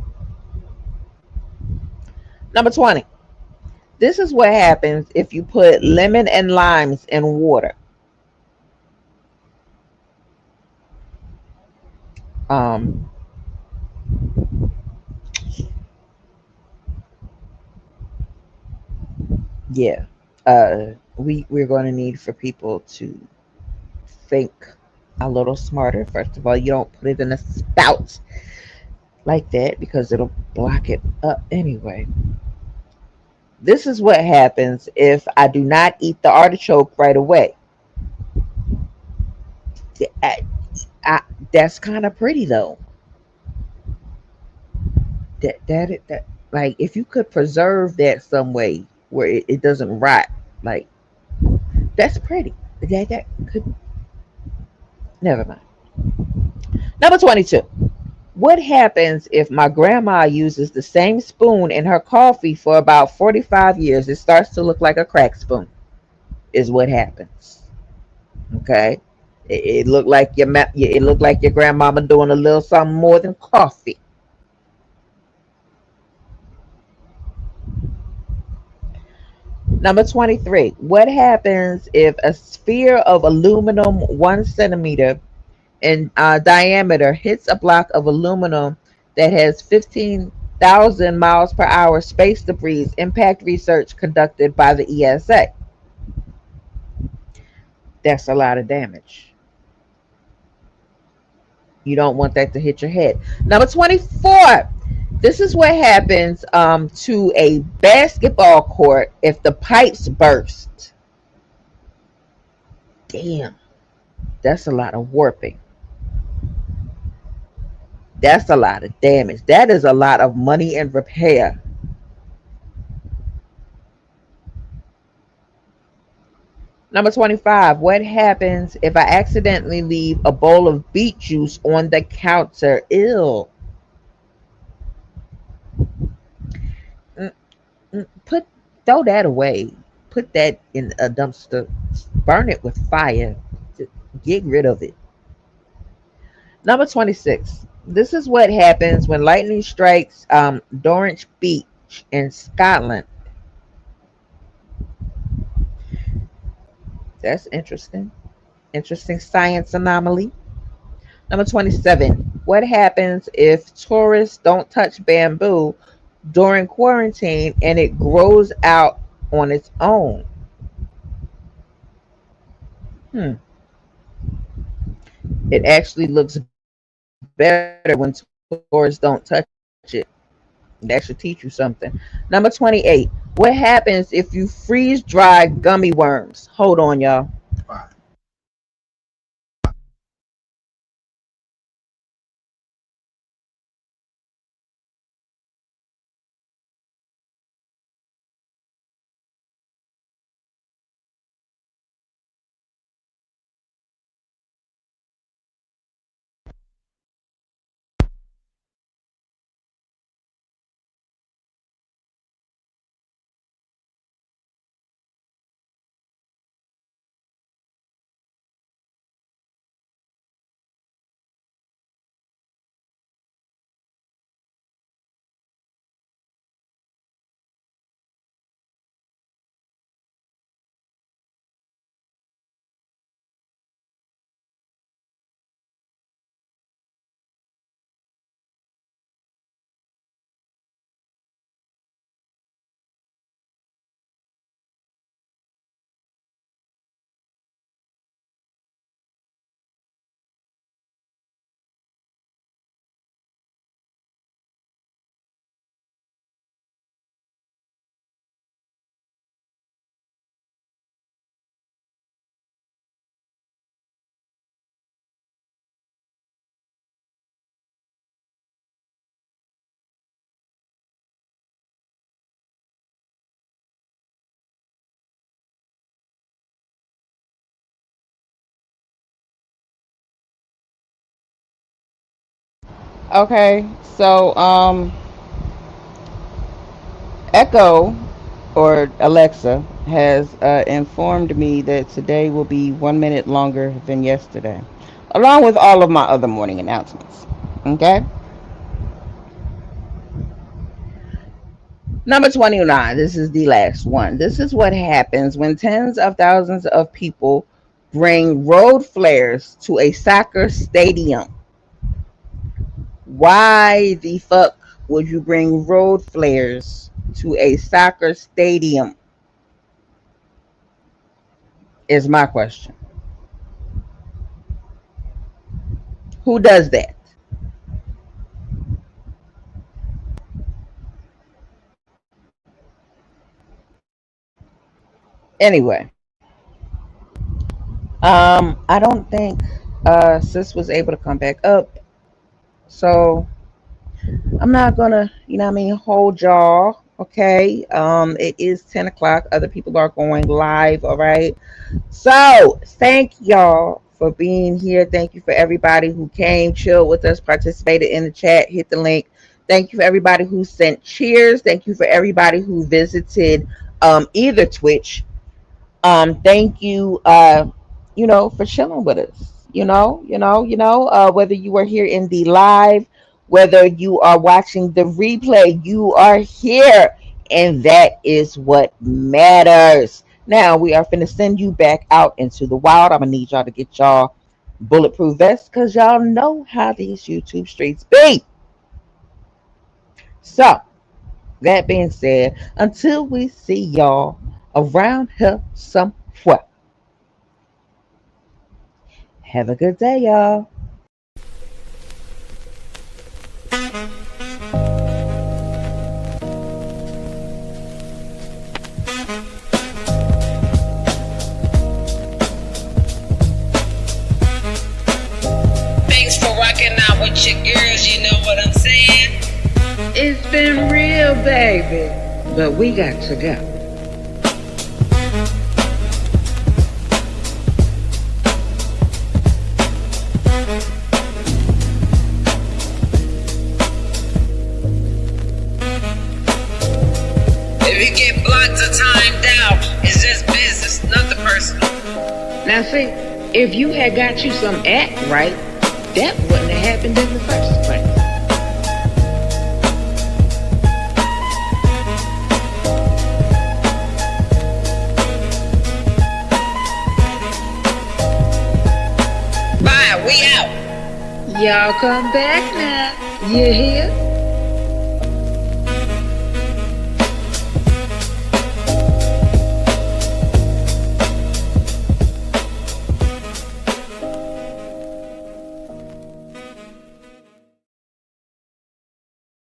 Number 20. This is what happens if you put lemon and limes in water. Yeah. We're going to need for people to think a little smarter. First of all, you don't put it in a spout like that because it'll block it up anyway. This is what happens if I do not eat the artichoke right away. That's kind of pretty though. That like if you could preserve that some way where it doesn't rot, like that's pretty. That could. Never mind. Number 22. What happens if my grandma uses the same spoon in her coffee for about 45 years? It starts to look like a crack spoon, is what happens. Okay, it looked like your grandmama doing a little something more than coffee. Number 23. What happens if a sphere of aluminum 1 centimeter in diameter hits a block of aluminum that has 15,000 miles per hour space debris? Impact research conducted by the ESA. That's a lot of damage. You don't want that to hit your head. Number 24. This is what happens to a basketball court if the pipes burst. Damn, that's a lot of warping. That's a lot of damage. That is a lot of money and repair. Number 25. What happens if I accidentally leave a bowl of beet juice on the counter? Ew. Throw that away. Put that in a dumpster. Burn it with fire. Get rid of it. Number 26. This is what happens when lightning strikes Dorrance Beach in Scotland. That's interesting. Interesting science anomaly. Number 27. What happens if tourists don't touch bamboo during quarantine and it grows out on its own? It actually looks better when tourists don't touch it. That should teach you something. Number 28. What happens if you freeze dry gummy worms? Hold on, y'all. Okay, so Echo or Alexa has informed me that today will be 1 minute longer than yesterday, along with all of my other morning announcements. Okay. Number 29. This is the last one. This is what happens when tens of thousands of people bring road flares to a soccer stadium. Why the fuck would you bring road flares to a soccer stadium? Is my question. Who does that? Anyway, I don't think sis was able to come back up, so I'm not gonna, hold y'all. Okay, it is 10 o'clock. Other people are going live. All right, so thank y'all for being here. Thank you for everybody who came, chilled with us, participated in the chat, hit the link. Thank you for everybody who sent cheers. Thank you for everybody who visited either Twitch. Thank you, for chilling with us. Whether you are here in the live, whether you are watching the replay, you are here, and that is what matters. Now we are finna send you back out into the wild. I'm gonna need y'all to get y'all bulletproof vests because y'all know how these YouTube streets be. So that being said, until we see y'all around here somewhere, have a good day, y'all. Thanks for rocking out with your girls, you know what I'm saying? It's been real, baby, but we got to go. If you get blocked or timed out, it's just business, nothing personal. Now see, if you had got you some act right, that wouldn't have happened in the first place. Bye, we out. Y'all come back now. You hear?